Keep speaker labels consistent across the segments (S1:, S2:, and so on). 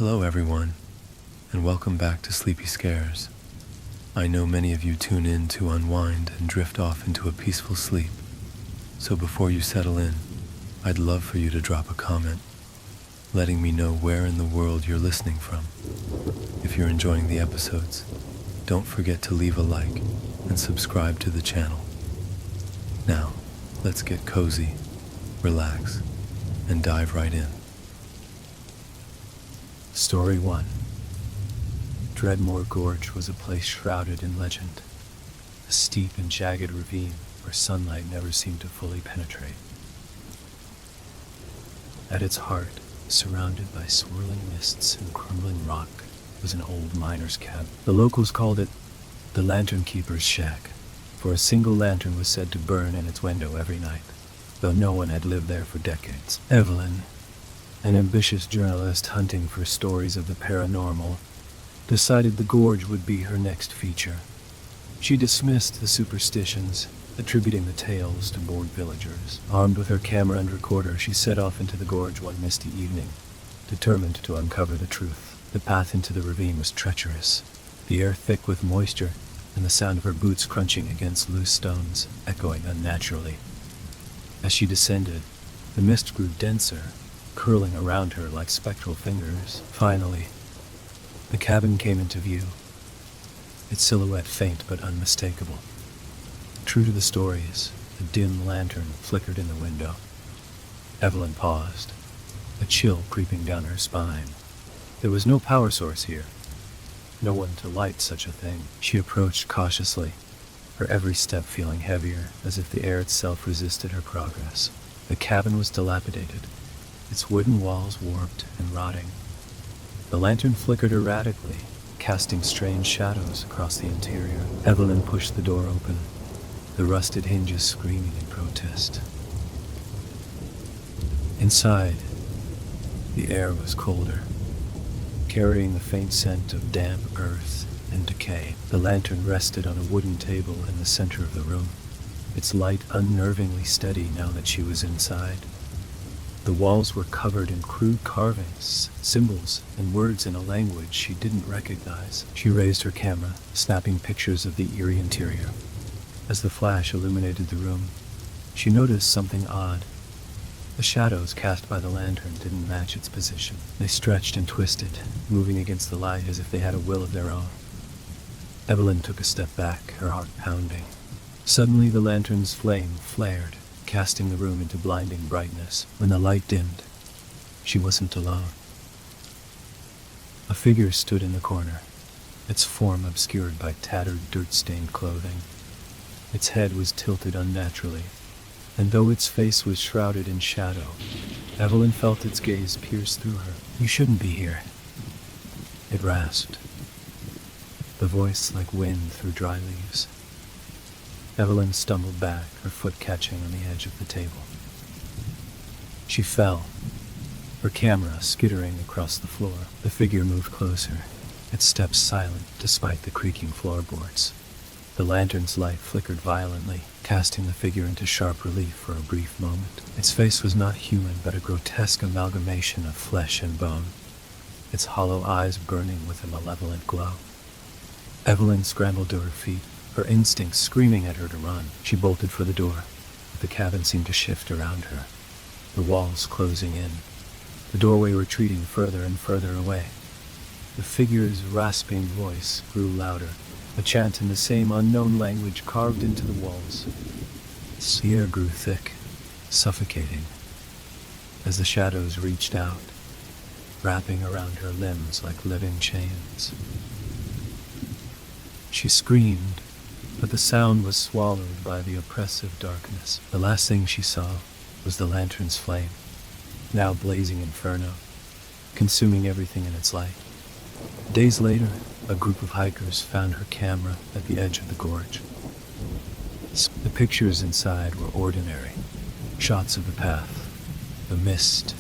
S1: Hello everyone, and welcome back to Sleepy Scares. I know many of you tune in to unwind and drift off into a peaceful sleep, so before you settle in, I'd love for you to drop a comment, letting me know where in the world you're listening from. If you're enjoying the episodes, don't forget to leave a like and subscribe to the channel. Now, let's get cozy, relax, and dive right in. Story 1. Dreadmore Gorge was a place shrouded in legend, a steep and jagged ravine where sunlight never seemed to fully penetrate. At its heart, surrounded by swirling mists and crumbling rock, was an old miner's cabin. The locals called it the Lantern Keeper's Shack, for a single lantern was said to burn in its window every night, though no one had lived there for decades. Evelyn, an ambitious journalist hunting for stories of the paranormal, decided the gorge would be her next feature. She dismissed the superstitions, attributing the tales to bored villagers. Armed with her camera and recorder, she set off into the gorge one misty evening, determined to uncover the truth. The path into the ravine was treacherous, the air thick with moisture, and the sound of her boots crunching against loose stones echoing unnaturally. As she descended, the mist grew denser, curling around her like spectral fingers. Finally, the cabin came into view, its silhouette faint but unmistakable. True to the stories, a dim lantern flickered in the window. Evelyn paused, a chill creeping down her spine. There was no power source here, no one to light such a thing. She approached cautiously, her every step feeling heavier, as if the air itself resisted her progress. The cabin was dilapidated, its wooden walls warped and rotting. The lantern flickered erratically, casting strange shadows across the interior. Evelyn pushed the door open, the rusted hinges screaming in protest. Inside, the air was colder, carrying the faint scent of damp earth and decay. The lantern rested on a wooden table in the center of the room, its light unnervingly steady now that she was inside. The walls were covered in crude carvings, symbols, and words in a language she didn't recognize. She raised her camera, snapping pictures of the eerie interior. As the flash illuminated the room, she noticed something odd. The shadows cast by the lantern didn't match its position. They stretched and twisted, moving against the light as if they had a will of their own. Evelyn took a step back, her heart pounding. Suddenly the lantern's flame flared, casting the room into blinding brightness. When the light dimmed, she wasn't alone. A figure stood in the corner, its form obscured by tattered, dirt-stained clothing. Its head was tilted unnaturally, and though its face was shrouded in shadow, Evelyn felt its gaze pierce through her. "You shouldn't be here," it rasped, the voice like wind through dry leaves. Evelyn stumbled back, her foot catching on the edge of the table. She fell, her camera skittering across the floor. The figure moved closer, its steps silent despite the creaking floorboards. The lantern's light flickered violently, casting the figure into sharp relief for a brief moment. Its face was not human, but a grotesque amalgamation of flesh and bone, its hollow eyes burning with a malevolent glow. Evelyn scrambled to her feet, her instincts screaming at her to run. She bolted for the door, but the cabin seemed to shift around her, the walls closing in, the doorway retreating further and further away. The figure's rasping voice grew louder, a chant in the same unknown language carved into the walls. The air grew thick, suffocating, as the shadows reached out, wrapping around her limbs like living chains. She screamed, but the sound was swallowed by the oppressive darkness. The last thing she saw was the lantern's flame, now blazing inferno, consuming everything in its light. Days later, a group of hikers found her camera at the edge of the gorge. The pictures inside were ordinary, shots of the path, the mist,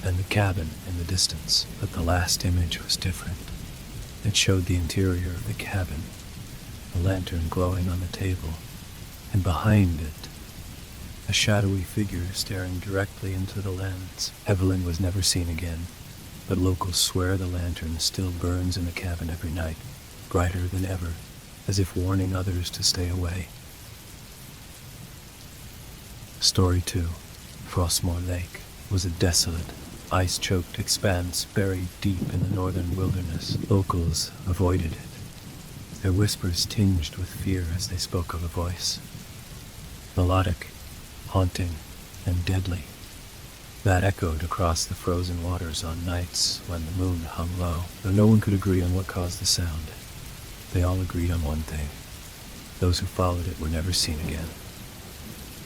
S1: and the cabin in the distance. But the last image was different. It showed the interior of the cabin, a lantern glowing on the table, and behind it, a shadowy figure staring directly into the lens. Evelyn was never seen again, but locals swear the lantern still burns in the cabin every night, brighter than ever, as if warning others to stay away. Story 2. Frostmore Lake was a desolate, ice-choked expanse buried deep in the northern wilderness. Locals avoided it, their whispers tinged with fear as they spoke of a voice. Melodic, haunting, and deadly, that echoed across the frozen waters on nights when the moon hung low. Though no one could agree on what caused the sound, they all agreed on one thing: those who followed it were never seen again.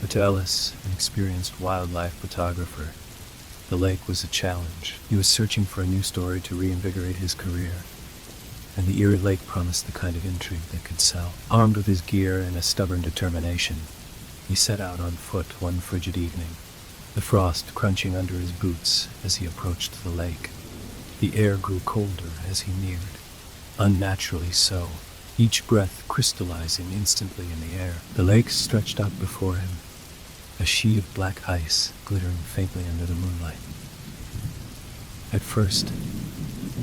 S1: But to Ellis, an experienced wildlife photographer, the lake was a challenge. He was searching for a new story to reinvigorate his career, and the eerie lake promised the kind of intrigue that could sell. Armed with his gear and a stubborn determination, he set out on foot one frigid evening, the frost crunching under his boots as he approached the lake. The air grew colder as he neared, unnaturally so, each breath crystallizing instantly in the air. The lake stretched out before him, a sheet of black ice glittering faintly under the moonlight. At first,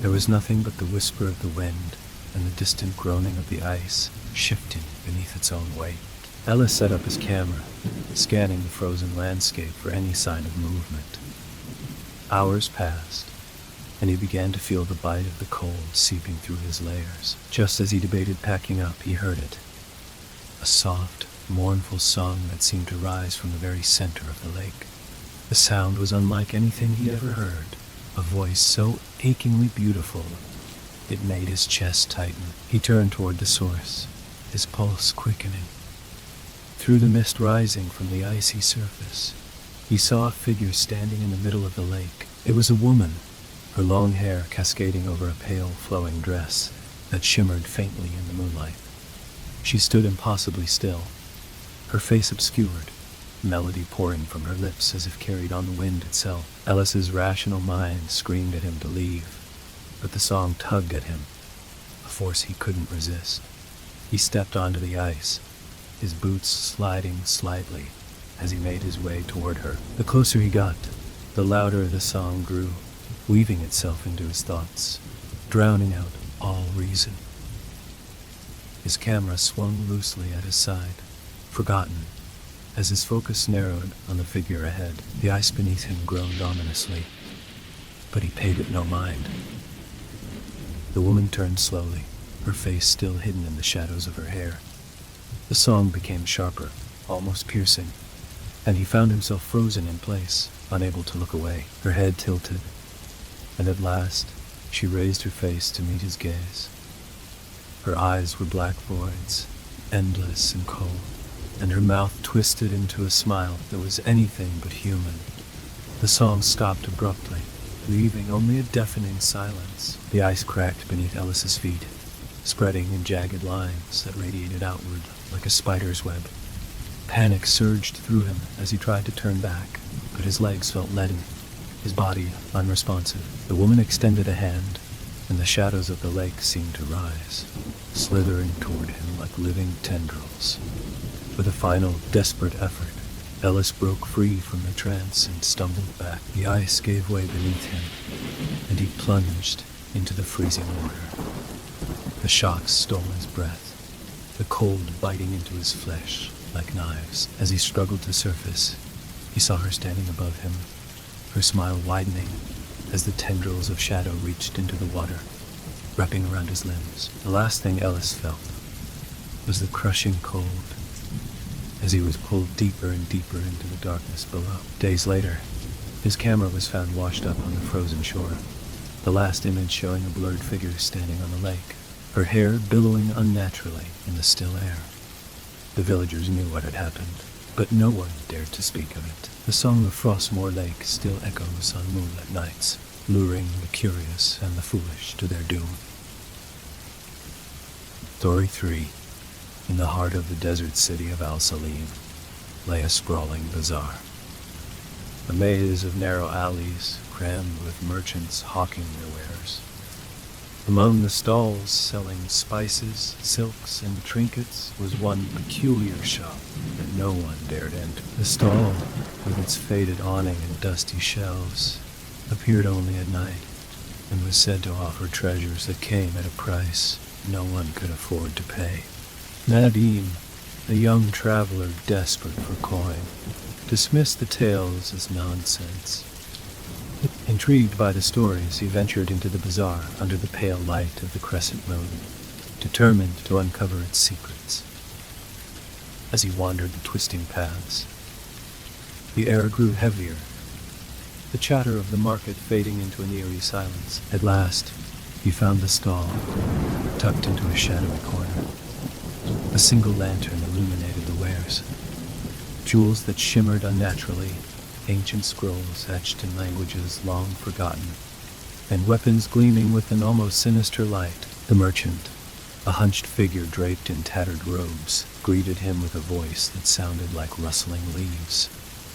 S1: there was nothing but the whisper of the wind and the distant groaning of the ice shifting beneath its own weight. Ellis set up his camera, scanning the frozen landscape for any sign of movement. Hours passed, and he began to feel the bite of the cold seeping through his layers. Just as he debated packing up, he heard it. A soft, mournful song that seemed to rise from the very center of the lake. The sound was unlike anything he'd ever heard, a voice so achingly beautiful it made his chest tighten. He turned toward the source, his pulse quickening. Through the mist rising from the icy surface, he saw a figure standing in the middle of the lake. It was a woman, her long hair cascading over a pale, flowing dress that shimmered faintly in the moonlight. She stood impossibly still, her face obscured, melody pouring from her lips as if carried on the wind itself. Ellis's rational mind screamed at him to leave, but the song tugged at him, a force he couldn't resist. He stepped onto the ice, his boots sliding slightly as he made his way toward her. The closer he got, the louder the song grew, weaving itself into his thoughts, drowning out all reason. His camera swung loosely at his side, forgotten, as his focus narrowed on the figure ahead. The ice beneath him groaned ominously, but he paid it no mind. The woman turned slowly, her face still hidden in the shadows of her hair. The song became sharper, almost piercing, and he found himself frozen in place, unable to look away. Her head tilted, and at last she raised her face to meet his gaze. Her eyes were black voids, endless and cold, and her mouth twisted into a smile that was anything but human. The song stopped abruptly, leaving only a deafening silence. The ice cracked beneath Ellis's feet, spreading in jagged lines that radiated outward like a spider's web. Panic surged through him as he tried to turn back, but his legs felt leaden, his body unresponsive. The woman extended a hand, and the shadows of the lake seemed to rise, slithering toward him like living tendrils. With a final, desperate effort, Ellis broke free from the trance and stumbled back. The ice gave way beneath him, and he plunged into the freezing water. The shock stole his breath, the cold biting into his flesh like knives. As he struggled to surface, he saw her standing above him, her smile widening as the tendrils of shadow reached into the water, wrapping around his limbs. The last thing Ellis felt was the crushing cold as he was pulled deeper and deeper into the darkness below. Days later, his camera was found washed up on the frozen shore, the last image showing a blurred figure standing on the lake, her hair billowing unnaturally in the still air. The villagers knew what had happened, but no one dared to speak of it. The song of Frostmore Lake still echoes on moonlit nights, luring the curious and the foolish to their doom. Story 3. In the heart of the desert city of Al-Salim lay a sprawling bazaar. A maze of narrow alleys crammed with merchants hawking their wares. Among the stalls selling spices, silks, and trinkets was one peculiar shop that no one dared enter. The stall, with its faded awning and dusty shelves, appeared only at night, and was said to offer treasures that came at a price no one could afford to pay. Nadim, a young traveler desperate for coin, dismissed the tales as nonsense. Intrigued by the stories, he ventured into the bazaar under the pale light of the crescent moon, determined to uncover its secrets. As he wandered the twisting paths, the air grew heavier, the chatter of the market fading into an eerie silence. At last, he found the stall, tucked into a shadowy corner. A single lantern illuminated the wares. Jewels that shimmered unnaturally, ancient scrolls etched in languages long forgotten, and weapons gleaming with an almost sinister light. The merchant, a hunched figure draped in tattered robes, greeted him with a voice that sounded like rustling leaves.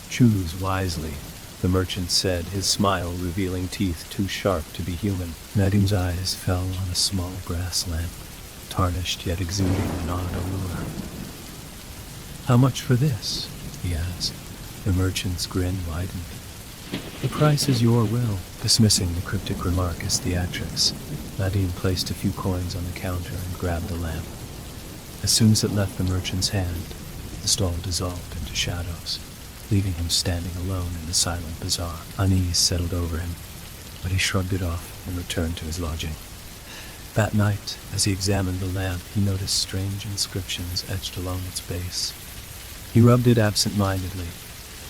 S1: "Choose wisely," the merchant said, his smile revealing teeth too sharp to be human. Nadim's eyes fell on a small brass lamp, tarnished yet exuding an odd allure. "How much for this?" he asked. The merchant's grin widened. "The price is your will." Dismissing the cryptic remark as theatrics, Nadim placed a few coins on the counter and grabbed the lamp. As soon as it left the merchant's hand, the stall dissolved into shadows, leaving him standing alone in the silent bazaar. Unease settled over him, but he shrugged it off and returned to his lodging. That night, as he examined the lamp, he noticed strange inscriptions etched along its base. He rubbed it absent-mindedly,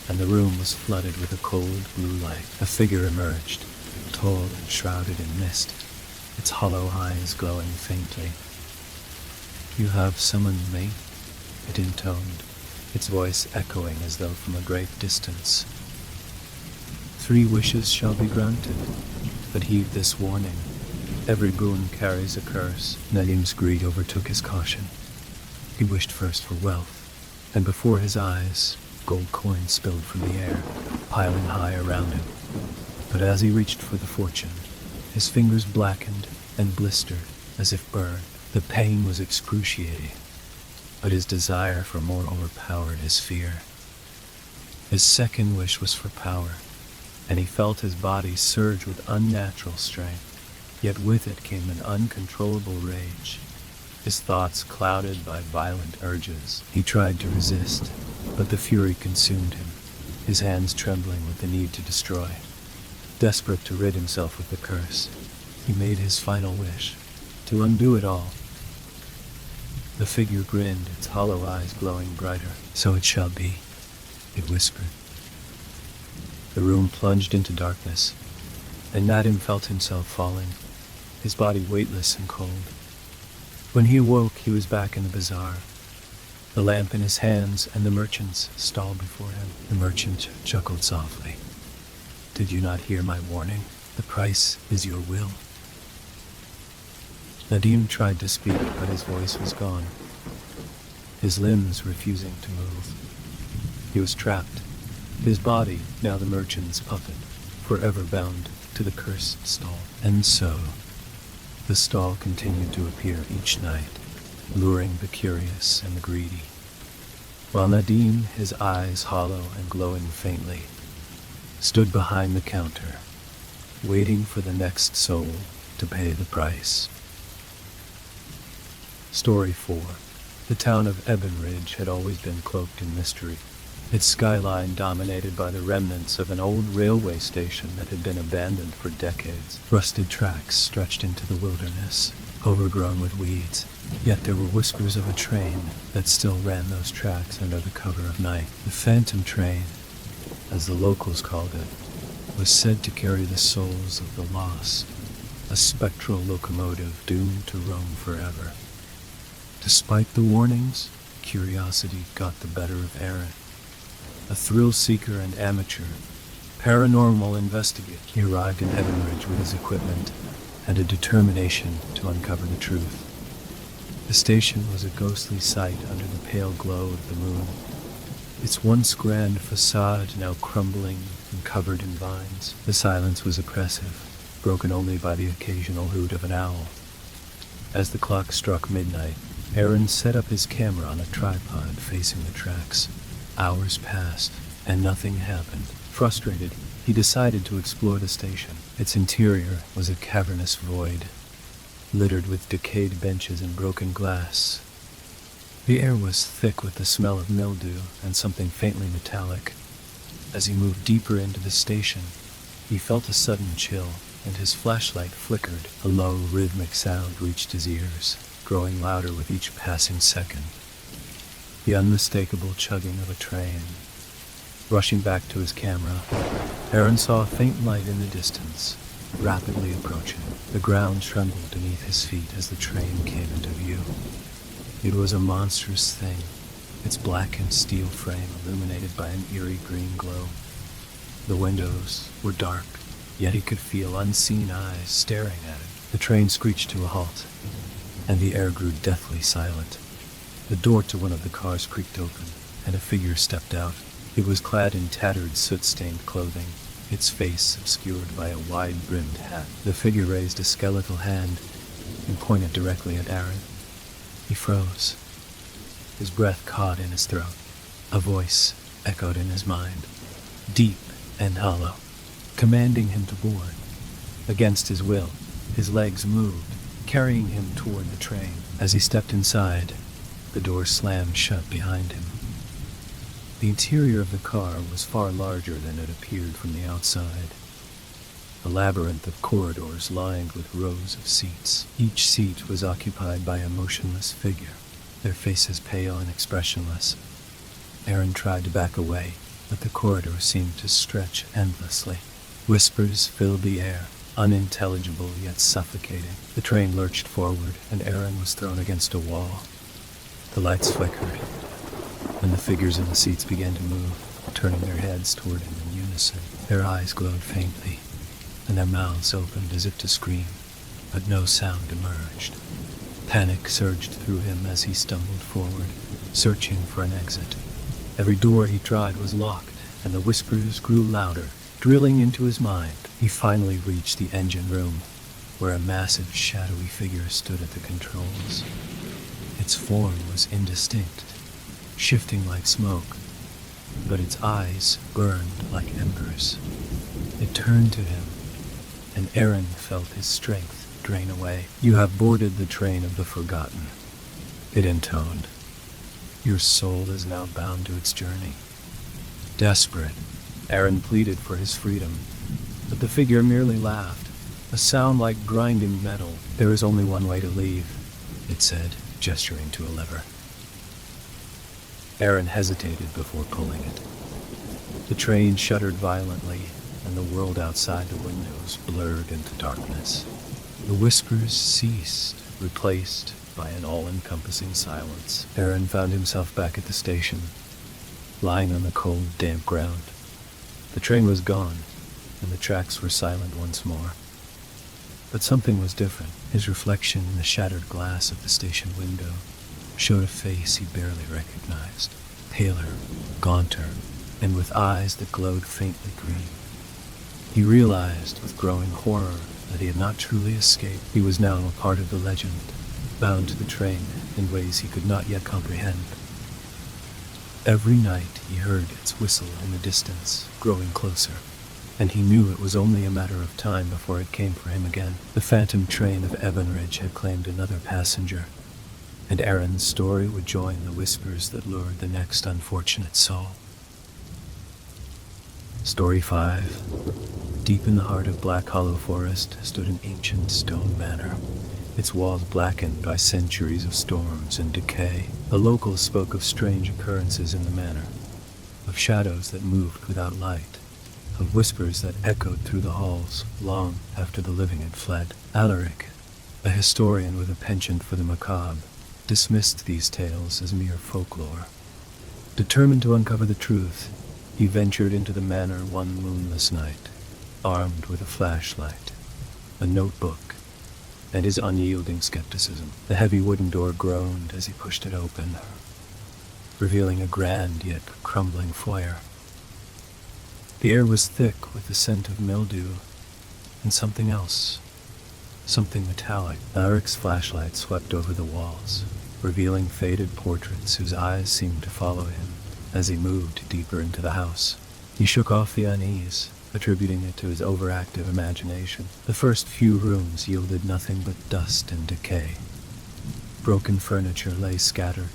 S1: and the room was flooded with a cold blue light. A figure emerged, tall and shrouded in mist, its hollow eyes glowing faintly. "You have summoned me," it intoned, its voice echoing as though from a great distance. "3 wishes shall be granted, but heed this warning. Every boon carries a curse." Nadim's greed overtook his caution. He wished first for wealth, and before his eyes, gold coins spilled from the air, piling high around him. But as he reached for the fortune, his fingers blackened and blistered as if burned. The pain was excruciating, but his desire for more overpowered his fear. His second wish was for power, and he felt his body surge with unnatural strength. Yet with it came an uncontrollable rage. His thoughts clouded by violent urges. He tried to resist, but the fury consumed him, his hands trembling with the need to destroy. Desperate to rid himself of the curse, he made his final wish, to undo it all. The figure grinned, its hollow eyes glowing brighter. "So it shall be," it whispered. The room plunged into darkness, and Nadim felt himself falling, his body weightless and cold. When he awoke, he was back in the bazaar, the lamp in his hands and the merchant's stall before him. The merchant chuckled softly. "Did you not hear my warning? The price is your will." Nadim tried to speak, but his voice was gone, his limbs refusing to move. He was trapped, his body, now the merchant's puppet, forever bound to the cursed stall. And so, the stall continued to appear each night, luring the curious and the greedy, while Nadim, his eyes hollow and glowing faintly, stood behind the counter, waiting for the next soul to pay the price. Story 4. The town of Ebonridge had always been cloaked in mystery, its skyline dominated by the remnants of an old railway station that had been abandoned for decades. Rusted tracks stretched into the wilderness, overgrown with weeds, yet there were whispers of a train that still ran those tracks under the cover of night. The Phantom Train, as the locals called it, was said to carry the souls of the lost, a spectral locomotive doomed to roam forever. Despite the warnings, curiosity got the better of Aaron. A thrill-seeker and amateur, paranormal investigator, he arrived in Ebonridge with his equipment and a determination to uncover the truth. The station was a ghostly sight under the pale glow of the moon, its once grand facade now crumbling and covered in vines. The silence was oppressive, broken only by the occasional hoot of an owl. As the clock struck midnight, Aaron set up his camera on a tripod facing the tracks. Hours passed, and nothing happened. Frustrated, he decided to explore the station. Its interior was a cavernous void, littered with decayed benches and broken glass. The air was thick with the smell of mildew and something faintly metallic. As he moved deeper into the station, he felt a sudden chill, and his flashlight flickered. A low, rhythmic sound reached his ears, growing louder with each passing second. The unmistakable chugging of a train. Rushing back to his camera, Aaron saw a faint light in the distance, rapidly approaching. The ground trembled beneath his feet as the train came into view. It was a monstrous thing, its blackened steel frame illuminated by an eerie green glow. The windows were dark, yet he could feel unseen eyes staring at him. The train screeched to a halt, and the air grew deathly silent. The door to one of the cars creaked open, and a figure stepped out. It was clad in tattered, soot-stained clothing, its face obscured by a wide-brimmed hat. The figure raised a skeletal hand and pointed directly at Aaron. He froze. His breath caught in his throat. A voice echoed in his mind, deep and hollow, commanding him to board. Against his will, his legs moved, carrying him toward the train. As he stepped inside, the door slammed shut behind him. The interior of the car was far larger than it appeared from the outside. A labyrinth of corridors lined with rows of seats. Each seat was occupied by a motionless figure, their faces pale and expressionless. Aaron tried to back away, but the corridor seemed to stretch endlessly. Whispers filled the air, unintelligible yet suffocating. The train lurched forward, and Aaron was thrown against a wall. The lights flickered, and the figures in the seats began to move, turning their heads toward him in unison. Their eyes glowed faintly, and their mouths opened as if to scream, but no sound emerged. Panic surged through him as he stumbled forward, searching for an exit. Every door he tried was locked, and the whispers grew louder, drilling into his mind. He finally reached the engine room, where a massive, shadowy figure stood at the controls. Its form was indistinct, shifting like smoke, but its eyes burned like embers. It turned to him, and Aaron felt his strength drain away. "You have boarded the train of the forgotten," it intoned. "Your soul is now bound to its journey." Desperate, Aaron pleaded for his freedom, but the figure merely laughed, a sound like grinding metal. "There is only one way to leave," it said, gesturing to a lever. Aaron hesitated before pulling it. The train shuddered violently, and the world outside the windows blurred into darkness. The whispers ceased, replaced by an all-encompassing silence. Aaron found himself back at the station, lying on the cold, damp ground. The train was gone, and the tracks were silent once more. But something was different. His reflection in the shattered glass of the station window showed a face he barely recognized, paler, gaunter, and with eyes that glowed faintly green. He realized with growing horror that he had not truly escaped. He was now a part of the legend, bound to the train in ways he could not yet comprehend. Every night he heard its whistle in the distance, growing closer, and he knew it was only a matter of time before it came for him again. The phantom train of Evanridge had claimed another passenger, and Aaron's story would join the whispers that lured the next unfortunate soul. Story 5. Deep in the heart of Black Hollow Forest stood an ancient stone manor, its walls blackened by centuries of storms and decay. The locals spoke of strange occurrences in the manor, of shadows that moved without light, of whispers that echoed through the halls long after the living had fled. Alaric, a historian with a penchant for the macabre, dismissed these tales as mere folklore. Determined to uncover the truth, he ventured into the manor one moonless night, armed with a flashlight, a notebook, and his unyielding skepticism. The heavy wooden door groaned as he pushed it open, revealing a grand yet crumbling foyer. The air was thick with the scent of mildew and something else, something metallic. Alaric's flashlight swept over the walls, revealing faded portraits whose eyes seemed to follow him as he moved deeper into the house. He shook off the unease, attributing it to his overactive imagination. The first few rooms yielded nothing but dust and decay. Broken furniture lay scattered,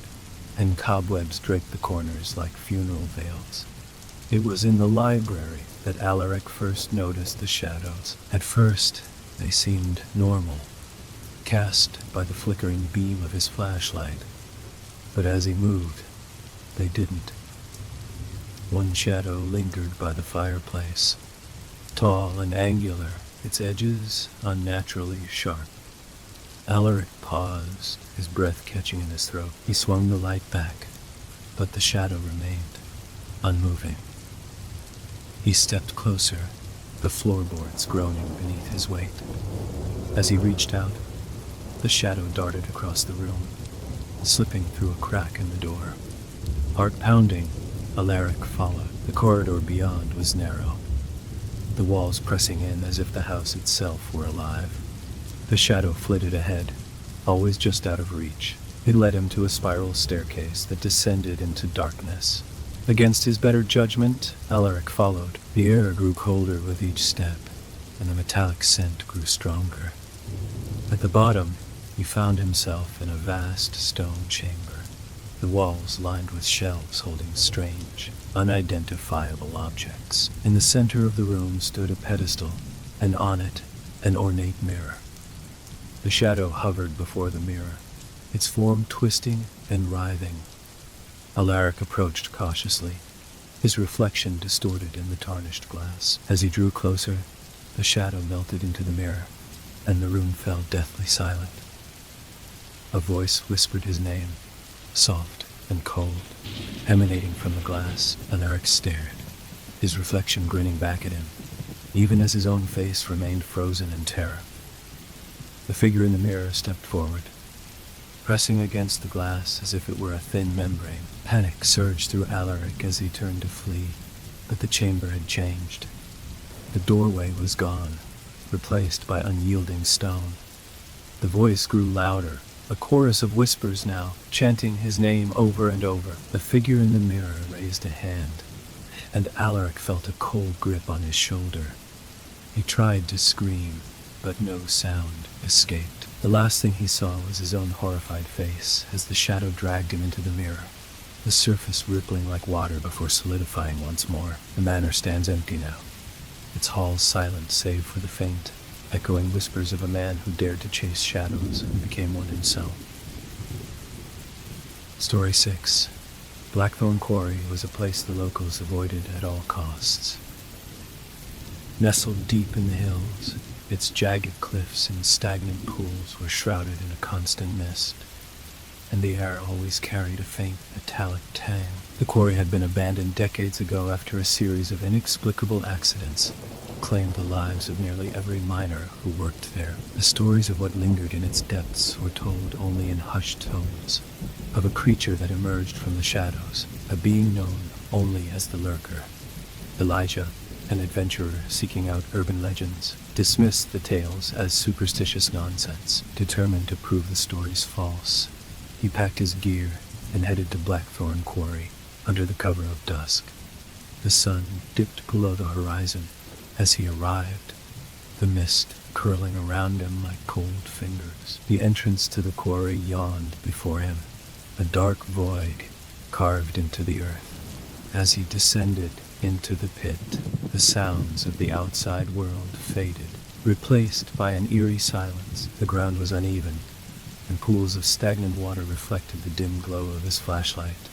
S1: and cobwebs draped the corners like funeral veils. It was in the library that Alaric first noticed the shadows. At first, they seemed normal, cast by the flickering beam of his flashlight. But as he moved, they didn't. One shadow lingered by the fireplace, tall and angular, its edges unnaturally sharp. Alaric paused, his breath catching in his throat. He swung the light back, but the shadow remained, unmoving. He stepped closer, the floorboards groaning beneath his weight. As he reached out, the shadow darted across the room, slipping through a crack in the door. Heart pounding, Alaric followed. The corridor beyond was narrow, the walls pressing in as if the house itself were alive. The shadow flitted ahead, always just out of reach. It led him to a spiral staircase that descended into darkness. Against his better judgment, Alaric followed. The air grew colder with each step, and the metallic scent grew stronger. At the bottom, he found himself in a vast stone chamber, the walls lined with shelves holding strange, unidentifiable objects. In the center of the room stood a pedestal, and on it, an ornate mirror. The shadow hovered before the mirror, its form twisting and writhing. Alaric approached cautiously, his reflection distorted in the tarnished glass. As he drew closer, the shadow melted into the mirror, and the room fell deathly silent. A voice whispered his name, soft and cold, emanating from the glass. Alaric stared, his reflection grinning back at him, even as his own face remained frozen in terror. The figure in the mirror stepped forward, pressing against the glass as if it were a thin membrane. Panic surged through Alaric as he turned to flee, but the chamber had changed. The doorway was gone, replaced by unyielding stone. The voice grew louder, a chorus of whispers now, chanting his name over and over. The figure in the mirror raised a hand, and Alaric felt a cold grip on his shoulder. He tried to scream, but no sound escaped. The last thing he saw was his own horrified face as the shadow dragged him into the mirror, the surface rippling like water before solidifying once more. The manor stands empty now, its halls silent save for the faint, echoing whispers of a man who dared to chase shadows and became one himself. Story 6. Blackthorn Quarry was a place the locals avoided at all costs. Nestled deep in the hills, its jagged cliffs and stagnant pools were shrouded in a constant mist, and the air always carried a faint metallic tang. The quarry had been abandoned decades ago after a series of inexplicable accidents claimed the lives of nearly every miner who worked there. The stories of what lingered in its depths were told only in hushed tones, of a creature that emerged from the shadows, a being known only as the Lurker. Elijah, an adventurer seeking out urban legends, dismissed the tales as superstitious nonsense. Determined to prove the stories false, he packed his gear and headed to Blackthorn Quarry under the cover of dusk. The sun dipped below the horizon as he arrived, the mist curling around him like cold fingers. The entrance to the quarry yawned before him, a dark void carved into the earth. As he descended into the pit, the sounds of the outside world faded, replaced by an eerie silence. The ground was uneven, and pools of stagnant water reflected the dim glow of his flashlight.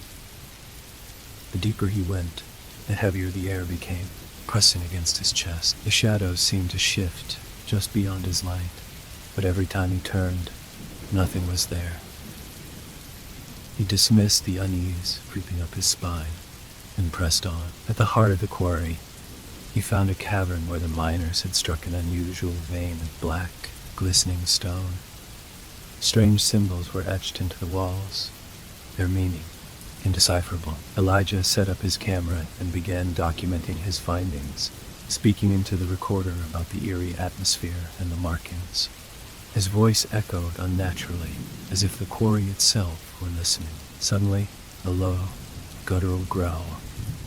S1: The deeper he went, the heavier the air became, pressing against his chest. The shadows seemed to shift just beyond his light, but every time he turned, nothing was there. He dismissed the unease creeping up his spine and pressed on. At the heart of the quarry, he found a cavern where the miners had struck an unusual vein of black, glistening stone. Strange symbols were etched into the walls, their meaning indecipherable. Elijah set up his camera and began documenting his findings, speaking into the recorder about the eerie atmosphere and the markings. His voice echoed unnaturally, as if the quarry itself were listening. Suddenly, a low, guttural growl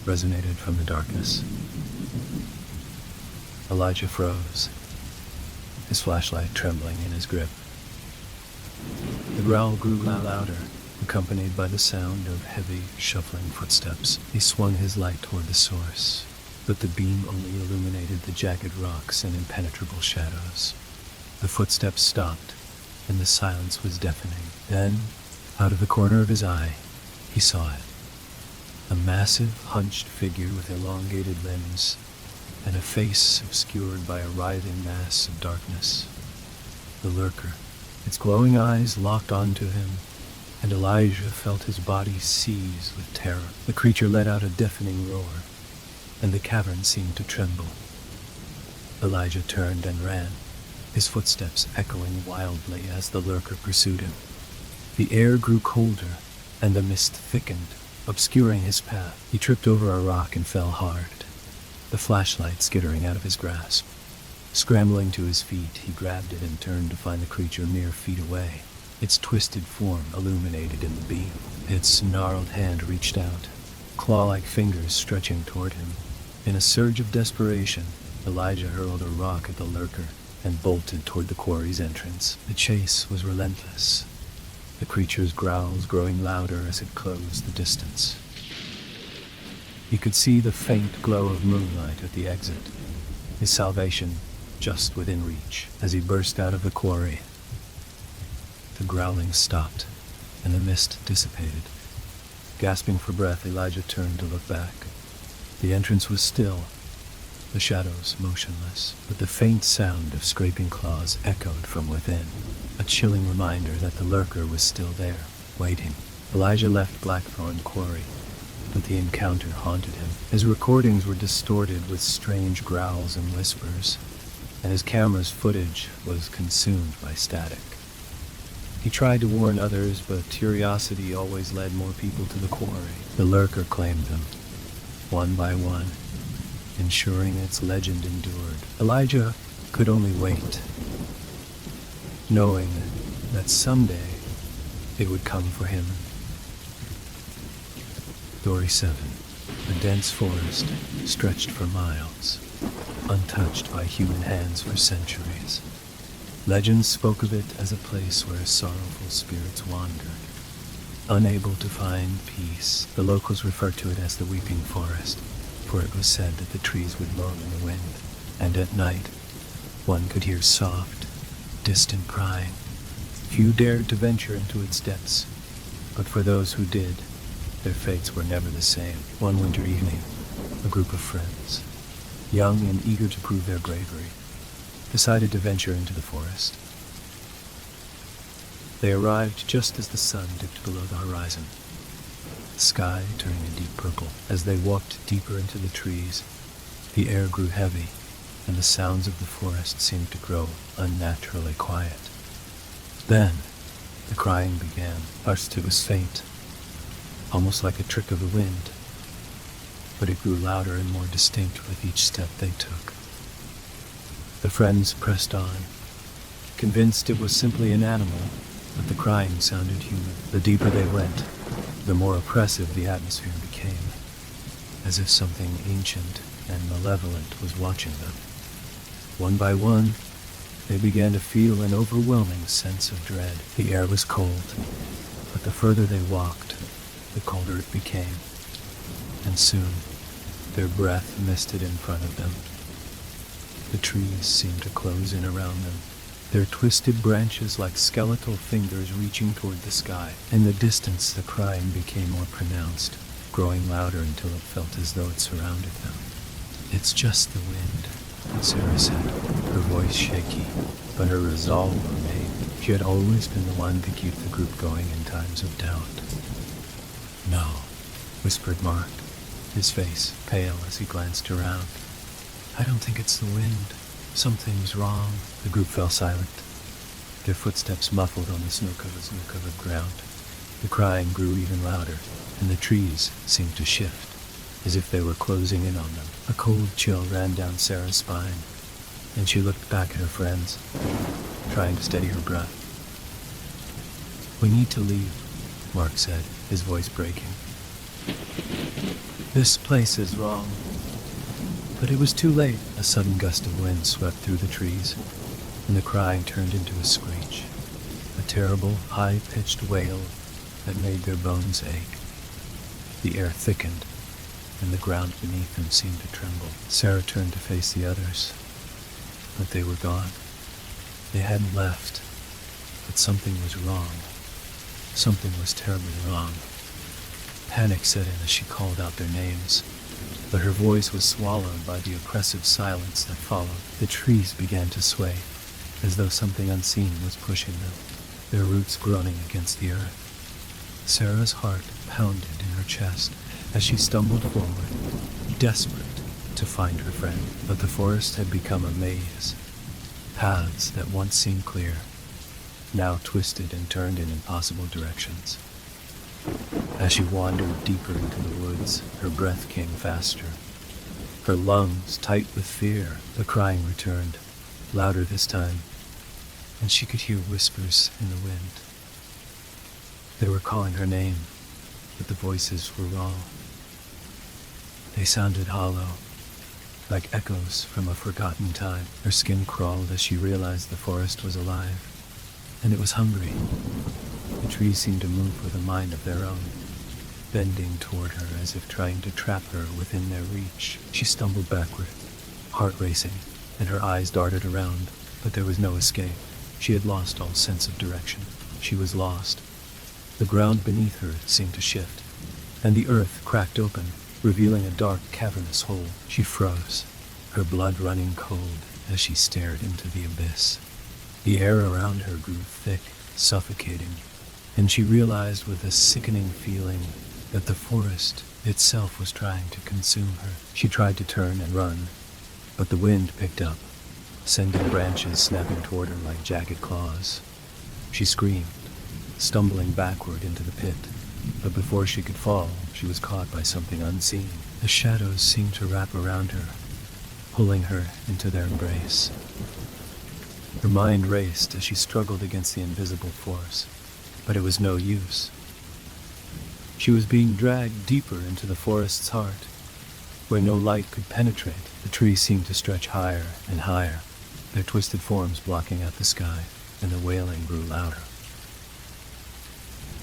S1: resonated from the darkness. Elijah froze, his flashlight trembling in his grip. The growl grew louder, accompanied by the sound of heavy, shuffling footsteps. He swung his light toward the source, but the beam only illuminated the jagged rocks and impenetrable shadows. The footsteps stopped, and the silence was deafening. Then, out of the corner of his eye, he saw it. A massive, hunched figure with elongated limbs, and a face obscured by a writhing mass of darkness. The lurker, its glowing eyes locked onto him, and Elijah felt his body seize with terror. The creature let out a deafening roar, and the cavern seemed to tremble. Elijah turned and ran, his footsteps echoing wildly as the lurker pursued him. The air grew colder, and the mist thickened, obscuring his path. He tripped over a rock and fell hard, the flashlight skittering out of his grasp. Scrambling to his feet, he grabbed it and turned to find the creature mere feet away, its twisted form illuminated in the beam. Its gnarled hand reached out, claw-like fingers stretching toward him. In a surge of desperation, Elijah hurled a rock at the lurker and bolted toward the quarry's entrance. The chase was relentless, the creature's growls growing louder as it closed the distance. He could see the faint glow of moonlight at the exit, his salvation just within reach. As he burst out of the quarry, the growling stopped, and the mist dissipated. Gasping for breath, Elijah turned to look back. The entrance was still, the shadows motionless, but the faint sound of scraping claws echoed from within, a chilling reminder that the lurker was still there, waiting. Elijah left Blackthorn Quarry, but the encounter haunted him. His recordings were distorted with strange growls and whispers, and his camera's footage was consumed by static. He tried to warn others, but curiosity always led more people to the quarry. The lurker claimed them, one by one, ensuring its legend endured. Elijah could only wait, knowing that someday it would come for him. Story 7. A dense forest stretched for miles, untouched by human hands for centuries. Legends spoke of it as a place where sorrowful spirits wandered. Unable to find peace, the locals referred to it as the Weeping Forest, for it was said that the trees would moan in the wind, and at night one could hear soft, distant crying. Few dared to venture into its depths, but for those who did, their fates were never the same. One winter evening, a group of friends, young and eager to prove their bravery, decided to venture into the forest. They arrived just as the sun dipped below the horizon, the sky turning a deep purple. As they walked deeper into the trees, the air grew heavy, and the sounds of the forest seemed to grow unnaturally quiet. Then, the crying began. First it was faint, almost like a trick of the wind, but it grew louder and more distinct with each step they took. The friends pressed on, convinced it was simply an animal, but the crying sounded human. The deeper they went, the more oppressive the atmosphere became, as if something ancient and malevolent was watching them. One by one, they began to feel an overwhelming sense of dread. The air was cold, but the further they walked, the colder it became, and soon their breath misted in front of them. The trees seemed to close in around them, their twisted branches like skeletal fingers reaching toward the sky. In the distance, the crying became more pronounced, growing louder until it felt as though it surrounded them. "It's just the wind," Sarah said, her voice shaky, but her resolve remained. She had always been the one to keep the group going in times of doubt. "No," whispered Mark, his face pale as he glanced around. "I don't think it's the wind. Something's wrong." The group fell silent, their footsteps muffled on the snow-covered ground. The crying grew even louder, and the trees seemed to shift, as if they were closing in on them. A cold chill ran down Sarah's spine, and she looked back at her friends, trying to steady her breath. "We need to leave," Mark said, his voice breaking. "This place is wrong." But it was too late. A sudden gust of wind swept through the trees, and the crying turned into a screech, a terrible, high-pitched wail that made their bones ache. The air thickened, and the ground beneath them seemed to tremble. Sarah turned to face the others, but they were gone. They hadn't left, but something was wrong. Something was terribly wrong. Panic set in as she called out their names, but her voice was swallowed by the oppressive silence that followed. The trees began to sway, as though something unseen was pushing them, their roots groaning against the earth. Sarah's heart pounded in her chest as she stumbled forward, desperate to find her friend. But the forest had become a maze. Paths that once seemed clear, now twisted and turned in impossible directions. As she wandered deeper into the woods, her breath came faster. Her lungs tight with fear, the crying returned, louder this time, and she could hear whispers in the wind. They were calling her name, but the voices were wrong. They sounded hollow, like echoes from a forgotten time. Her skin crawled as she realized the forest was alive, and it was hungry. The trees seemed to move with a mind of their own, bending toward her as if trying to trap her within their reach. She stumbled backward, heart racing, and her eyes darted around, but there was no escape. She had lost all sense of direction. She was lost. The ground beneath her seemed to shift, and the earth cracked open, revealing a dark, cavernous hole. She froze, her blood running cold as she stared into the abyss. The air around her grew thick, suffocating, and she realized with a sickening feeling that the forest itself was trying to consume her. She tried to turn and run, but the wind picked up, sending branches snapping toward her like jagged claws. She screamed, stumbling backward into the pit, but before she could fall, she was caught by something unseen. The shadows seemed to wrap around her, pulling her into their embrace. Her mind raced as she struggled against the invisible force, but it was no use. She was being dragged deeper into the forest's heart, where no light could penetrate. The trees seemed to stretch higher and higher, their twisted forms blocking out the sky, and the wailing grew louder.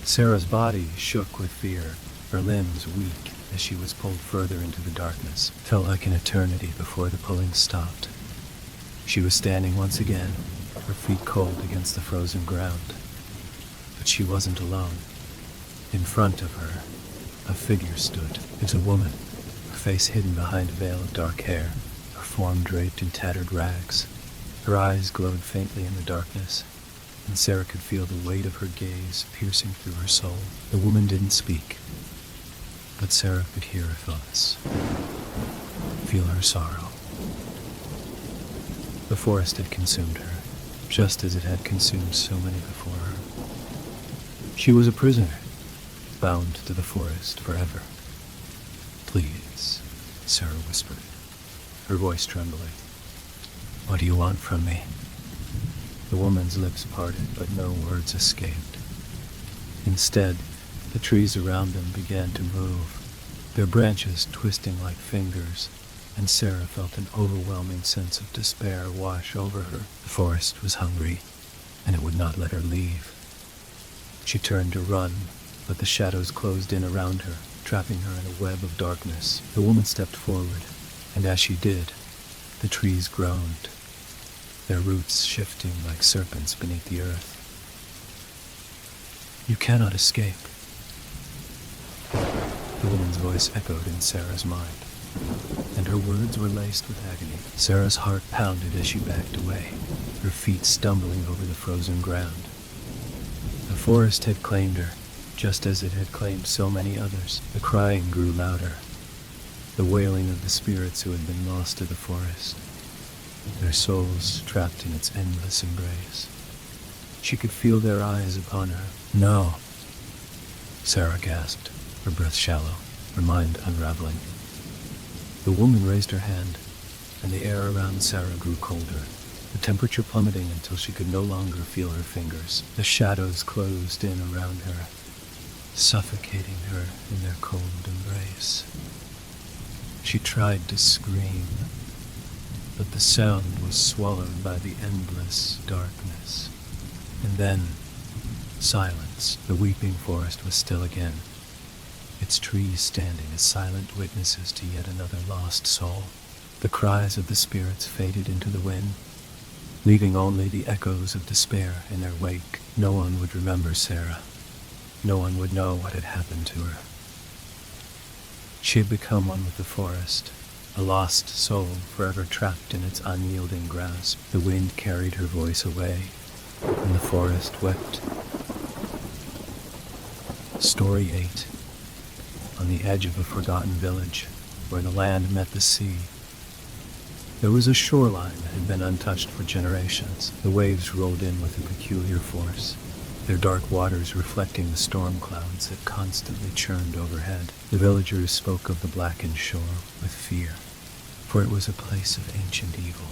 S1: Sarah's body shook with fear, her limbs weak as she was pulled further into the darkness. It felt like an eternity before the pulling stopped. She was standing once again, her feet cold against the frozen ground. But she wasn't alone. In front of her, a figure stood. It was a woman, her face hidden behind a veil of dark hair, her form draped in tattered rags. Her eyes glowed faintly in the darkness, and Sarah could feel the weight of her gaze piercing through her soul. The woman didn't speak, but Sarah could hear her thoughts, feel her sorrow. The forest had consumed her, just as it had consumed so many before her. She was a prisoner, bound to the forest forever. "Please," Sarah whispered, her voice trembling. "What do you want from me?" The woman's lips parted, but no words escaped. Instead, the trees around them began to move, their branches twisting like fingers, and Sarah felt an overwhelming sense of despair wash over her. The forest was hungry, and it would not let her leave. She turned to run, but the shadows closed in around her, trapping her in a web of darkness. The woman stepped forward, and as she did, the trees groaned, their roots shifting like serpents beneath the earth. "You cannot escape." The woman's voice echoed in Sarah's mind, and her words were laced with agony. Sarah's heart pounded as she backed away, her feet stumbling over the frozen ground. The forest had claimed her, just as it had claimed so many others. The crying grew louder, the wailing of the spirits who had been lost to the forest, their souls trapped in its endless embrace. She could feel their eyes upon her. "No," Sarah gasped, her breath shallow, her mind unraveling. The woman raised her hand, and the air around Sarah grew colder, the temperature plummeting until she could no longer feel her fingers. The shadows closed in around her, suffocating her in their cold embrace. She tried to scream, but the sound was swallowed by the endless darkness. And then, silence. The weeping forest was still again, its trees standing as silent witnesses to yet another lost soul. The cries of the spirits faded into the wind, leaving only the echoes of despair in their wake. No one would remember Sarah. No one would know what had happened to her. She had become one with the forest, a lost soul forever trapped in its unyielding grasp. The wind carried her voice away, and the forest wept. Story 8. On the edge of a forgotten village, where the land met the sea, there was a shoreline that had been untouched for generations. The waves rolled in with a peculiar force, their dark waters reflecting the storm clouds that constantly churned overhead. The villagers spoke of the blackened shore with fear, for it was a place of ancient evil,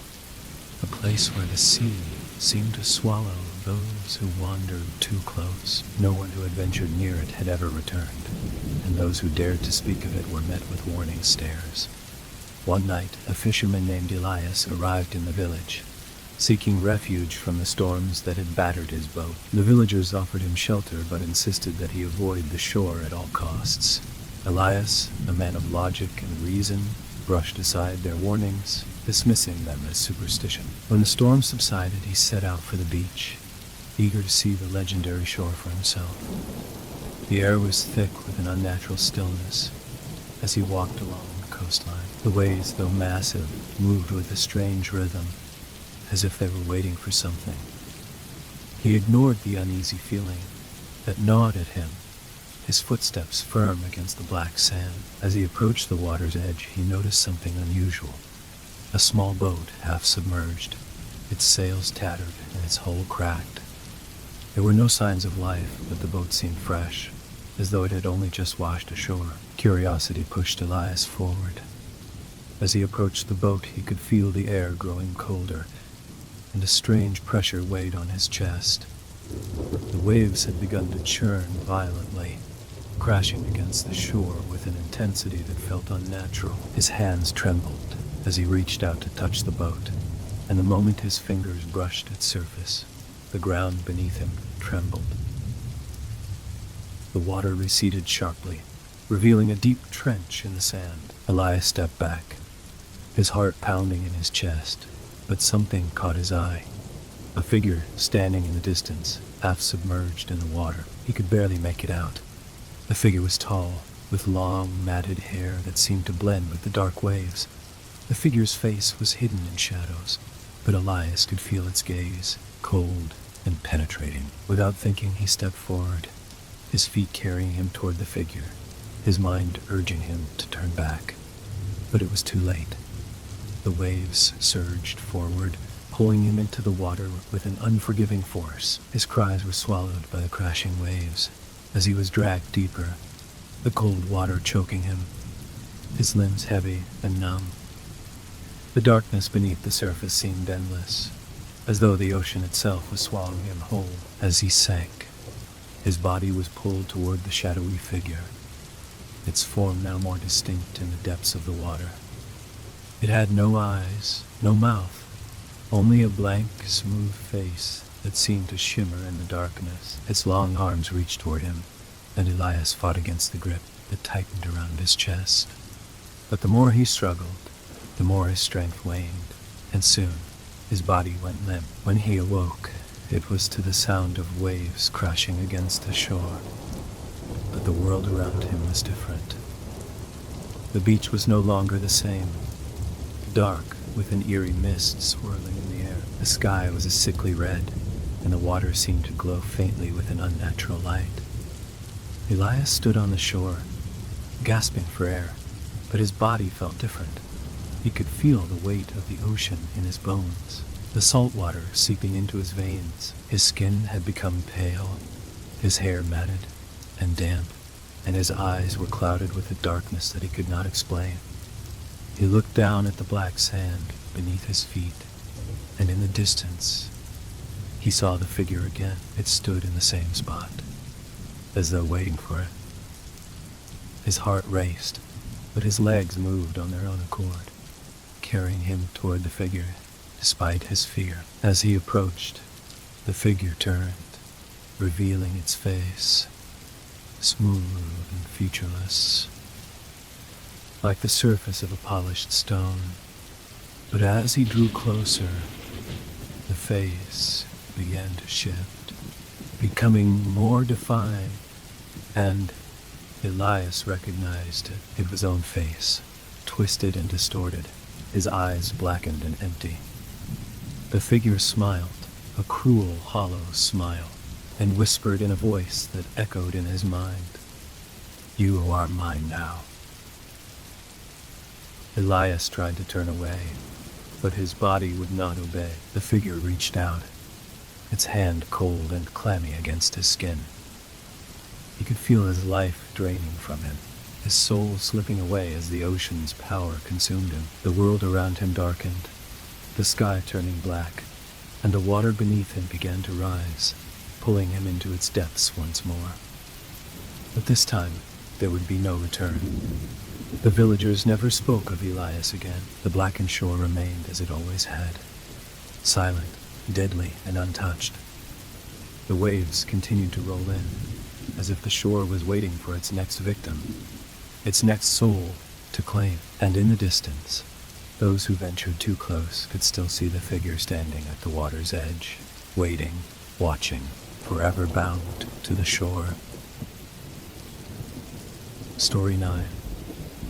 S1: a place where the sea seemed to swallow those who wandered too close. No one who had ventured near it had ever returned, and those who dared to speak of it were met with warning stares. One night, a fisherman named Elias arrived in the village, seeking refuge from the storms that had battered his boat. The villagers offered him shelter, but insisted that he avoid the shore at all costs. Elias, a man of logic and reason, brushed aside their warnings, dismissing them as superstition. When the storm subsided, he set out for the beach, eager to see the legendary shore for himself. The air was thick with an unnatural stillness as he walked along the coastline. The waves, though massive, moved with a strange rhythm, as if they were waiting for something. He ignored the uneasy feeling that gnawed at him, his footsteps firm against the black sand. As he approached the water's edge, he noticed something unusual. A small boat, half submerged, its sails tattered and its hull cracked. There were no signs of life, but the boat seemed fresh, as though it had only just washed ashore. Curiosity pushed Elias forward. As he approached the boat, he could feel the air growing colder, and a strange pressure weighed on his chest. The waves had begun to churn violently, crashing against the shore with an intensity that felt unnatural. His hands trembled as he reached out to touch the boat, and the moment his fingers brushed its surface, the ground beneath him trembled. The water receded sharply, revealing a deep trench in the sand. Elias stepped back, his heart pounding in his chest, but something caught his eye. A figure standing in the distance, half submerged in the water. He could barely make it out. The figure was tall, with long, matted hair that seemed to blend with the dark waves. The figure's face was hidden in shadows, but Elias could feel its gaze, cold and penetrating. Without thinking, he stepped forward, his feet carrying him toward the figure, his mind urging him to turn back. But it was too late. The waves surged forward, pulling him into the water with an unforgiving force. His cries were swallowed by the crashing waves as he was dragged deeper, the cold water choking him, his limbs heavy and numb. The darkness beneath the surface seemed endless, as though the ocean itself was swallowing him whole. As he sank, his body was pulled toward the shadowy figure, its form now more distinct in the depths of the water. It had no eyes, no mouth, only a blank, smooth face that seemed to shimmer in the darkness. Its long arms reached toward him, and Elias fought against the grip that tightened around his chest. But the more he struggled, the more his strength waned, and soon his body went limp. When he awoke, it was to the sound of waves crashing against the shore. But the world around him was different. The beach was no longer the same, dark with an eerie mist swirling in the air. The sky was a sickly red, and the water seemed to glow faintly with an unnatural light. Elias stood on the shore, gasping for air, but his body felt different. He could feel the weight of the ocean in his bones, the salt water seeping into his veins. His skin had become pale, his hair matted and damp, and his eyes were clouded with a darkness that he could not explain. He looked down at the black sand beneath his feet, and in the distance, he saw the figure again. It stood in the same spot, as though waiting for it. His heart raced, but his legs moved on their own accord, carrying him toward the figure, despite his fear. As he approached, the figure turned, revealing its face, smooth and featureless, like the surface of a polished stone. But as he drew closer, the face began to shift, becoming more defined, and Elias recognized it. It was his own face, twisted and distorted, his eyes blackened and empty. The figure smiled, a cruel, hollow smile, and whispered in a voice that echoed in his mind, "You are mine now." Elias tried to turn away, but his body would not obey. The figure reached out, its hand cold and clammy against his skin. He could feel his life draining from him, his soul slipping away as the ocean's power consumed him. The world around him darkened, the sky turning black, and the water beneath him began to rise, pulling him into its depths once more. But this time, there would be no return. The villagers never spoke of Elias again. The blackened shore remained as it always had, silent, deadly, and untouched. The waves continued to roll in, as if the shore was waiting for its next victim, its next soul to claim. And in the distance, those who ventured too close could still see the figure standing at the water's edge, waiting, watching, forever bound to the shore. Story 9.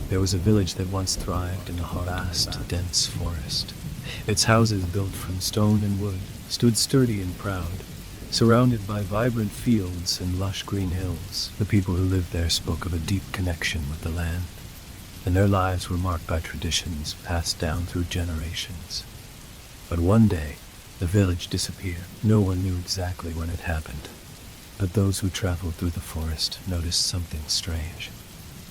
S1: There was a village that once thrived in a vast, dense forest. Its houses, built from stone and wood, stood sturdy and proud, surrounded by vibrant fields and lush green hills. The people who lived there spoke of a deep connection with the land, and their lives were marked by traditions passed down through generations. But one day, the village disappeared. No one knew exactly when it happened, but those who traveled through the forest noticed something strange.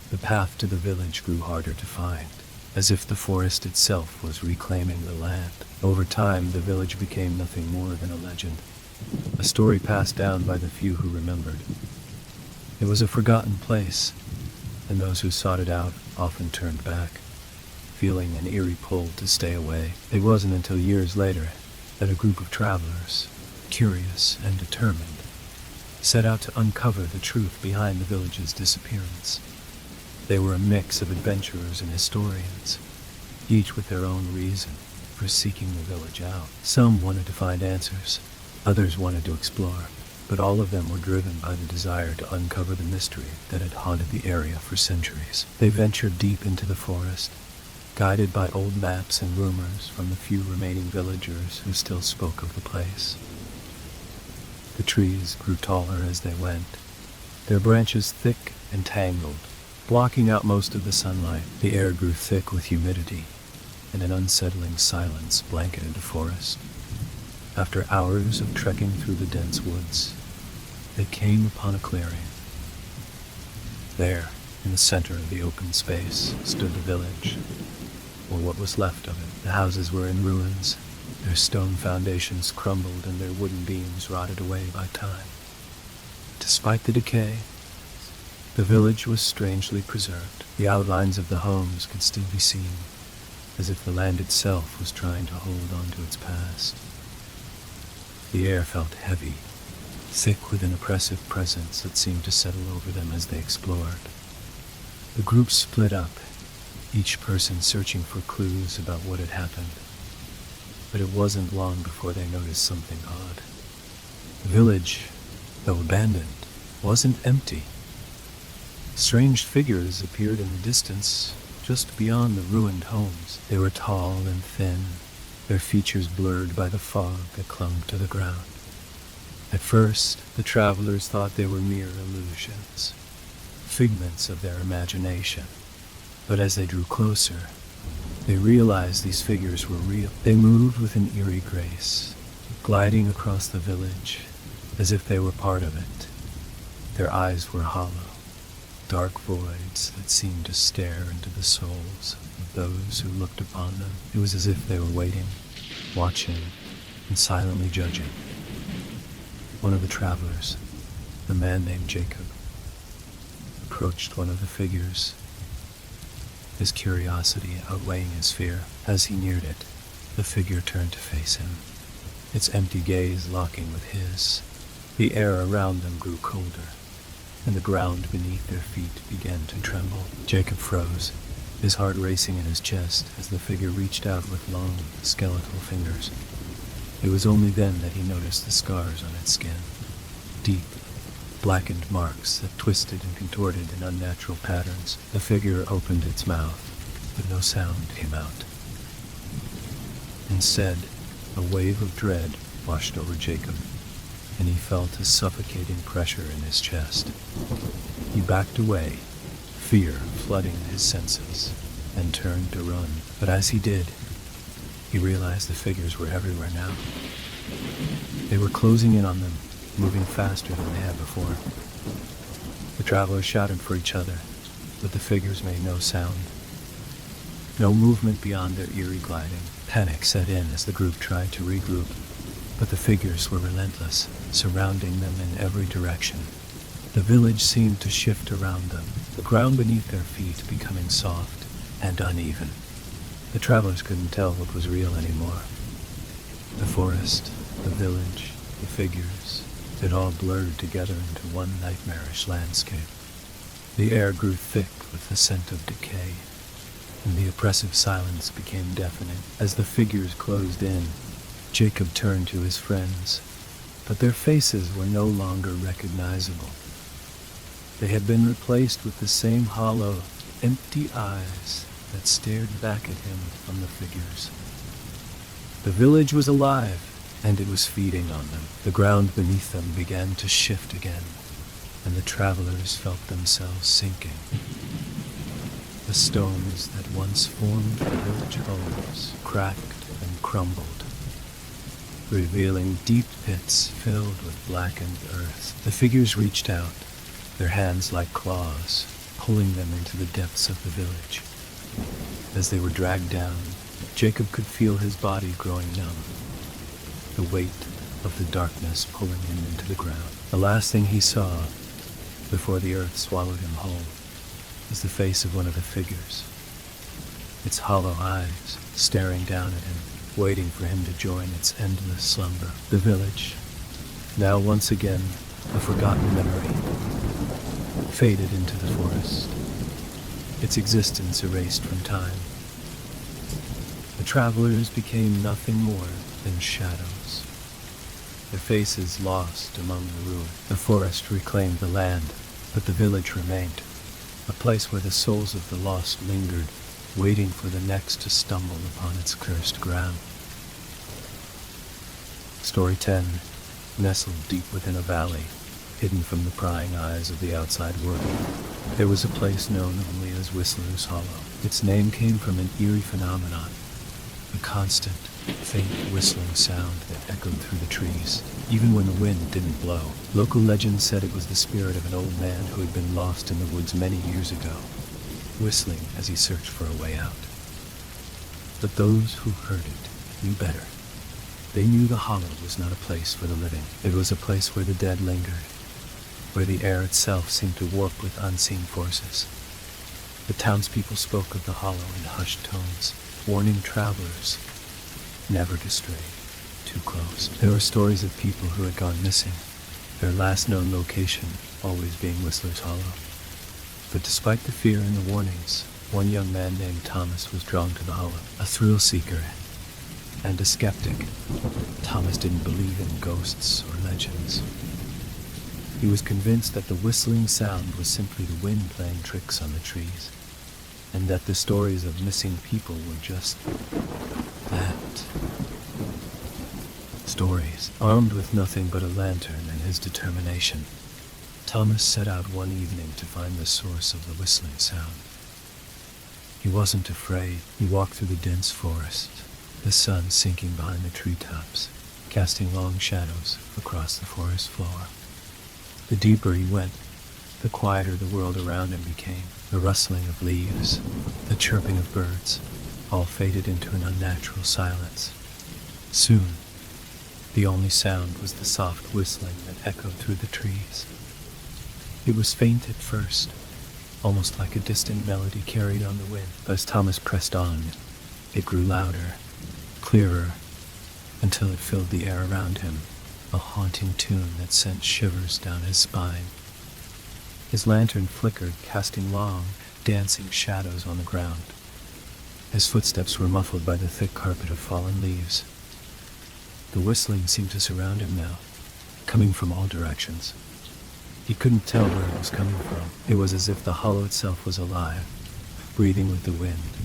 S1: The path to the village grew harder to find, as if the forest itself was reclaiming the land. Over time, the village became nothing more than a legend, a story passed down by the few who remembered. It was a forgotten place, and those who sought it out often turned back, feeling an eerie pull to stay away. It wasn't until years later that a group of travelers, curious and determined, set out to uncover the truth behind the village's disappearance. They were a mix of adventurers and historians, each with their own reason for seeking the village out. Some wanted to find answers, others wanted to explore, but all of them were driven by the desire to uncover the mystery that had haunted the area for centuries. They ventured deep into the forest, guided by old maps and rumors from the few remaining villagers who still spoke of the place. The trees grew taller as they went, their branches thick and tangled, blocking out most of the sunlight. The air grew thick with humidity, and an unsettling silence blanketed the forest. After hours of trekking through the dense woods, they came upon a clearing. There, in the center of the open space, stood the village, or what was left of it. The houses were in ruins, their stone foundations crumbled and their wooden beams rotted away by time. Despite the decay, the village was strangely preserved. The outlines of the homes could still be seen, as if the land itself was trying to hold on to its past. The air felt heavy, thick with an oppressive presence that seemed to settle over them as they explored. The group split up, each person searching for clues about what had happened. But it wasn't long before they noticed something odd. The village, though abandoned, wasn't empty. Strange figures appeared in the distance, just beyond the ruined homes. They were tall and thin, their features blurred by the fog that clung to the ground. At first, the travelers thought they were mere illusions, figments of their imagination. But as they drew closer, they realized these figures were real. They moved with an eerie grace, gliding across the village as if they were part of it. Their eyes were hollow, dark voids that seemed to stare into the souls of those who looked upon them. It was as if they were waiting, watching, and silently judging. One of the travelers, a man named Jacob, approached one of the figures. his curiosity outweighing his fear. As he neared it, the figure turned to face him, its empty gaze locking with his. The air around them grew colder, and the ground beneath their feet began to tremble. Jacob froze, his heart racing in his chest as the figure reached out with long, skeletal fingers. It was only then that he noticed the scars on its skin, deep, blackened marks that twisted and contorted in unnatural patterns. The figure opened its mouth, but no sound came out. Instead, a wave of dread washed over Jacob, and he felt a suffocating pressure in his chest. He backed away, fear flooding his senses, and turned to run. But as he did, he realized the figures were everywhere now. They were closing in on them, moving faster than they had before. The travelers shouted for each other, but the figures made no sound. No movement beyond their eerie gliding. Panic set in as the group tried to regroup, but the figures were relentless, surrounding them in every direction. The village seemed to shift around them, the ground beneath their feet becoming soft and uneven. The travelers couldn't tell what was real anymore. The forest, the village, the figures, it all blurred together into one nightmarish landscape. The air grew thick with the scent of decay, and the oppressive silence became deafening. As the figures closed in, Jacob turned to his friends, but their faces were no longer recognizable. They had been replaced with the same hollow, empty eyes that stared back at him from the figures. The village was alive, and it was feeding on them. The ground beneath them began to shift again, and the travelers felt themselves sinking. The stones that once formed the village homes cracked and crumbled, revealing deep pits filled with blackened earth. The figures reached out, their hands like claws, pulling them into the depths of the village. As they were dragged down, Jacob could feel his body growing numb, the weight of the darkness pulling him into the ground. The last thing he saw, before the earth swallowed him whole, was the face of one of the figures, its hollow eyes staring down at him, waiting for him to join its endless slumber. The village, now once again a forgotten memory, faded into the forest, its existence erased from time. The travelers became nothing more than shadows, their faces lost among the ruins. The forest reclaimed the land, but the village remained, a place where the souls of the lost lingered, waiting for the next to stumble upon its cursed ground. Story 10. Nestled deep within a valley, hidden from the prying eyes of the outside world, there was a place known only as Whistler's Hollow. Its name came from an eerie phenomenon, a constant, faint whistling sound that echoed through the trees, even when the wind didn't blow. Local legend said it was the spirit of an old man who had been lost in the woods many years ago, whistling as he searched for a way out. But those who heard it knew better. They knew the hollow was not a place for the living. It was a place where the dead lingered, where the air itself seemed to warp with unseen forces. The townspeople spoke of the hollow in hushed tones, warning travelers never to stray too close. There were stories of people who had gone missing, their last known location always being Whistler's Hollow. But despite the fear and the warnings, one young man named Thomas was drawn to the hollow, a thrill-seeker and a skeptic. Thomas didn't believe in ghosts or legends. He was convinced that the whistling sound was simply the wind playing tricks on the trees, and that the stories of missing people were just that. Stories. Armed with nothing but a lantern and his determination, Thomas set out one evening to find the source of the whistling sound. He wasn't afraid. He walked through the dense forest, the sun sinking behind the treetops, casting long shadows across the forest floor. The deeper he went, the quieter the world around him became. The rustling of leaves, the chirping of birds, all faded into an unnatural silence. Soon, the only sound was the soft whistling that echoed through the trees. It was faint at first, almost like a distant melody carried on the wind. As Thomas pressed on, it grew louder, clearer, until it filled the air around him, a haunting tune that sent shivers down his spine. His lantern flickered, casting long, dancing shadows on the ground. His footsteps were muffled by the thick carpet of fallen leaves. The whistling seemed to surround him now, coming from all directions. He couldn't tell where it was coming from. It was as if the hollow itself was alive, breathing with the wind,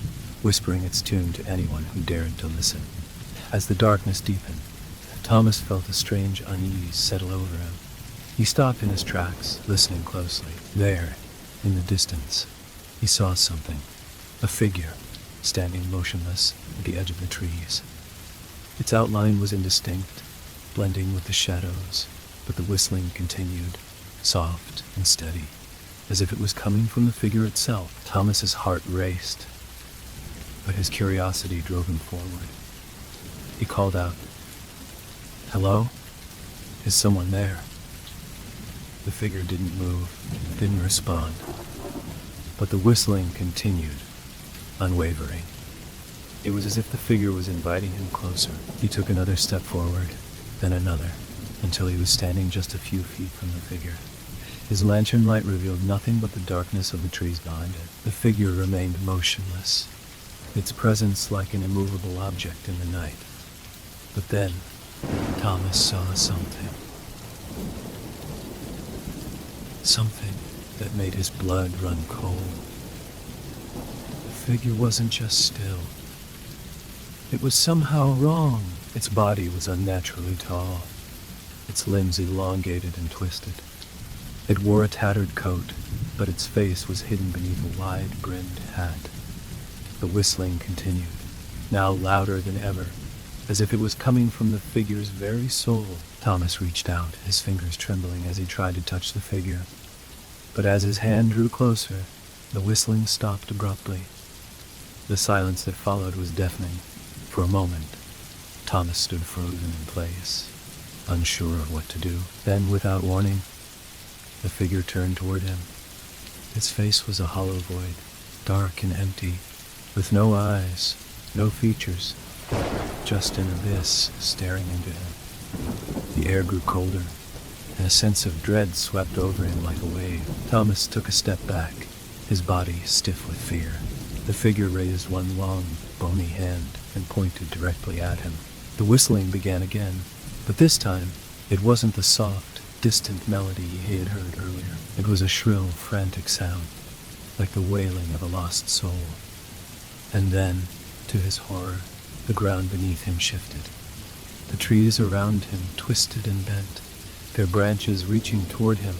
S1: whispering its tune to anyone who dared to listen. As the darkness deepened, Thomas felt a strange unease settle over him. He stopped in his tracks, listening closely. There, in the distance, he saw something, a figure, standing motionless at the edge of the trees. Its outline was indistinct, blending with the shadows, but the whistling continued, soft and steady, as if it was coming from the figure itself. Thomas's heart raced, but his curiosity drove him forward. He called out, "Hello? Is someone there?" The figure didn't move, didn't respond, but the whistling continued, unwavering. It was as if the figure was inviting him closer. He took another step forward, then another, until he was standing just a few feet from the figure. His lantern light revealed nothing but the darkness of the trees behind it. The figure remained motionless, its presence like an immovable object in the night. But then, Thomas saw something. Something that made his blood run cold. The figure wasn't just still. It was somehow wrong. Its body was unnaturally tall, its limbs elongated and twisted. It wore a tattered coat, but its face was hidden beneath a wide-brimmed hat. The whistling continued, now louder than ever, as if it was coming from the figure's very soul. Thomas reached out, his fingers trembling as he tried to touch the figure. But as his hand drew closer, the whistling stopped abruptly. The silence that followed was deafening. For a moment, Thomas stood frozen in place, unsure of what to do. Then, without warning, the figure turned toward him. Its face was a hollow void, dark and empty, with no eyes, no features, just an abyss staring into him. The air grew colder, and a sense of dread swept over him like a wave. Thomas took a step back, his body stiff with fear. The figure raised one long, bony hand and pointed directly at him. The whistling began again, but this time it wasn't the soft, distant melody he had heard earlier. It was a shrill, frantic sound, like the wailing of a lost soul. And then, to his horror, the ground beneath him shifted. The trees around him twisted and bent, their branches reaching toward him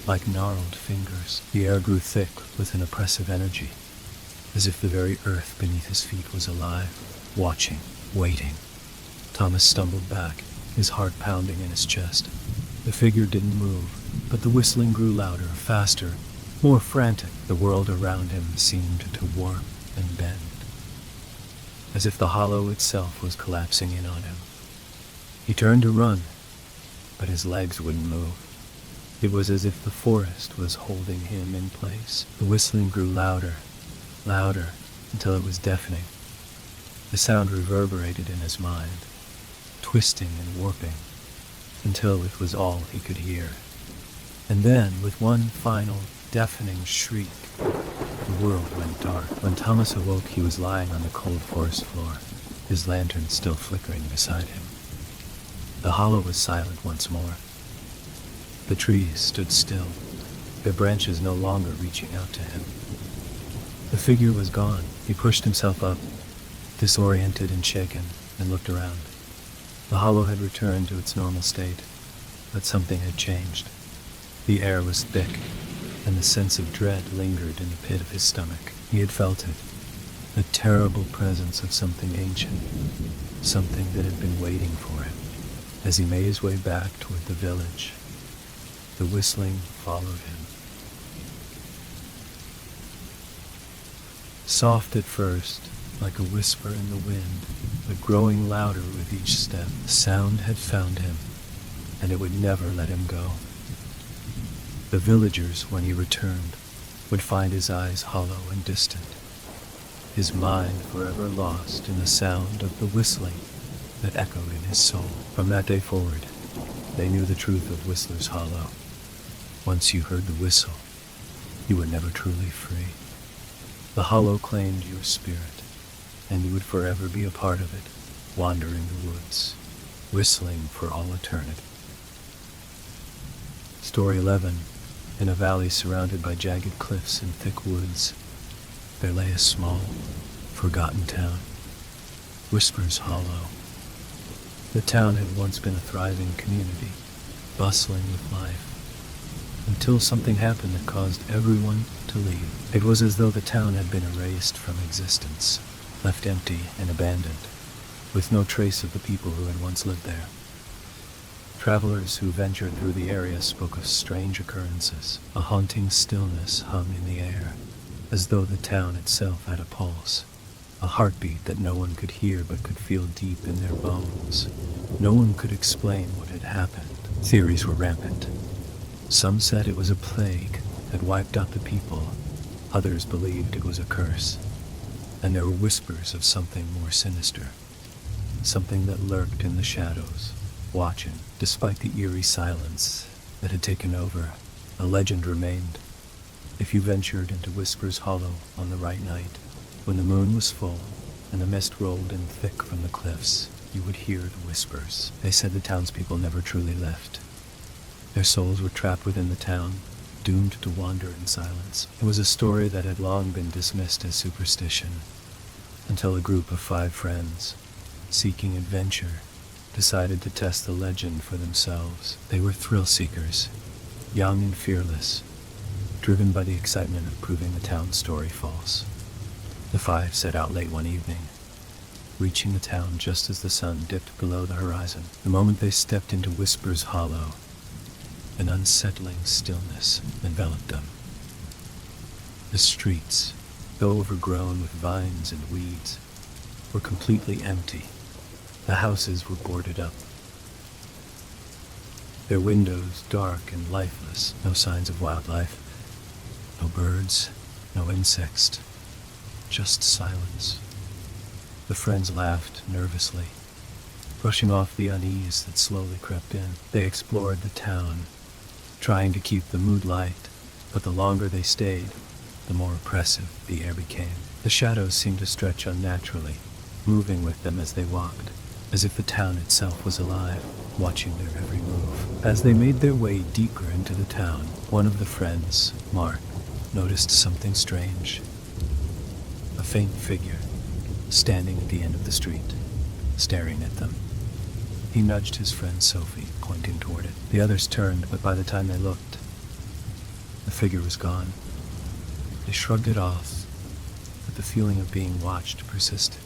S1: like gnarled fingers. The air grew thick with an oppressive energy, as if the very earth beneath his feet was alive, watching, waiting. Thomas stumbled back, his heart pounding in his chest. The figure didn't move, but the whistling grew louder, faster, more frantic. The world around him seemed to warp and bend, as if the hollow itself was collapsing in on him. He turned to run, but his legs wouldn't move. It was as if the forest was holding him in place. The whistling grew louder, louder, until it was deafening. The sound reverberated in his mind, twisting and warping, until it was all he could hear. And then, with one final, deafening shriek, the world went dark. When Thomas awoke, he was lying on the cold forest floor, his lantern still flickering beside him. The hollow was silent once more. The trees stood still, their branches no longer reaching out to him. The figure was gone. He pushed himself up, disoriented and shaken, and looked around. The hollow had returned to its normal state, but something had changed. The air was thick, and the sense of dread lingered in the pit of his stomach. He had felt it, the terrible presence of something ancient, something that had been waiting for him. As he made his way back toward the village, the whistling followed him. Soft at first, like a whisper in the wind, but growing louder with each step. The sound had found him, and it would never let him go. The villagers, when he returned, would find his eyes hollow and distant, his mind forever lost in the sound of the whistling that echoed in his soul. From that day forward, they knew the truth of Whistler's Hollow. Once you heard the whistle, you were never truly free. The hollow claimed your spirit, and you would forever be a part of it, wandering the woods, whistling for all eternity. Story 11. In a valley surrounded by jagged cliffs and thick woods, there lay a small, forgotten town, Whispers Hollow. The town had once been a thriving community, bustling with life, until something happened that caused everyone to leave. It was as though the town had been erased from existence, left empty and abandoned, with no trace of the people who had once lived there. Travelers who ventured through the area spoke of strange occurrences. A haunting stillness hung in the air, as though the town itself had a pulse, a heartbeat that no one could hear but could feel deep in their bones. No one could explain what had happened. Theories were rampant. Some said it was a plague that wiped out the people. Others believed it was a curse. And there were whispers of something more sinister, something that lurked in the shadows, watching. Despite the eerie silence that had taken over, a legend remained. If you ventured into Whispers Hollow on the right night, when the moon was full and the mist rolled in thick from the cliffs, you would hear the whispers. They said the townspeople never truly left. Their souls were trapped within the town, doomed to wander in silence. It was a story that had long been dismissed as superstition, until a group of 5 friends, seeking adventure, decided to test the legend for themselves. They were thrill seekers, young and fearless, driven by the excitement of proving the town's story false. The 5 set out late one evening, reaching the town just as the sun dipped below the horizon. The moment they stepped into Whispers Hollow, an unsettling stillness enveloped them. The streets, though overgrown with vines and weeds, were completely empty. The houses were boarded up, their windows dark and lifeless. No signs of wildlife, no birds, no insects, just silence. The friends laughed nervously, brushing off the unease that slowly crept in. They explored the town, trying to keep the mood light, but the longer they stayed, the more oppressive the air became. The shadows seemed to stretch unnaturally, moving with them as they walked, as if the town itself was alive, watching their every move. As they made their way deeper into the town, one of the friends, Mark, noticed something strange. A faint figure, standing at the end of the street, staring at them. He nudged his friend Sophie, pointing toward it. The others turned, but by the time they looked, the figure was gone. They shrugged it off, but the feeling of being watched persisted.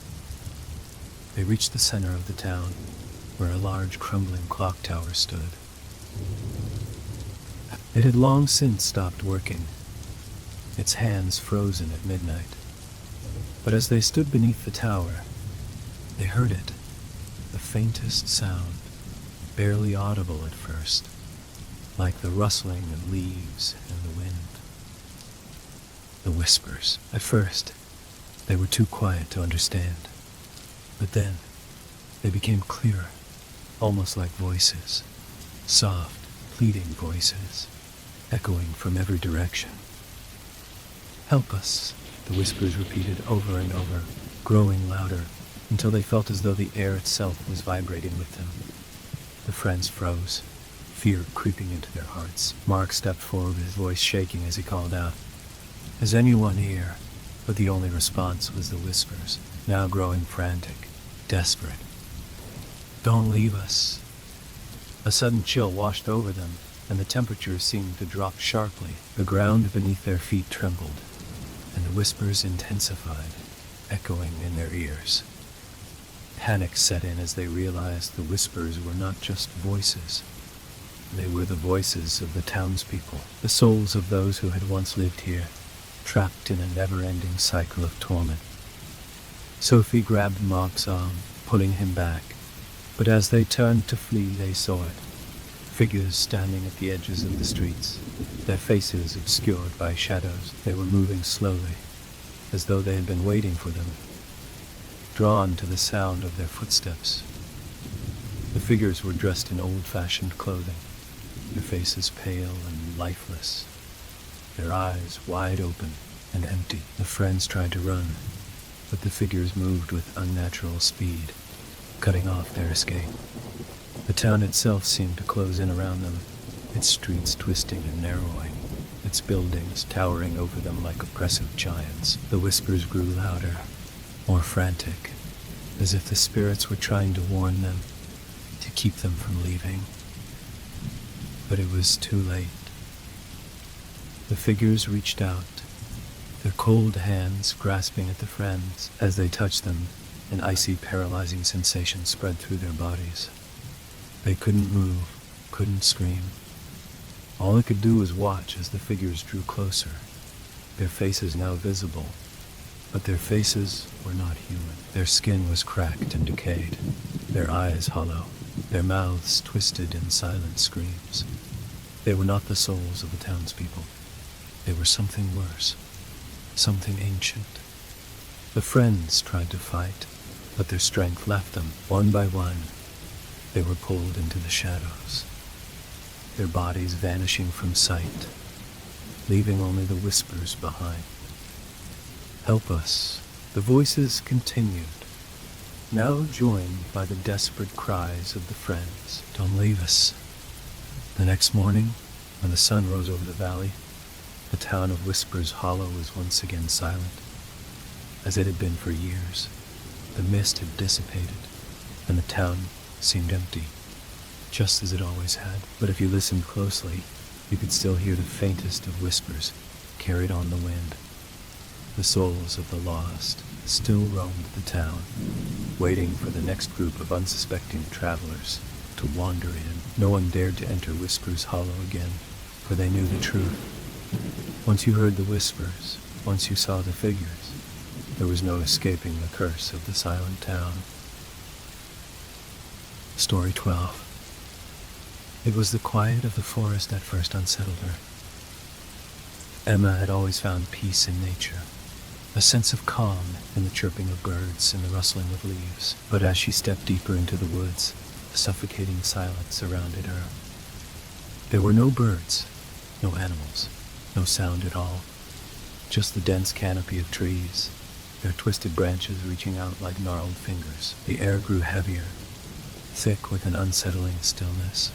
S1: They reached the center of the town, where a large crumbling clock tower stood. It had long since stopped working, its hands frozen at midnight. But as they stood beneath the tower, they heard it, the faintest sound, barely audible at first, like the rustling of leaves in the wind. The whispers. At first, they were too quiet to understand. But then, they became clearer, almost like voices, soft, pleading voices, echoing from every direction. "Help us," the whispers repeated over and over, growing louder, until they felt as though the air itself was vibrating with them. The friends froze, fear creeping into their hearts. Mark stepped forward, his voice shaking as he called out, "Is anyone here?" But the only response was the whispers, now growing frantic, desperate. "Don't leave us." A sudden chill washed over them, and the temperature seemed to drop sharply. The ground beneath their feet trembled, and the whispers intensified, echoing in their ears. Panic set in as they realized the whispers were not just voices. They were the voices of the townspeople, the souls of those who had once lived here, trapped in a never-ending cycle of torment. Sophie grabbed Mark's arm, pulling him back, but as they turned to flee, they saw it. Figures standing at the edges of the streets, their faces obscured by shadows. They were moving slowly, as though they had been waiting for them, drawn to the sound of their footsteps. The figures were dressed in old-fashioned clothing, their faces pale and lifeless, their eyes wide open and empty. The friends tried to run, but the figures moved with unnatural speed, cutting off their escape. The town itself seemed to close in around them, its streets twisting and narrowing, its buildings towering over them like oppressive giants. The whispers grew louder, more frantic, as if the spirits were trying to warn them, to keep them from leaving. But it was too late. The figures reached out, their cold hands grasping at the friends. As they touched them, an icy, paralyzing sensation spread through their bodies. They couldn't move, couldn't scream. All they could do was watch as the figures drew closer, their faces now visible. But their faces were not human. Their skin was cracked and decayed, their eyes hollow, their mouths twisted in silent screams. They were not the souls of the townspeople. They were something worse, something ancient. The friends tried to fight, but their strength left them. One by one, they were pulled into the shadows, their bodies vanishing from sight, leaving only the whispers behind. Help us, the voices continued, now joined by the desperate cries of the friends. Don't leave us. The next morning, when the sun rose over the valley, the town of Whispers Hollow was once again silent, as it had been for years. The mist had dissipated, and the town seemed empty, just as it always had. But if you listened closely, you could still hear the faintest of whispers carried on the wind. The souls of the lost still roamed the town, waiting for the next group of unsuspecting travelers to wander in. No one dared to enter Whispers Hollow again, for they knew the truth. Once you heard the whispers, once you saw the figures, there was no escaping the curse of the silent town. Story 12. It was the quiet of the forest that first unsettled her. Emma had always found peace in nature, a sense of calm in the chirping of birds and the rustling of leaves. But as she stepped deeper into the woods, a suffocating silence surrounded her. There were no birds, no animals, no sound at all, just the dense canopy of trees, their twisted branches reaching out like gnarled fingers. The air grew heavier, thick with an unsettling stillness.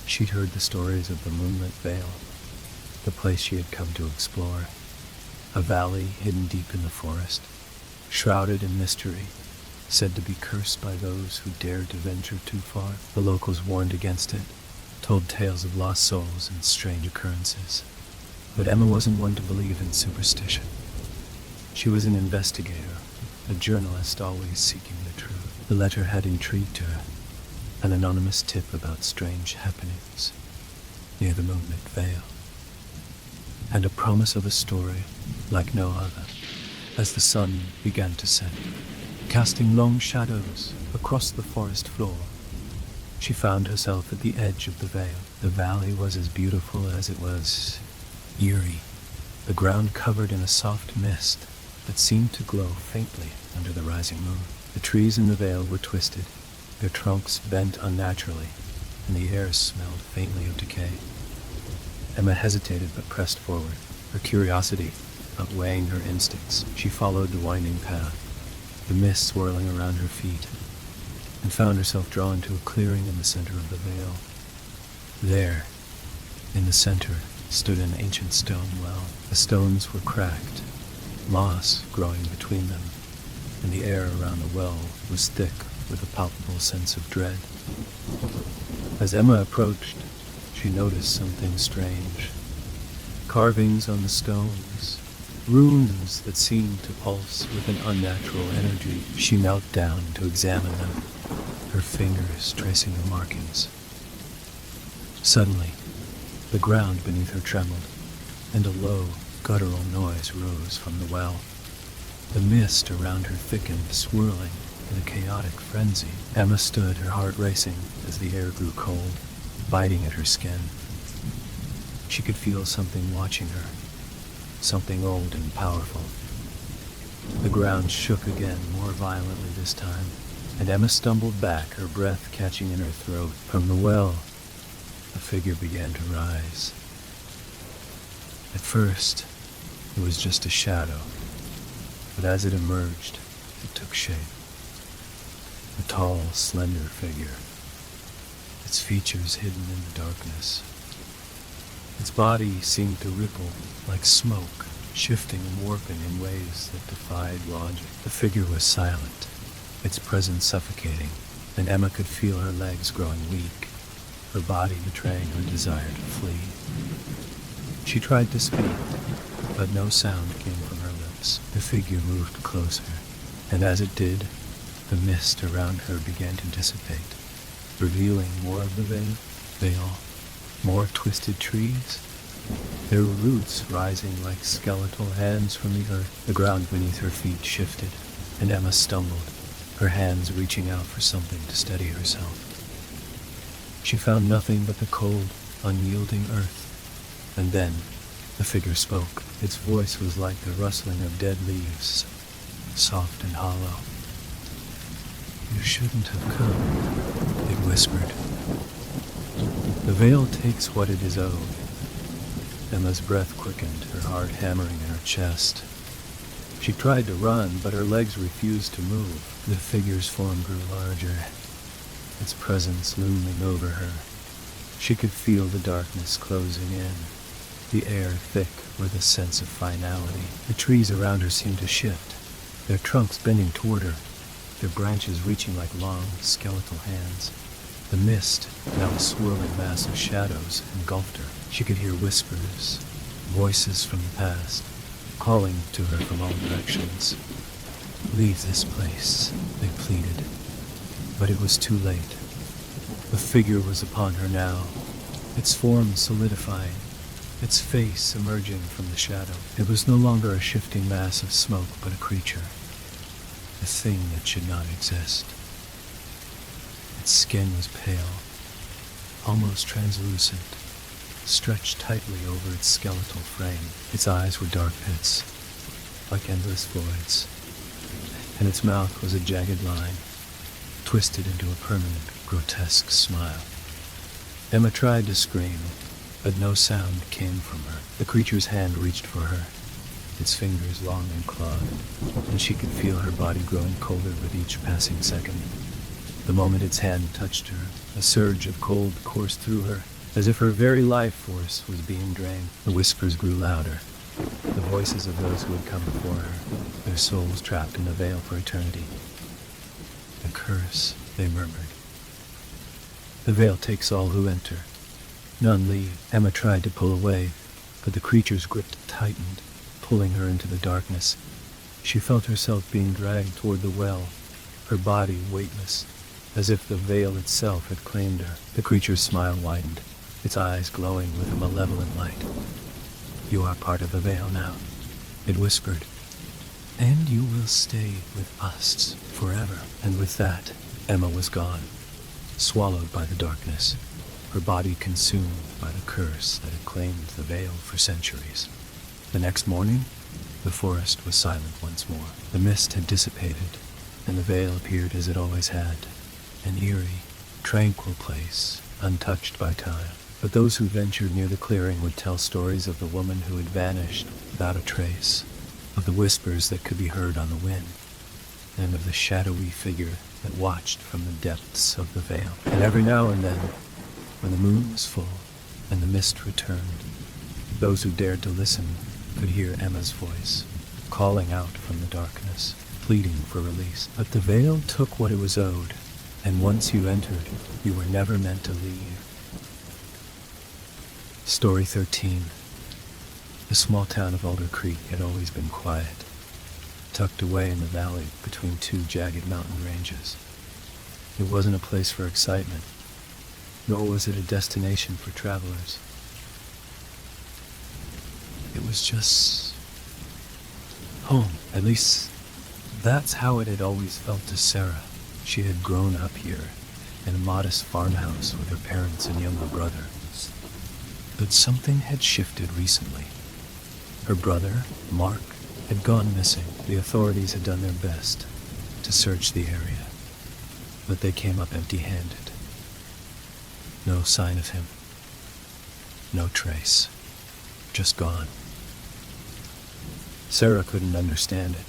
S1: She'd heard the stories of the moonlit vale, the place she had come to explore, a valley hidden deep in the forest, shrouded in mystery, said to be cursed by those who dared to venture too far. The locals warned against it, told tales of lost souls and strange occurrences. But Emma wasn't one to believe in superstition. She was an investigator, a journalist always seeking the truth. The letter had intrigued her, an anonymous tip about strange happenings near the moonlit vale, and a promise of a story like no other. As the sun began to set, casting long shadows across the forest floor, she found herself at the edge of the vale. The valley was as beautiful as it was eerie, the ground covered in a soft mist that seemed to glow faintly under the rising moon. The trees in the vale were twisted, their trunks bent unnaturally, and the air smelled faintly of decay. Emma hesitated but pressed forward, her curiosity outweighing her instincts. She followed the winding path, the mist swirling around her feet, and found herself drawn to a clearing in the center of the vale. There, in the center, stood an ancient stone well. The stones were cracked, moss growing between them, and the air around the well was thick with a palpable sense of dread. As Emma approached, she noticed something strange. Carvings on the stones, runes that seemed to pulse with an unnatural energy. She knelt down to examine them, her fingers tracing the markings. Suddenly, the ground beneath her trembled, and a low, guttural noise rose from the well. The mist around her thickened, swirling in a chaotic frenzy. Emma stood, her heart racing as the air grew cold. biting at her skin. She could feel something watching her, something old and powerful. The ground shook again, more violently this time, and Emma stumbled back, her breath catching in her throat. From the well, a figure began to rise. At first, it was just a shadow, but as it emerged, it took shape. A tall, slender figure, its features hidden in the darkness. Its body seemed to ripple like smoke, shifting and warping in ways that defied logic. The figure was silent, its presence suffocating, and Emma could feel her legs growing weak, her body betraying her desire to flee. She tried to speak, but no sound came from her lips. The figure moved closer, and as it did, the mist around her began to dissipate, revealing more of the veil, more twisted trees, their roots rising like skeletal hands from the earth. The ground beneath her feet shifted, and Emma stumbled, her hands reaching out for something to steady herself. She found nothing but the cold, unyielding earth. And then, the figure spoke. Its voice was like the rustling of dead leaves, soft and hollow. "You shouldn't have come," it whispered. "The veil takes what it is owed." Emma's breath quickened, her heart hammering in her chest. She tried to run, but her legs refused to move. The figure's form grew larger, its presence looming over her. She could feel the darkness closing in, the air thick with a sense of finality. The trees around her seemed to shift, their trunks bending toward her, their branches reaching like long, skeletal hands. The mist, now a swirling mass of shadows, engulfed her. She could hear whispers, voices from the past, calling to her from all directions. "Leave this place," they pleaded. But it was too late. The figure was upon her now, its form solidifying, its face emerging from the shadow. It was no longer a shifting mass of smoke, but a creature, a thing that should not exist. Its skin was pale, almost translucent, stretched tightly over its skeletal frame. Its eyes were dark pits, like endless voids, and its mouth was a jagged line, twisted into a permanent, grotesque smile. Emma tried to scream, but no sound came from her. The creature's hand reached for her, its fingers long and clawed, and she could feel her body growing colder with each passing second. The moment its hand touched her, a surge of cold coursed through her, as if her very life force was being drained. The whispers grew louder, the voices of those who had come before her, their souls trapped in the veil for eternity. "The curse," they murmured. "The veil takes all who enter. None leave." Emma tried to pull away, but the creature's grip tightened, pulling her into the darkness. She felt herself being dragged toward the well, her body weightless, as if the veil itself had claimed her. The creature's smile widened, its eyes glowing with a malevolent light. "You are part of the veil now," it whispered, "and you will stay with us forever." And with that, Emma was gone, swallowed by the darkness, her body consumed by the curse that had claimed the veil for centuries. The next morning, the forest was silent once more. The mist had dissipated, and the veil appeared as it always had, an eerie, tranquil place, untouched by time. But those who ventured near the clearing would tell stories of the woman who had vanished without a trace, of the whispers that could be heard on the wind, and of the shadowy figure that watched from the depths of the veil. And every now and then, when the moon was full and the mist returned, those who dared to listen could hear Emma's voice, calling out from the darkness, pleading for release. But the veil took what it was owed, and once you entered, you were never meant to leave. Story 13. The small town of Alder Creek had always been quiet, tucked away in the valley between two jagged mountain ranges. It wasn't a place for excitement, nor was it a destination for travelers. It was just home. At least, that's how it had always felt to Sarah. She had grown up here, in a modest farmhouse with her parents and younger brother. But something had shifted recently. Her brother, Mark, had gone missing. The authorities had done their best to search the area, but they came up empty-handed. No sign of him. No trace. Just gone. Sarah couldn't understand it.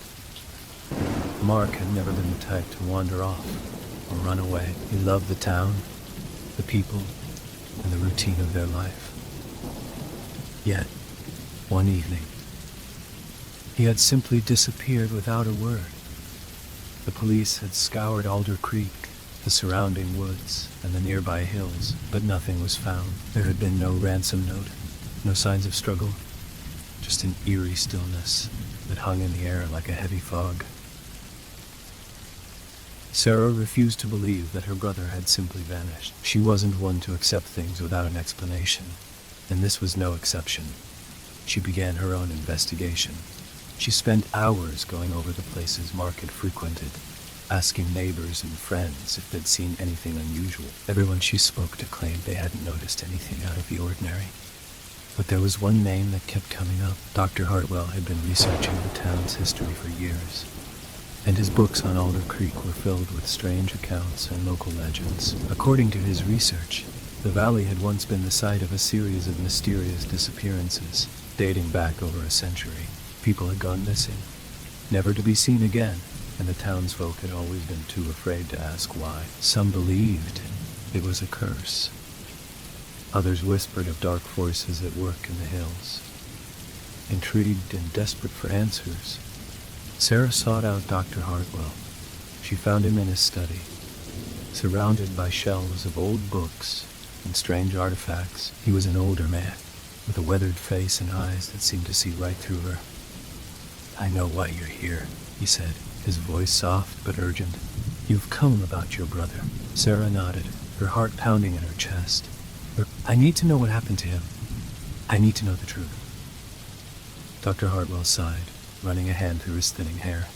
S1: Mark had never been the type to wander off or run away. He loved the town, the people, and the routine of their life. Yet, one evening, he had simply disappeared without a word. The police had scoured Alder Creek, the surrounding woods, and the nearby hills, but nothing was found. There had been no ransom note, no signs of struggle, just an eerie stillness that hung in the air like a heavy fog. Sarah refused to believe that her brother had simply vanished. She wasn't one to accept things without an explanation, and this was no exception. She began her own investigation. She spent hours going over the places Mark had frequented, asking neighbors and friends if they'd seen anything unusual. Everyone she spoke to claimed they hadn't noticed anything out of the ordinary. But there was one name that kept coming up. Dr. Hartwell had been researching the town's history for years, and his books on Alder Creek were filled with strange accounts and local legends. According to his research, the valley had once been the site of a series of mysterious disappearances, dating back over a century. People had gone missing, never to be seen again, and the townsfolk had always been too afraid to ask why. Some believed it was a curse. Others whispered of dark forces at work in the hills. Intrigued and desperate for answers, Sarah sought out Dr. Hartwell. She found him in his study, surrounded by shelves of old books and strange artifacts. He was an older man, with a weathered face and eyes that seemed to see right through her. "I know why you're here," he said, his voice soft but urgent. "You've come about your brother." Sarah nodded, her heart pounding in her chest. "I need to know what happened to him. I need to know the truth." Dr. Hartwell sighed, running a hand through his thinning hair.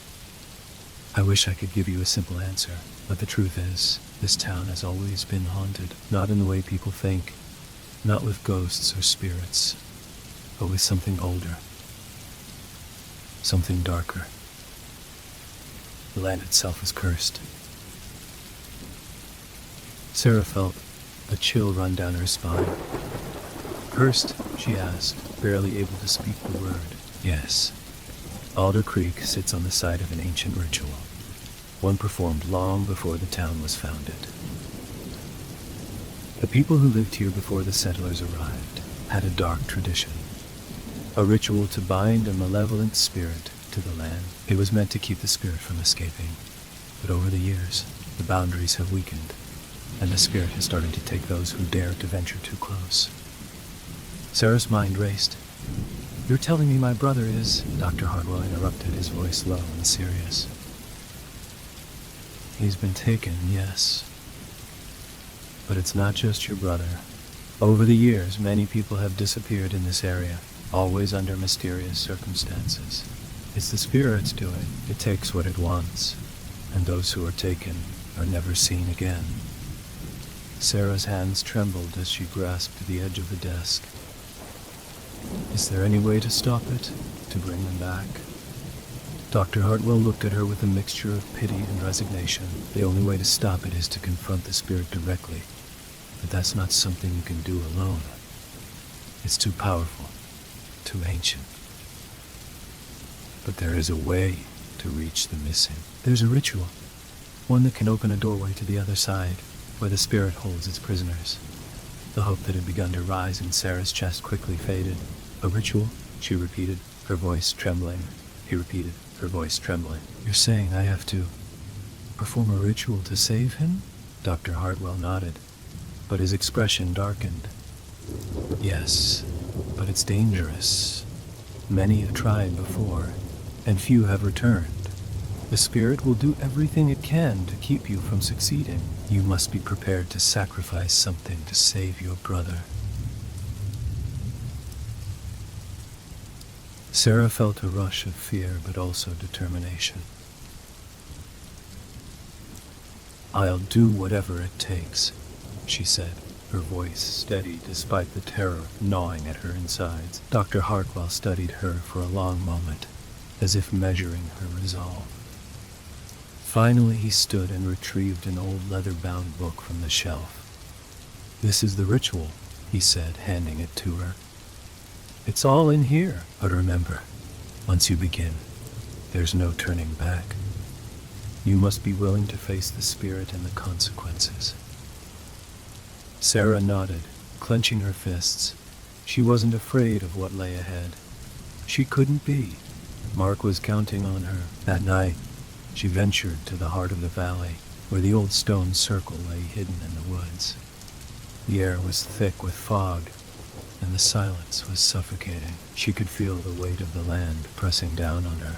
S1: "I wish I could give you a simple answer, but the truth is, this town has always been haunted, not in the way people think, not with ghosts or spirits, but with something older, something darker. The land itself is cursed." Sarah felt a chill run down her spine. "Cursed?" she asked, barely able to speak the word. "Yes. Alder Creek sits on the site of an ancient ritual, one performed long before the town was founded. The people who lived here before the settlers arrived had a dark tradition, a ritual to bind a malevolent spirit to the land. It was meant to keep the spirit from escaping, but over the years, the boundaries have weakened, and the spirit has started to take those who dare to venture too close." Sarah's mind raced. "You're telling me my brother is—" Dr. Hartwell interrupted, his voice low and serious. "He's been taken, yes. But it's not just your brother. Over the years, many people have disappeared in this area, always under mysterious circumstances. It's the spirit's doing. It takes what it wants, and those who are taken are never seen again." Sarah's hands trembled as she grasped the edge of the desk. "Is there any way to stop it? To bring them back?" Dr. Hartwell looked at her with a mixture of pity and resignation. "The only way to stop it is to confront the spirit directly. But that's not something you can do alone. It's too powerful, too ancient. But there is a way to reach the missing. There's a ritual, one that can open a doorway to the other side, where the spirit holds its prisoners." The hope that had begun to rise in Sarah's chest quickly faded. "A ritual?" she repeated, her voice trembling. He repeated, her voice trembling. "You're saying I have to perform a ritual to save him?" Dr. Hartwell nodded, but his expression darkened. "Yes, but it's dangerous. Many have tried before, and few have returned. The spirit will do everything it can to keep you from succeeding. You must be prepared to sacrifice something to save your brother." Sarah felt a rush of fear, but also determination. "I'll do whatever it takes," she said, her voice steady despite the terror gnawing at her insides. Dr. Hartwell studied her for a long moment, as if measuring her resolve. Finally, he stood and retrieved an old leather-bound book from the shelf. "This is the ritual," he said, handing it to her. "It's all in here, but remember, once you begin, there's no turning back. You must be willing to face the spirit and the consequences." Sarah nodded, clenching her fists. She wasn't afraid of what lay ahead. She couldn't be. Mark was counting on her. That night, she ventured to the heart of the valley, where the old stone circle lay hidden in the woods. The air was thick with fog, and the silence was suffocating. She could feel the weight of the land pressing down on her,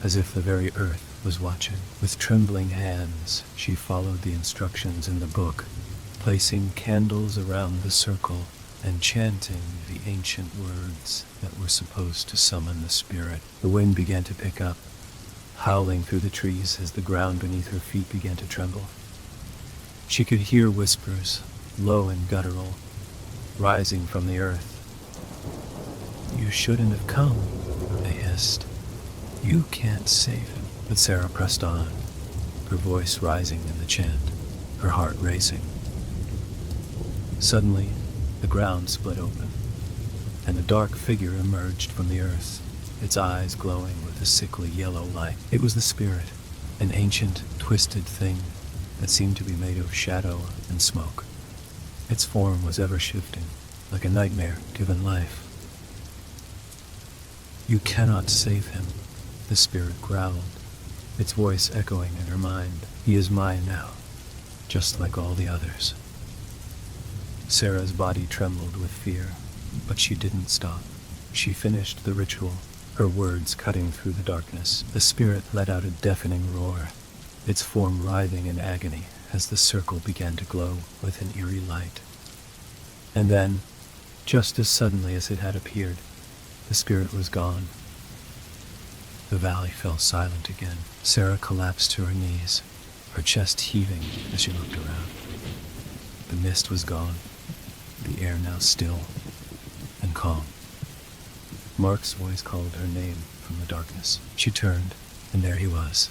S1: as if the very earth was watching. With trembling hands, she followed the instructions in the book, placing candles around the circle and chanting the ancient words that were supposed to summon the spirit. The wind began to pick up, howling through the trees as the ground beneath her feet began to tremble. She could hear whispers, low and guttural, rising from the earth. "You shouldn't have come," they hissed. "You can't save him." But Sarah pressed on, her voice rising in the chant, her heart racing. Suddenly, the ground split open, and a dark figure emerged from the earth, its eyes glowing with a sickly yellow light. It was the spirit, an ancient, twisted thing that seemed to be made of shadow and smoke. Its form was ever-shifting, like a nightmare given life. "You cannot save him," the spirit growled, its voice echoing in her mind. "He is mine now, just like all the others." Sarah's body trembled with fear, but she didn't stop. She finished the ritual, her words cutting through the darkness. The spirit let out a deafening roar, its form writhing in agony as the circle began to glow with an eerie light. And then, just as suddenly as it had appeared, the spirit was gone. The valley fell silent again. Sarah collapsed to her knees, her chest heaving as she looked around. The mist was gone, the air now still and calm. Mark's voice called her name from the darkness. She turned, and there he was,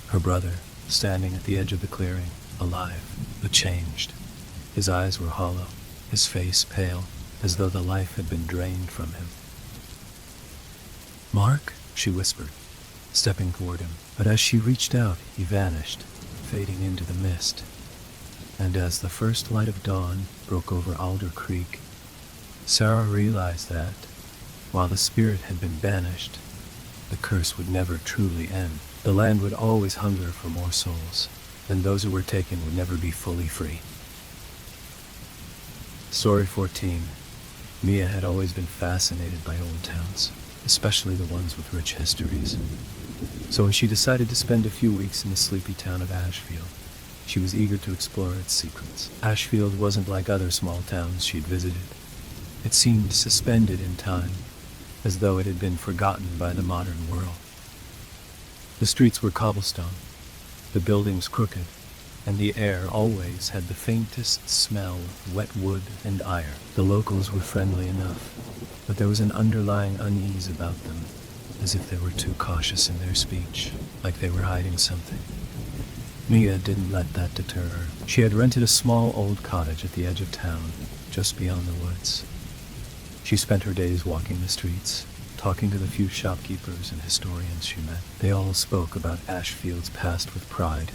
S1: her brother, standing at the edge of the clearing, alive, but changed. His eyes were hollow, his face pale, as though the life had been drained from him. "Mark?" she whispered, stepping toward him. But as she reached out, he vanished, fading into the mist. And as the first light of dawn broke over Alder Creek, Sarah realized that, while the spirit had been banished, the curse would never truly end. The land would always hunger for more souls, and those who were taken would never be fully free. Story 14. Mia had always been fascinated by old towns, especially the ones with rich histories. So when she decided to spend a few weeks in the sleepy town of Ashfield, she was eager to explore its secrets. Ashfield wasn't like other small towns she'd visited. It seemed suspended in time, as though it had been forgotten by the modern world. The streets were cobblestone, the buildings crooked, and the air always had the faintest smell of wet wood and iron. The locals were friendly enough, but there was an underlying unease about them, as if they were too cautious in their speech, like they were hiding something. Mia didn't let that deter her. She had rented a small old cottage at the edge of town, just beyond the woods. She spent her days walking the streets, talking to the few shopkeepers and historians she met. They all spoke about Ashfield's past with pride,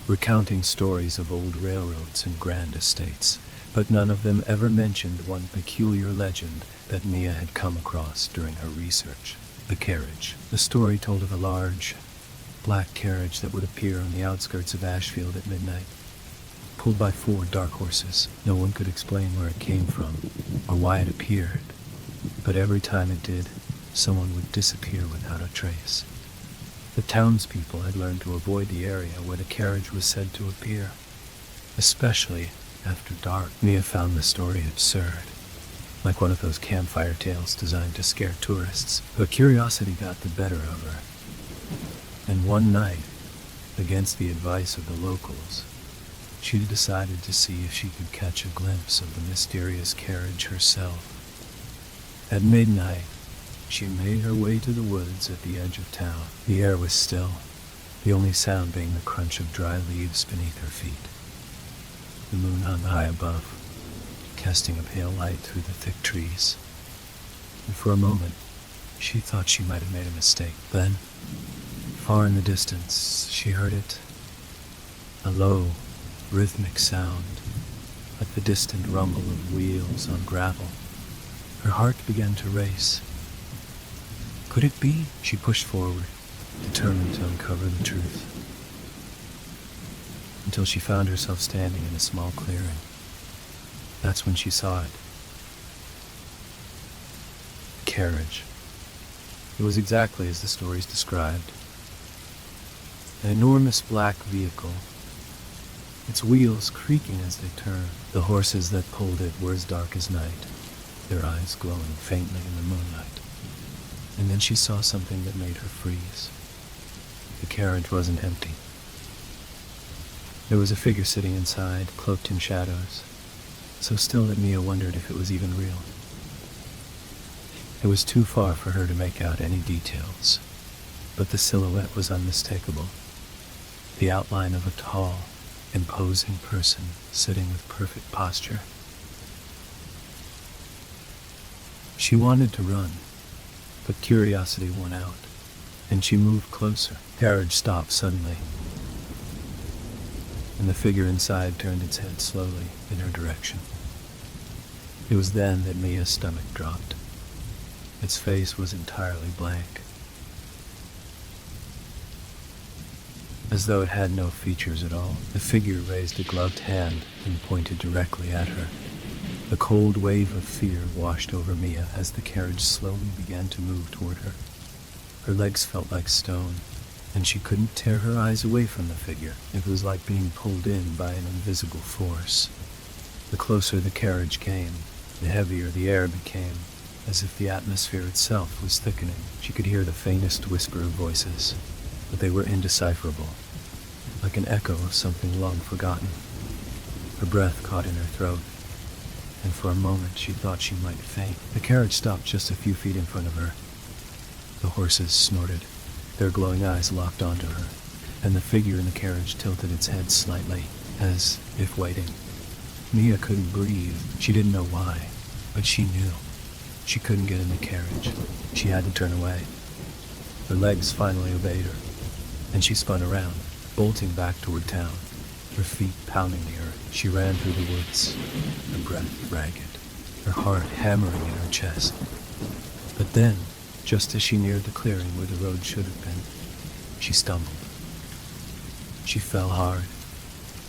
S1: recounting stories of old railroads and grand estates, but none of them ever mentioned one peculiar legend that Mia had come across during her research. The carriage. The story told of a large, black carriage that would appear on the outskirts of Ashfield at midnight, pulled by 4 dark horses. No one could explain where it came from or why it appeared, but every time it did, someone would disappear without a trace. The townspeople had learned to avoid the area where the carriage was said to appear, especially after dark. Mia found the story absurd, like one of those campfire tales designed to scare tourists. But curiosity got the better of her, and one night, against the advice of the locals, she decided to see if she could catch a glimpse of the mysterious carriage herself. At midnight, she made her way to the woods at the edge of town. The air was still, the only sound being the crunch of dry leaves beneath her feet. The moon hung high above, casting a pale light through the thick trees. And for a moment, she thought she might have made a mistake. Then, far in the distance, she heard it. A low, rhythmic sound, like the distant rumble of wheels on gravel. Her heart began to race. Could it be? She pushed forward, determined to uncover the truth, until she found herself standing in a small clearing. That's when she saw it. A carriage. It was exactly as the stories described. An enormous black vehicle, its wheels creaking as they turned. The horses that pulled it were as dark as night, their eyes glowing faintly in the moonlight. And then she saw something that made her freeze. The carriage wasn't empty. There was a figure sitting inside, cloaked in shadows, so still that Mia wondered if it was even real. It was too far for her to make out any details, but the silhouette was unmistakable. The outline of a tall, imposing person sitting with perfect posture. She wanted to run, but curiosity won out, and she moved closer. The carriage stopped suddenly, and the figure inside turned its head slowly in her direction. It was then that Mia's stomach dropped. Its face was entirely blank, as though it had no features at all. The figure raised a gloved hand and pointed directly at her. A cold wave of fear washed over Mia as the carriage slowly began to move toward her. Her legs felt like stone, and she couldn't tear her eyes away from the figure. It was like being pulled in by an invisible force. The closer the carriage came, the heavier the air became, as if the atmosphere itself was thickening. She could hear the faintest whisper of voices, but they were indecipherable, like an echo of something long forgotten. Her breath caught in her throat, and for a moment she thought she might faint. The carriage stopped just a few feet in front of her. The horses snorted, their glowing eyes locked onto her, and the figure in the carriage tilted its head slightly, as if waiting. Mia couldn't breathe. She didn't know why, but she knew. She couldn't get in the carriage. She had to turn away. Her legs finally obeyed her, and she spun around, bolting back toward town, her feet pounding the earth. She ran through the woods, her breath ragged, her heart hammering in her chest. But then, just as she neared the clearing where the road should have been, she stumbled. She fell hard,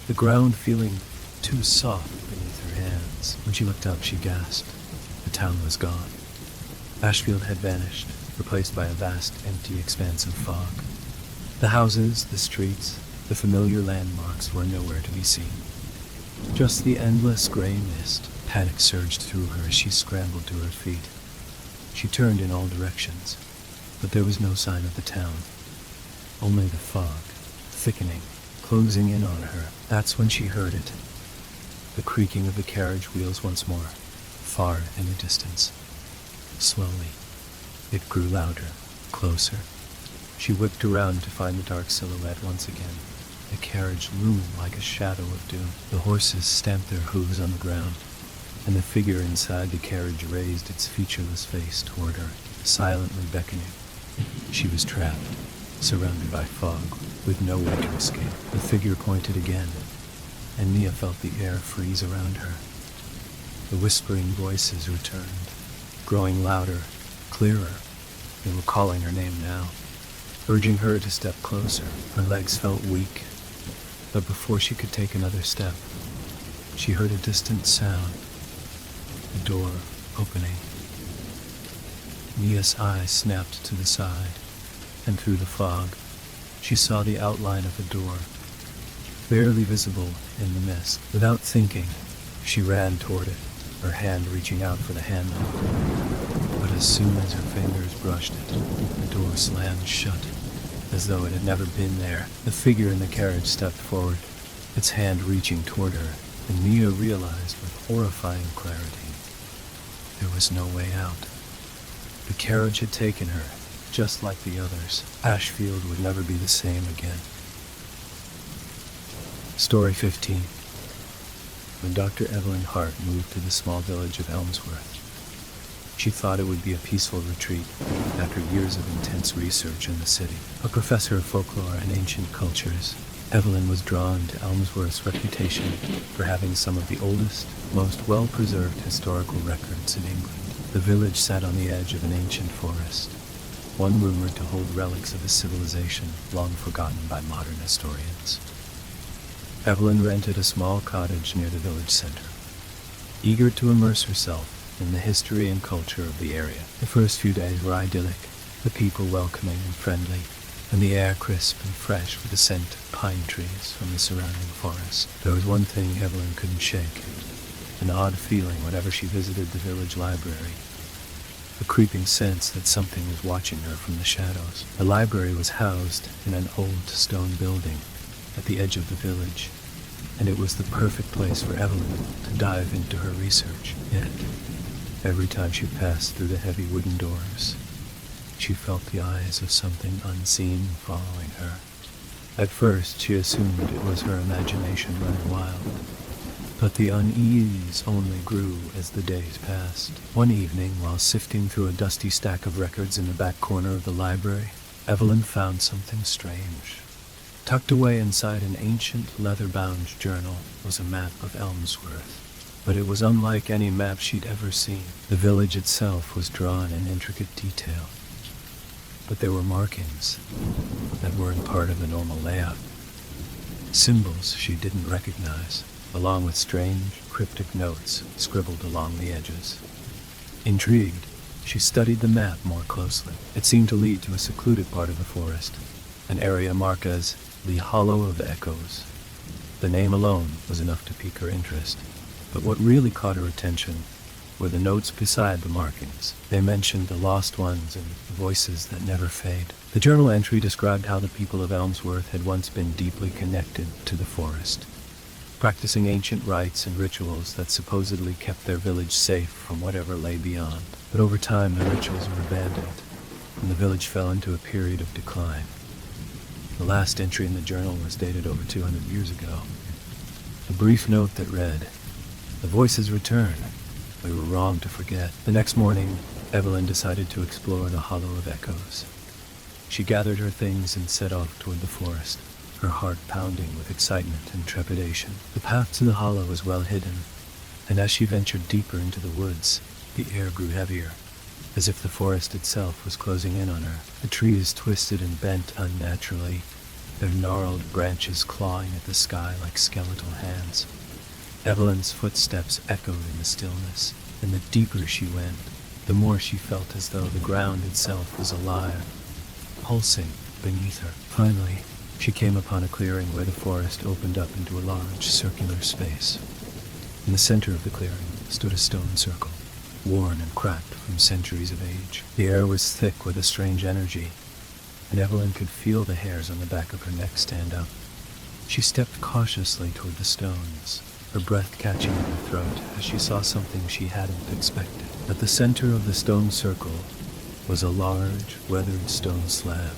S1: the ground feeling too soft beneath her hands. When she looked up, she gasped. The town was gone. Ashfield had vanished, replaced by a vast, empty expanse of fog. The houses, the streets, the familiar landmarks were nowhere to be seen. Just the endless gray mist. Panic surged through her as she scrambled to her feet. She turned in all directions, but there was no sign of the town. Only the fog, thickening, closing in on her. That's when she heard it. The creaking of the carriage wheels once more, far in the distance. Slowly, it grew louder, closer. She whipped around to find the dark silhouette once again. The carriage loomed like a shadow of doom. The horses stamped their hooves on the ground, and the figure inside the carriage raised its featureless face toward her, silently beckoning. She was trapped, surrounded by fog, with no way to escape. The figure pointed again, and Mia felt the air freeze around her. The whispering voices returned, growing louder, clearer. They were calling her name now, urging her to step closer. Her legs felt weak, but before she could take another step, she heard a distant sound, the door opening. Mia's eyes snapped to the side, and through the fog, she saw the outline of a door, barely visible in the mist. Without thinking, she ran toward it, her hand reaching out for the handle. But as soon as her fingers brushed it, the door slammed shut, as though it had never been there. The figure in the carriage stepped forward, its hand reaching toward her, and Mia realized with horrifying clarity there was no way out. The carriage had taken her, just like the others. Ashfield would never be the same again. Story 15. When Dr. Evelyn Hart moved to the small village of Elmsworth, she thought it would be a peaceful retreat after years of intense research in the city. A professor of folklore and ancient cultures, Evelyn was drawn to Elmsworth's reputation for having some of the oldest, most well-preserved historical records in England. The village sat on the edge of an ancient forest, one rumored to hold relics of a civilization long forgotten by modern historians. Evelyn rented a small cottage near the village center, eager to immerse herself in the history and culture of the area. The first few days were idyllic, the people welcoming and friendly, and the air crisp and fresh with the scent of pine trees from the surrounding forest. There was one thing Evelyn couldn't shake, an odd feeling whenever she visited the village library, a creeping sense that something was watching her from the shadows. The library was housed in an old stone building at the edge of the village, and it was the perfect place for Evelyn to dive into her research. Yet, every time she passed through the heavy wooden doors, she felt the eyes of something unseen following her. At first, she assumed it was her imagination running wild, but the unease only grew as the days passed. One evening, while sifting through a dusty stack of records in the back corner of the library, Evelyn found something strange. Tucked away inside an ancient leather-bound journal was a map of Elmsworth, but it was unlike any map she'd ever seen. The village itself was drawn in intricate detail, but there were markings that weren't part of the normal layout. Symbols she didn't recognize, along with strange, cryptic notes scribbled along the edges. Intrigued, she studied the map more closely. It seemed to lead to a secluded part of the forest, an area marked as the Hollow of Echoes. The name alone was enough to pique her interest, but what really caught her attention were the notes beside the markings. They mentioned the lost ones and voices that never fade. The journal entry described how the people of Elmsworth had once been deeply connected to the forest, practicing ancient rites and rituals that supposedly kept their village safe from whatever lay beyond. But over time, the rituals were abandoned, and the village fell into a period of decline. The last entry in the journal was dated over 200 years ago. A brief note that read, "The voices return. We were wrong to forget." The next morning, Evelyn decided to explore the Hollow of Echoes. She gathered her things and set off toward the forest, her heart pounding with excitement and trepidation. The path to the hollow was well hidden, and as she ventured deeper into the woods, the air grew heavier, as if the forest itself was closing in on her. The trees twisted and bent unnaturally, their gnarled branches clawing at the sky like skeletal hands. Evelyn's footsteps echoed in the stillness, and the deeper she went, the more she felt as though the ground itself was alive, pulsing beneath her. Finally, she came upon a clearing where the forest opened up into a large circular space. In the center of the clearing stood a stone circle, worn and cracked from centuries of age. The air was thick with a strange energy, and Evelyn could feel the hairs on the back of her neck stand up. She stepped cautiously toward the stones, her breath catching in her throat as she saw something she hadn't expected. At the center of the stone circle was a large, weathered stone slab,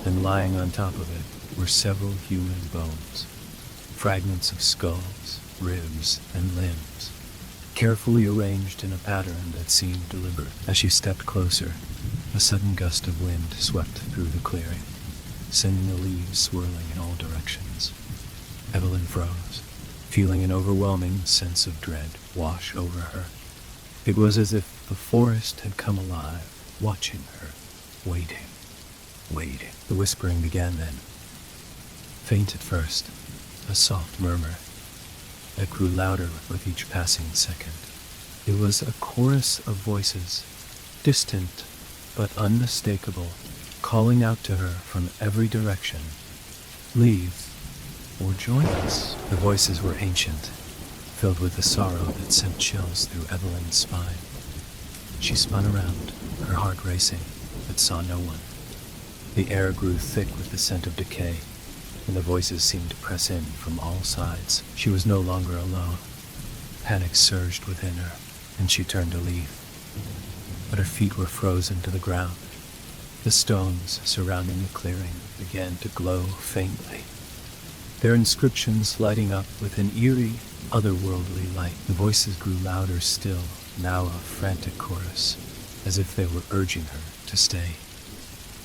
S1: and lying on top of it were several human bones, fragments of skulls, ribs, and limbs, carefully arranged in a pattern that seemed deliberate. As she stepped closer, a sudden gust of wind swept through the clearing, sending the leaves swirling in all directions. Evelyn froze, feeling an overwhelming sense of dread wash over her. It was as if the forest had come alive, watching her, waiting. The whispering began then, faint at first, a soft murmur that grew louder with each passing second. It was a chorus of voices, distant but unmistakable, calling out to her from every direction, "Leave or join us." The voices were ancient, filled with a sorrow that sent chills through Evelyn's spine. She spun around, her heart racing, but saw no one. The air grew thick with the scent of decay, and the voices seemed to press in from all sides. She was no longer alone. Panic surged within her, and she turned to leave. But her feet were frozen to the ground. The stones surrounding the clearing began to glow faintly, their inscriptions lighting up with an eerie, otherworldly light. The voices grew louder still, now a frantic chorus, as if they were urging her to stay,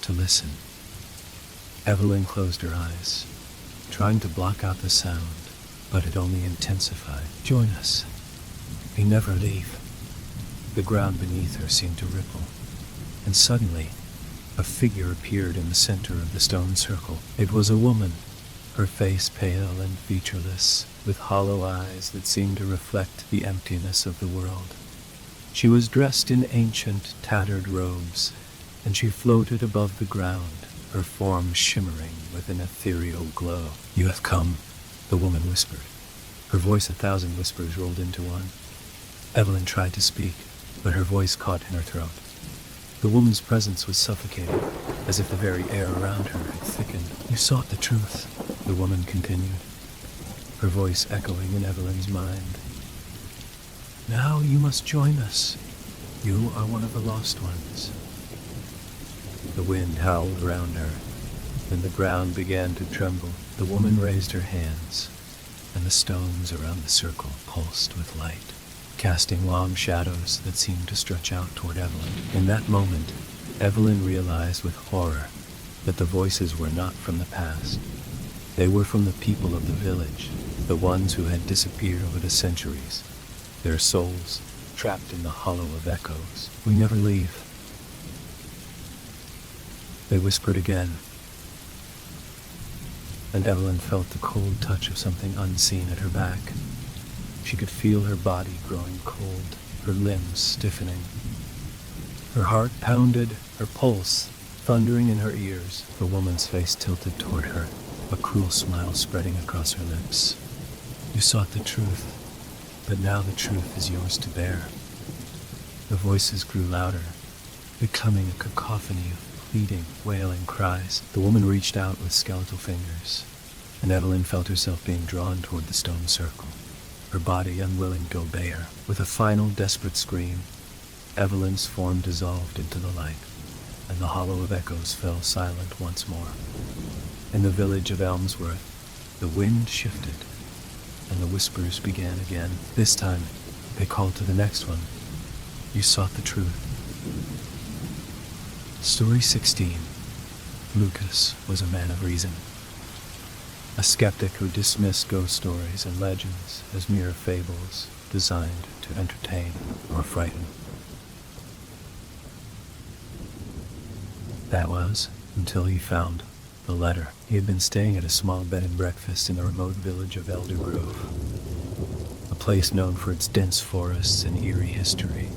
S1: to listen. Evelyn closed her eyes, trying to block out the sound, but it only intensified. "Join us. We never leave." The ground beneath her seemed to ripple, and suddenly, a figure appeared in the center of the stone circle. It was a woman, her face pale and featureless, with hollow eyes that seemed to reflect the emptiness of the world. She was dressed in ancient, tattered robes, and she floated above the ground, her form shimmering with an ethereal glow. "You have come," the woman whispered. Her voice 1,000 whispers rolled into one. Evelyn tried to speak, but her voice caught in her throat. The woman's presence was suffocating, as if the very air around her had thickened. "You sought the truth," the woman continued, her voice echoing in Evelyn's mind. "Now you must join us. You are one of the lost ones." The wind howled around her, and the ground began to tremble. The woman raised her hands, and the stones around the circle pulsed with light, casting long shadows that seemed to stretch out toward Evelyn. In that moment, Evelyn realized with horror that the voices were not from the past. They were from the people of the village, the ones who had disappeared over the centuries, their souls trapped in the hollow of echoes. "We never leave," they whispered again, and Evelyn felt the cold touch of something unseen at her back. She could feel her body growing cold, her limbs stiffening. Her heart pounded, her pulse thundering in her ears. The woman's face tilted toward her, a cruel smile spreading across her lips. "You sought the truth, but now the truth is yours to bear." The voices grew louder, becoming a cacophony of pleading, wailing cries. The woman reached out with skeletal fingers, and Evelyn felt herself being drawn toward the stone circle, her body unwilling to obey her. With a final desperate scream, Evelyn's form dissolved into the light, and the hollow of echoes fell silent once more. In the village of Elmsworth, the wind shifted, and the whispers began again. This time, they called to the next one. "You sought the truth." Story 16. Lucas was a man of reason, a skeptic who dismissed ghost stories and legends as mere fables designed to entertain or frighten. That was until he found the letter. He had been staying at a small bed and breakfast in the remote village of Elder Grove, a place known for its dense forests and eerie history.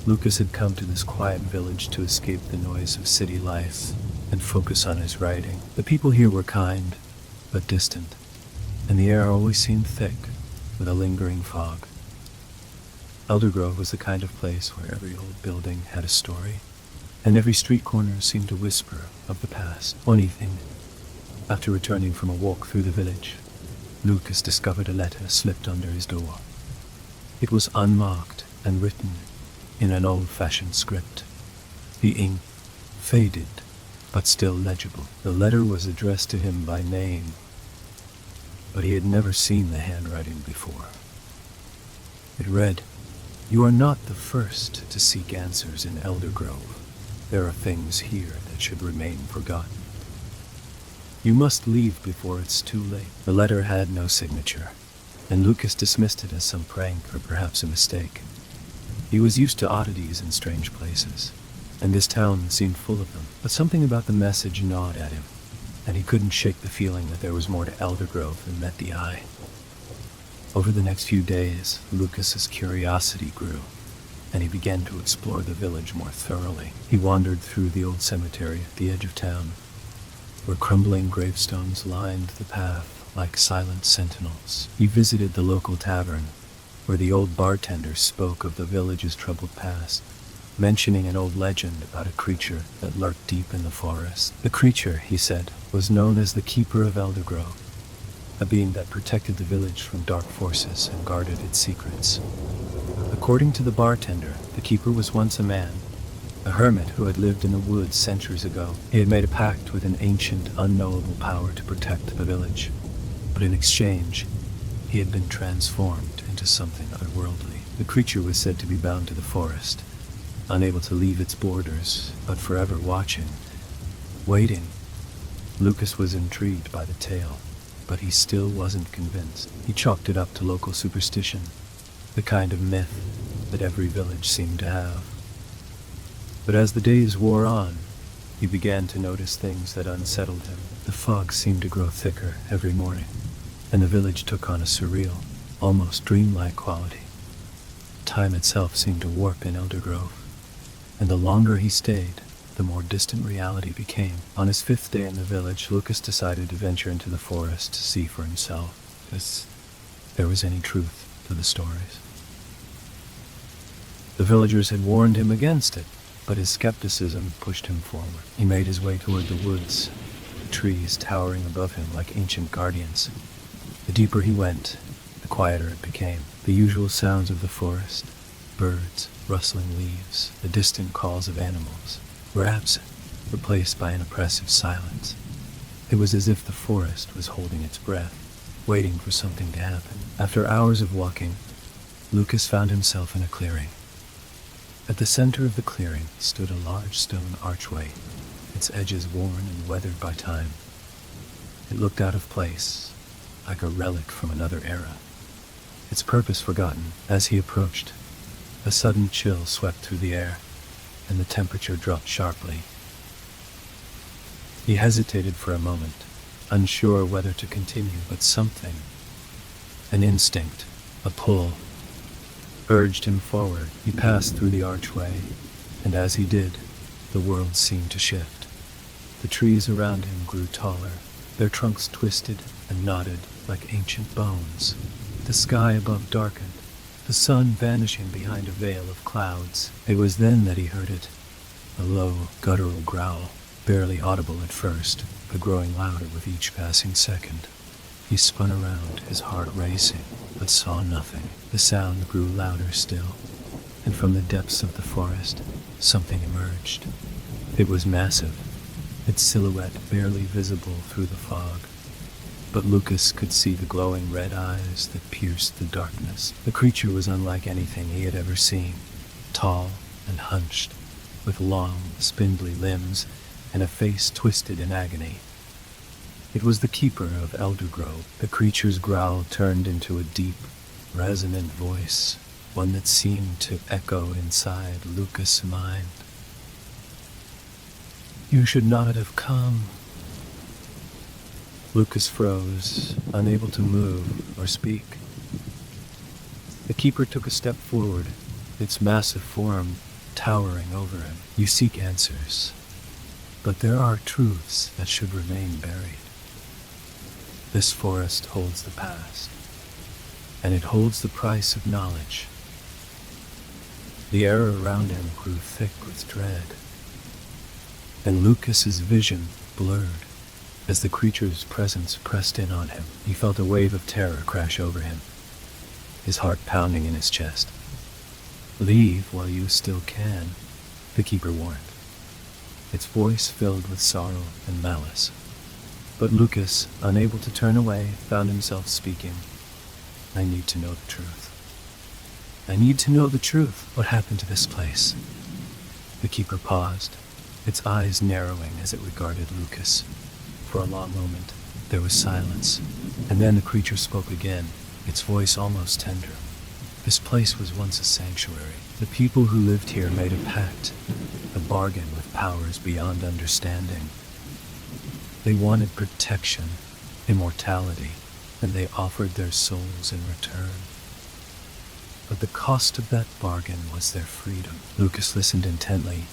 S1: Lucas had come to this quiet village to escape the noise of city life and focus on his writing. The people here were kind, but distant, and the air always seemed thick with a lingering fog. Elder Grove was the kind of place where every old building had a story, and every street corner seemed to whisper of the past. One evening, after returning from a walk through the village, Lucas discovered a letter slipped under his door. It was unmarked and written in an old-fashioned script. The ink faded, but still legible. The letter was addressed to him by name, but he had never seen the handwriting before. It read, "You are not the first to seek answers in Elder Grove. There are things here that should remain forgotten. You must leave before it's too late." The letter had no signature, and Lucas dismissed it as some prank or perhaps a mistake. He was used to oddities in strange places, and this town seemed full of them. But something about the message gnawed at him, and he couldn't shake the feeling that there was more to Elder Grove than met the eye. Over the next few days, Lucas's curiosity grew, and he began to explore the village more thoroughly. He wandered through the old cemetery at the edge of town, where crumbling gravestones lined the path like silent sentinels. He visited the local tavern, where the old bartender spoke of the village's troubled past, mentioning an old legend about a creature that lurked deep in the forest. The creature, he said, was known as the Keeper of Eldergrove, a being that protected the village from dark forces and guarded its secrets. According to the bartender, the keeper was once a man, a hermit who had lived in the woods centuries ago. He had made a pact with an ancient, unknowable power to protect the village, but in exchange, he had been transformed into something otherworldly. The creature was said to be bound to the forest, unable to leave its borders, but forever watching, waiting. Lucas was intrigued by the tale, but he still wasn't convinced. He chalked it up to local superstition, the kind of myth that every village seemed to have. But as the days wore on, he began to notice things that unsettled him. The fog seemed to grow thicker every morning, and the village took on a surreal, almost dreamlike quality. Time itself seemed to warp in Eldergrove, and the longer he stayed, the more distant reality became. On his 5th day in the village, Lucas decided to venture into the forest to see for himself if there was any truth to the stories. The villagers had warned him against it, but his skepticism pushed him forward. He made his way toward the woods, the trees towering above him like ancient guardians. The deeper he went, the quieter it became. The usual sounds of the forest, birds, rustling leaves, the distant calls of animals, were absent, replaced by an oppressive silence. It was as if the forest was holding its breath, waiting for something to happen. After hours of walking, Lucas found himself in a clearing. At the center of the clearing stood a large stone archway, its edges worn and weathered by time. It looked out of place, like a relic from another era, its purpose forgotten. As he approached, a sudden chill swept through the air, and the temperature dropped sharply. He hesitated for a moment, unsure whether to continue, but something, an instinct, a pull, urged him forward. He passed through the archway, and as he did, the world seemed to shift. The trees around him grew taller, their trunks twisted and knotted like ancient bones. The sky above darkened, the sun vanishing behind a veil of clouds. It was then that he heard it, a low, guttural growl, barely audible at first, but growing louder with each passing second. He spun around, his heart racing, but saw nothing. The sound grew louder still, and from the depths of the forest, something emerged. It was massive, its silhouette barely visible through the fog, but Lucas could see the glowing red eyes that pierced the darkness. The creature was unlike anything he had ever seen, tall and hunched, with long, spindly limbs and a face twisted in agony. It was the Keeper of Eldergrove. The creature's growl turned into a deep, resonant voice, one that seemed to echo inside Lucas' mind. "You should not have come." Lucas froze, unable to move or speak. The Keeper took a step forward, its massive form towering over him. "You seek answers, but there are truths that should remain buried. This forest holds the past, and it holds the price of knowledge." The air around him grew thick with dread, and Lucas's vision blurred as the creature's presence pressed in on him. He felt a wave of terror crash over him, his heart pounding in his chest. "Leave while you still can," the Keeper warned, its voice filled with sorrow and malice. But Lucas, unable to turn away, found himself speaking. "I need to know the truth. I need to know the truth. What happened to this place?" The Keeper paused, its eyes narrowing as it regarded Lucas. For a long moment, there was silence, and then the creature spoke again, its voice almost tender. "This place was once a sanctuary. The people who lived here made a pact, a bargain with powers beyond understanding. They wanted protection, immortality, and they offered their souls in return. But the cost of that bargain was their freedom." Lucas listened intently,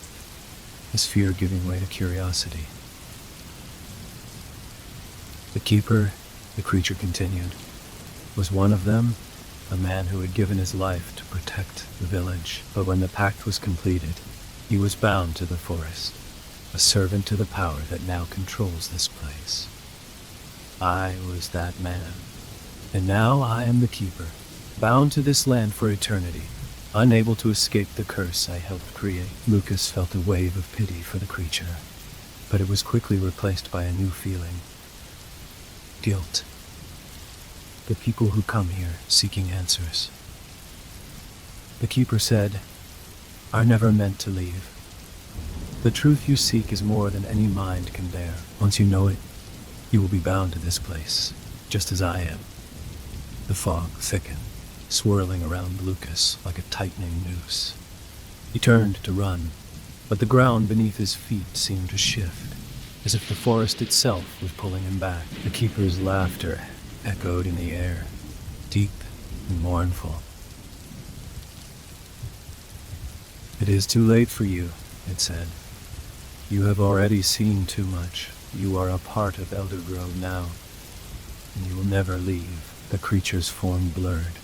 S1: his fear giving way to curiosity. "The Keeper," the creature continued, "was one of them, a man who had given his life to protect the village. But when the pact was completed, he was bound to the forest, a servant to the power that now controls this place. I was that man, and now I am the keeper, bound to this land for eternity, unable to escape the curse I helped create. Lucas felt a wave of pity for the creature, but it was quickly replaced by a new feeling: guilt. The people who come here seeking answers, the keeper said, are never meant to leave. The truth you seek is more than any mind can bear. Once you know it, you will be bound to this place, just as I am. The fog thickened, swirling around Lucas like a tightening noose. He turned to run, but the ground beneath his feet seemed to shift, as if the forest itself was pulling him back. The keeper's laughter echoed in the air, deep and mournful. It is too late for you, it said. You have already seen too much. You are a part of Elder Grove now, and you will never leave. The creature's form blurred,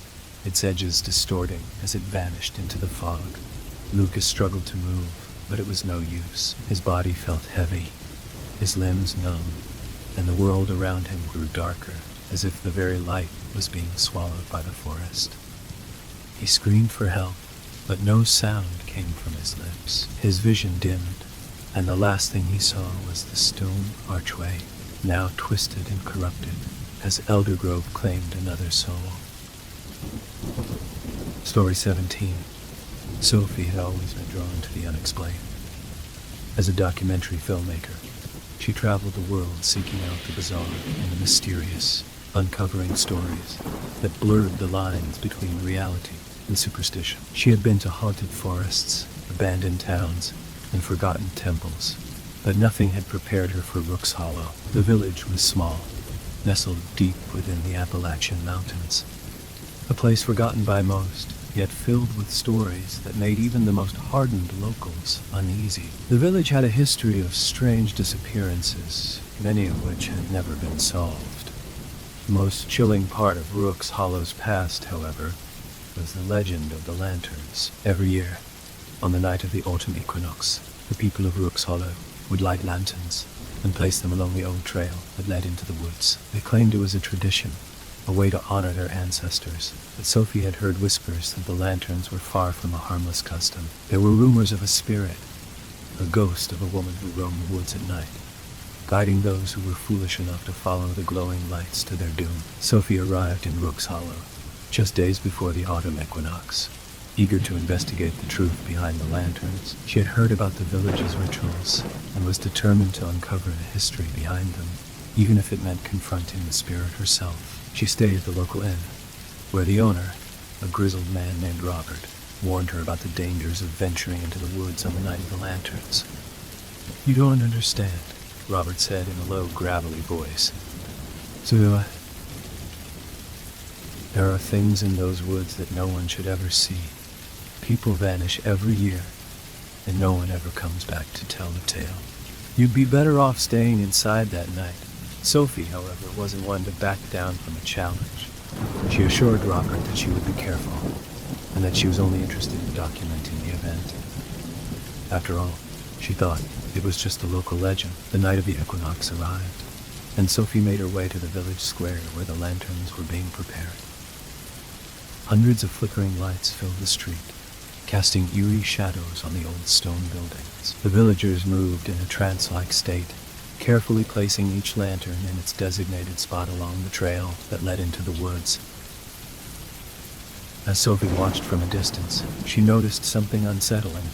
S1: its edges distorting as it vanished into the fog. Lucas struggled to move, but it was no use. His body felt heavy, his limbs numb, and the world around him grew darker, as if the very light was being swallowed by the forest. He screamed for help, but no sound came from his lips. His vision dimmed, and the last thing he saw was the stone archway, now twisted and corrupted, as Elder Grove claimed another soul. Story 17. Sophie had always been drawn to the unexplained. As a documentary filmmaker, she traveled the world seeking out the bizarre and the mysterious, uncovering stories that blurred the lines between reality and superstition. She had been to haunted forests, abandoned towns, and forgotten temples, but nothing had prepared her for Rook's Hollow. The village was small, nestled deep within the Appalachian Mountains, a place forgotten by most, yet filled with stories that made even the most hardened locals uneasy. The village had a history of strange disappearances, many of which had never been solved. The most chilling part of Rook's Hollow's past, however, was the legend of the lanterns. Every year, on the night of the autumn equinox, the people of Rook's Hollow would light lanterns and place them along the old trail that led into the woods. They claimed it was a tradition, a way to honor their ancestors, but Sophie had heard whispers that the lanterns were far from a harmless custom. There were rumors of a spirit, a ghost of a woman who roamed the woods at night, guiding those who were foolish enough to follow the glowing lights to their doom. Sophie arrived in Rook's Hollow just days before the autumn equinox, eager to investigate the truth behind the lanterns. She had heard about the village's rituals and was determined to uncover the history behind them, even if it meant confronting the spirit herself. She stayed at the local inn, where the owner, a grizzled man named Robert, warned her about the dangers of venturing into the woods on the night of the lanterns. You don't understand, Robert said in a low, gravelly voice. So do I. There are things in those woods that no one should ever see. People vanish every year, and no one ever comes back to tell the tale. You'd be better off staying inside that night. Sophie, however, wasn't one to back down from a challenge. She assured Robert that she would be careful, and that she was only interested in documenting the event. After all, she thought it was just a local legend. The night of the equinox arrived, and Sophie made her way to the village square where the lanterns were being prepared. Hundreds of flickering lights filled the street, casting eerie shadows on the old stone buildings. The villagers moved in a trance-like state, carefully placing each lantern in its designated spot along the trail that led into the woods. As Sophie watched from a distance, she noticed something unsettling.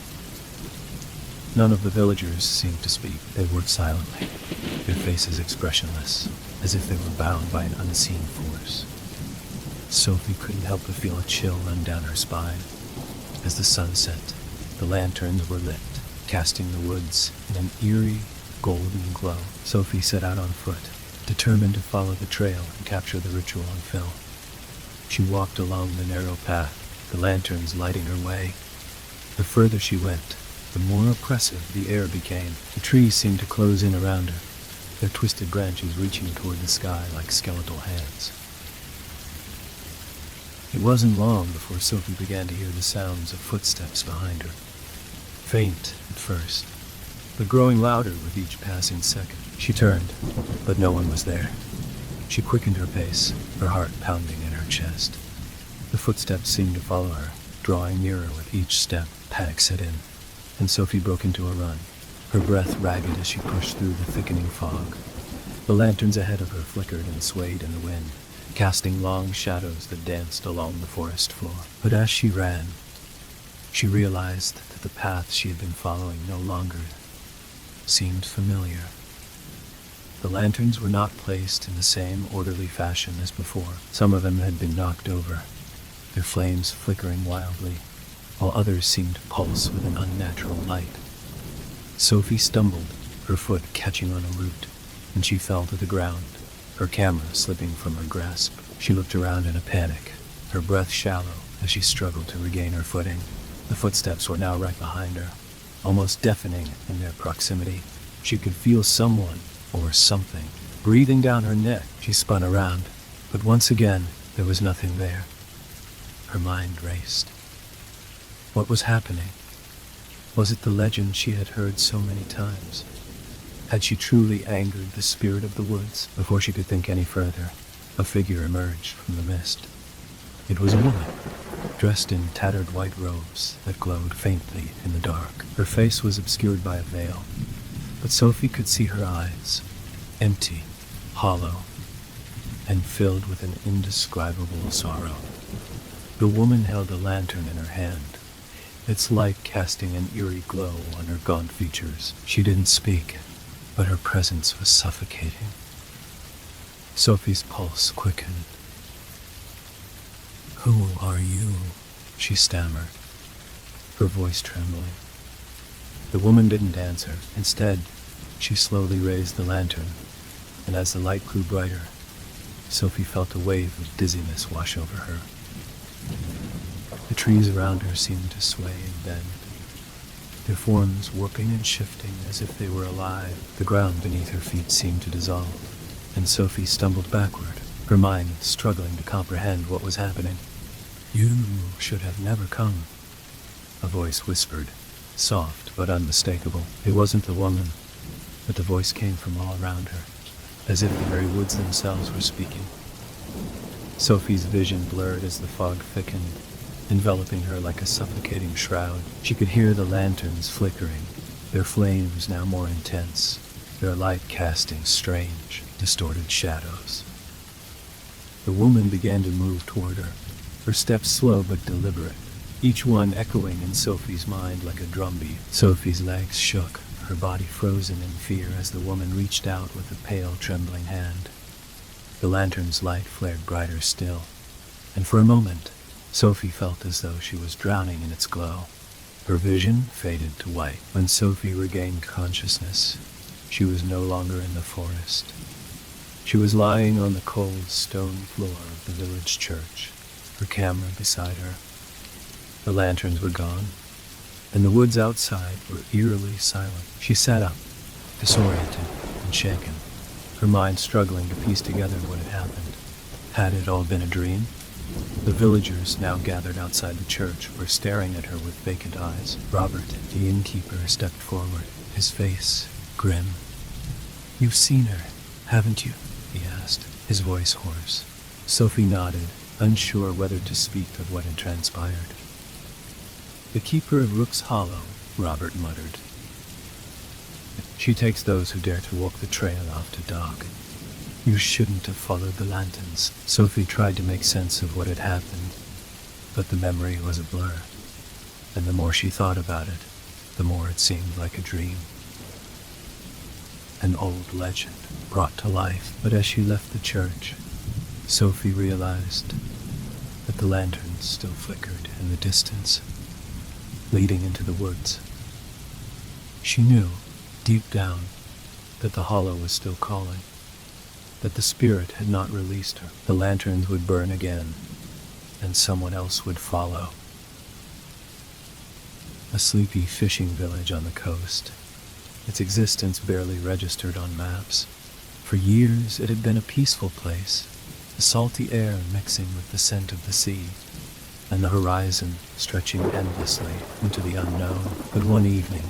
S1: None of the villagers seemed to speak. They worked silently, their faces expressionless, as if they were bound by an unseen force. Sophie couldn't help but feel a chill run down her spine. As the sun set, the lanterns were lit, casting the woods in an eerie, golden glow. Sophie set out on foot, determined to follow the trail and capture the ritual on film. She walked along the narrow path, the lanterns lighting her way. The further she went, the more oppressive the air became. The trees seemed to close in around her, their twisted branches reaching toward the sky like skeletal hands. It wasn't long before Sophie began to hear the sounds of footsteps behind her. Faint at first, but growing louder with each passing second. She turned, but no one was there. She quickened her pace, her heart pounding in her chest. The footsteps seemed to follow her, drawing nearer with each step. Panic set in, and Sophie broke into a run, her breath ragged as she pushed through the thickening fog. The lanterns ahead of her flickered and swayed in the wind, casting long shadows that danced along the forest floor. But as she ran, she realized that the path she had been following no longer seemed familiar. The lanterns were not placed in the same orderly fashion as before. Some of them had been knocked over, their flames flickering wildly, while others seemed to pulse with an unnatural light. Sophie stumbled, her foot catching on a root, and she fell to the ground, her camera slipping from her grasp. She looked around in a panic, her breath shallow as she struggled to regain her footing. The footsteps were now right behind her, almost deafening in their proximity. She could feel someone, or something, breathing down her neck. She spun around, but once again, there was nothing there. Her mind raced. What was happening? Was it the legend she had heard so many times? Had she truly angered the spirit of the woods? Before she could think any further, a figure emerged from the mist. It was a woman, dressed in tattered white robes that glowed faintly in the dark. Her face was obscured by a veil, but Sophie could see her eyes, empty, hollow, and filled with an indescribable sorrow. The woman held a lantern in her hand, its light casting an eerie glow on her gaunt features. She didn't speak, but her presence was suffocating. Sophie's pulse quickened. "Who are you?" she stammered, her voice trembling. The woman didn't answer. Instead, she slowly raised the lantern, and as the light grew brighter, Sophie felt a wave of dizziness wash over her. The trees around her seemed to sway and bend, their forms warping and shifting as if they were alive. The ground beneath her feet seemed to dissolve, and Sophie stumbled backward, her mind struggling to comprehend what was happening. "You should have never come," a voice whispered, soft but unmistakable. It wasn't the woman, but the voice came from all around her, as if the very woods themselves were speaking. Sophie's vision blurred as the fog thickened, enveloping her like a suffocating shroud. She could hear the lanterns flickering, their flames now more intense, their light casting strange, distorted shadows. The woman began to move toward her steps slow but deliberate, each one echoing in Sophie's mind like a drumbeat. Sophie's legs shook, her body frozen in fear as the woman reached out with a pale, trembling hand. The lantern's light flared brighter still, and for a moment, Sophie felt as though she was drowning in its glow. Her vision faded to white. When Sophie regained consciousness, she was no longer in the forest. She was lying on the cold stone floor of the village church, her camera beside her. The lanterns were gone, and the woods outside were eerily silent. She sat up, disoriented and shaken, her mind struggling to piece together what had happened. Had it all been a dream? The villagers, now gathered outside the church, were staring at her with vacant eyes. Robert, the innkeeper, stepped forward, his face grim. "You've seen her, haven't you?" he asked, his voice hoarse. Sophie nodded, unsure whether to speak of what had transpired. "The keeper of Rook's Hollow," Robert muttered. "She takes those who dare to walk the trail after dark. You shouldn't have followed the lanterns." Sophie tried to make sense of what had happened, but the memory was a blur, and the more she thought about it, the more it seemed like a dream. An old legend brought to life. But as she left the church, Sophie realized that the lanterns still flickered in the distance, leading into the woods. She knew, deep down, that the hollow was still calling, that the spirit had not released her. The lanterns would burn again, and someone else would follow. A sleepy fishing village on the coast, its existence barely registered on maps. For years it had been a peaceful place, the salty air mixing with the scent of the sea, and the horizon stretching endlessly into the unknown. But one evening,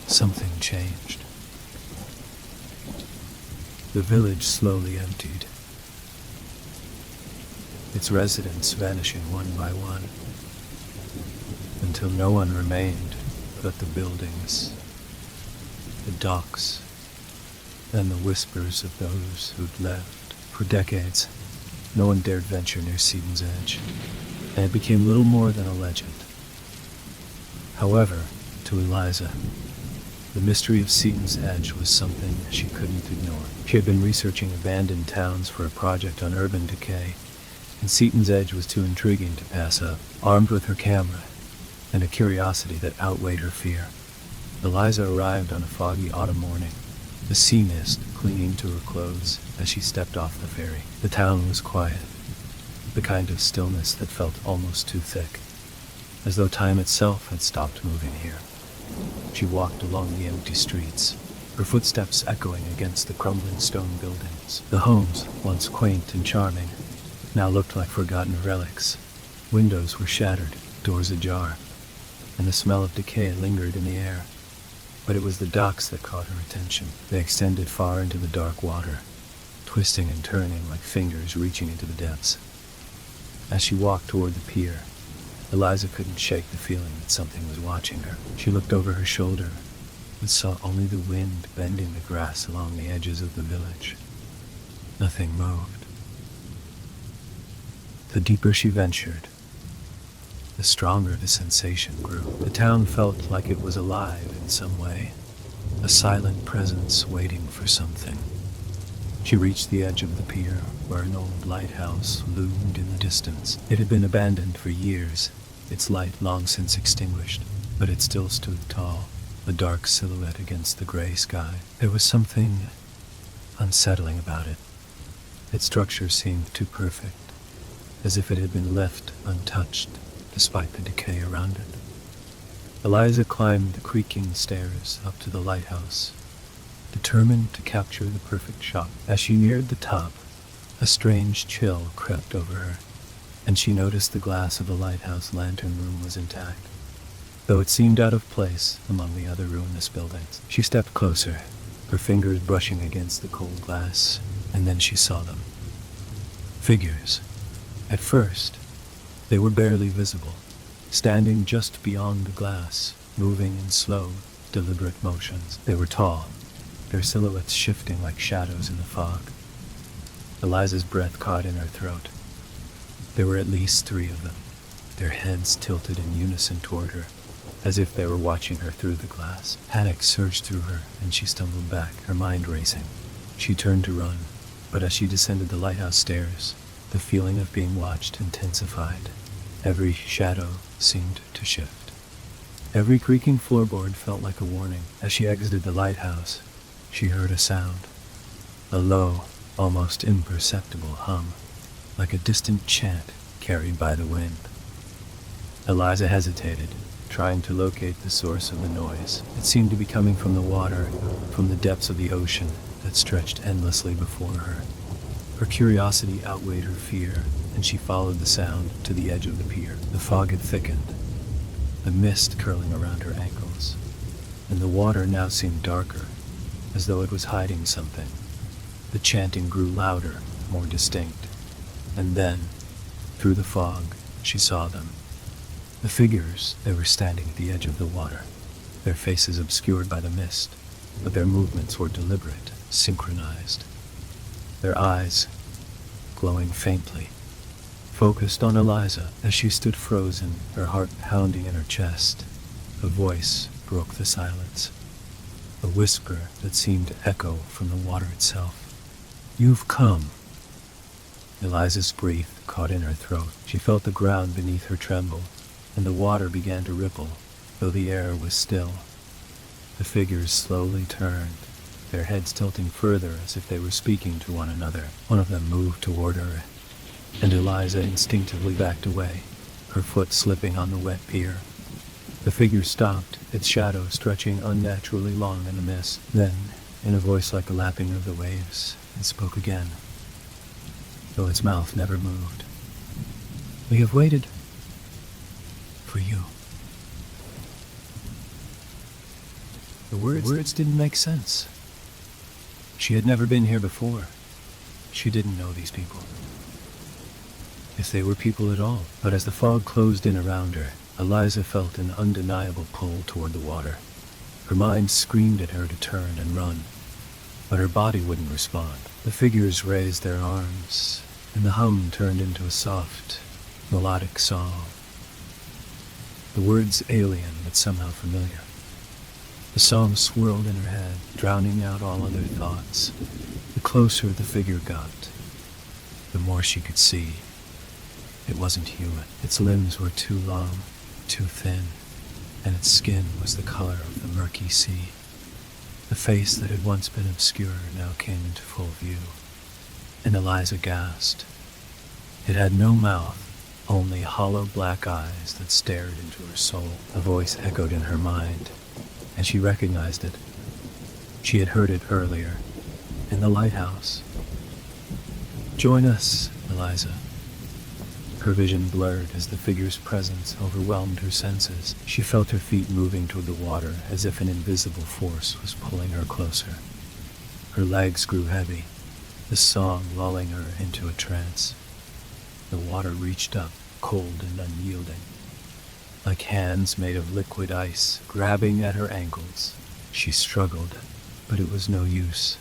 S1: something changed. The village slowly emptied, its residents vanishing one by one, until no one remained but the buildings, the docks, and the whispers of those who'd left. For decades, no one dared venture near Seaton's Edge, and it became little more than a legend. However, to Eliza, the mystery of Seaton's Edge was something she couldn't ignore. She had been researching abandoned towns for a project on urban decay, and Seaton's Edge was too intriguing to pass up. Armed with her camera and a curiosity that outweighed her fear, Eliza arrived on a foggy autumn morning, the sea mist clinging to her clothes as she stepped off the ferry. The town was quiet, the kind of stillness that felt almost too thick, as though time itself had stopped moving here. She walked along the empty streets, her footsteps echoing against the crumbling stone buildings. The homes, once quaint and charming, now looked like forgotten relics. Windows were shattered, doors ajar, and the smell of decay lingered in the air. But it was the docks that caught her attention. They extended far into the dark water, twisting and turning like fingers reaching into the depths. As she walked toward the pier, Eliza couldn't shake the feeling that something was watching her. She looked over her shoulder, but saw only the wind bending the grass along the edges of the village. Nothing moved. The deeper she ventured, the stronger the sensation grew. The town felt like it was alive in some way, a silent presence waiting for something. She reached the edge of the pier, where an old lighthouse loomed in the distance. It had been abandoned for years, its light long since extinguished, but it still stood tall, a dark silhouette against the gray sky. There was something unsettling about it. Its structure seemed too perfect, as if it had been left untouched, despite the decay around it. Eliza climbed the creaking stairs up to the lighthouse, determined to capture the perfect shot. As she neared the top, a strange chill crept over her, and she noticed the glass of the lighthouse lantern room was intact, though it seemed out of place among the other ruinous buildings. She stepped closer, her fingers brushing against the cold glass, and then she saw them. Figures. At first, they were barely visible, standing just beyond the glass, moving in slow, deliberate motions. They were tall, their silhouettes shifting like shadows in the fog. Eliza's breath caught in her throat. There were at least 3 of them, their heads tilted in unison toward her, as if they were watching her through the glass. Panic surged through her, and she stumbled back, her mind racing. She turned to run, but as she descended the lighthouse stairs, the feeling of being watched intensified. Every shadow seemed to shift. Every creaking floorboard felt like a warning. As she exited the lighthouse, she heard a sound, a low, almost imperceptible hum, like a distant chant carried by the wind. Eliza hesitated, trying to locate the source of the noise. It seemed to be coming from the water, from the depths of the ocean that stretched endlessly before her. Her curiosity outweighed her fear, and she followed the sound to the edge of the pier. The fog had thickened, the mist curling around her ankles, and the water now seemed darker, as though it was hiding something. The chanting grew louder, more distinct, and then, through the fog, she saw them. The figures, they were standing at the edge of the water, their faces obscured by the mist, but their movements were deliberate, synchronized. Their eyes, glowing faintly, focused on Eliza. As she stood frozen, her heart pounding in her chest, a voice broke the silence, a whisper that seemed to echo from the water itself. "You've come." Eliza's breath caught in her throat. She felt the ground beneath her tremble, and the water began to ripple, though the air was still. The figures slowly turned, their heads tilting further as if they were speaking to one another. One of them moved toward her, and Eliza instinctively backed away, her foot slipping on the wet pier. The figure stopped, its shadow stretching unnaturally long in the mist. Then, in a voice like a lapping of the waves, it spoke again. though its mouth never moved. "We have waited for you." The words didn't make sense. She had never been here before. She didn't know these people, if they were people at all. But as the fog closed in around her, Eliza felt an undeniable pull toward the water. Her mind screamed at her to turn and run, but her body wouldn't respond. The figures raised their arms, and the hum turned into a soft, melodic song. The words alien, but somehow familiar. The song swirled in her head, drowning out all other thoughts. The closer the figure got, the more she could see. It wasn't human. Its limbs were too long, too thin, and its skin was the color of the murky sea. The face that had once been obscure now came into full view, and Eliza gasped. It had no mouth, only hollow black eyes that stared into her soul. A voice echoed in her mind, and she recognized it. She had heard it earlier, in the lighthouse. "Join us, Eliza." Her vision blurred as the figure's presence overwhelmed her senses. She felt her feet moving toward the water as if an invisible force was pulling her closer. Her legs grew heavy, the song lulling her into a trance. The water reached up, cold and unyielding, like hands made of liquid ice grabbing at her ankles. She struggled, but it was no use.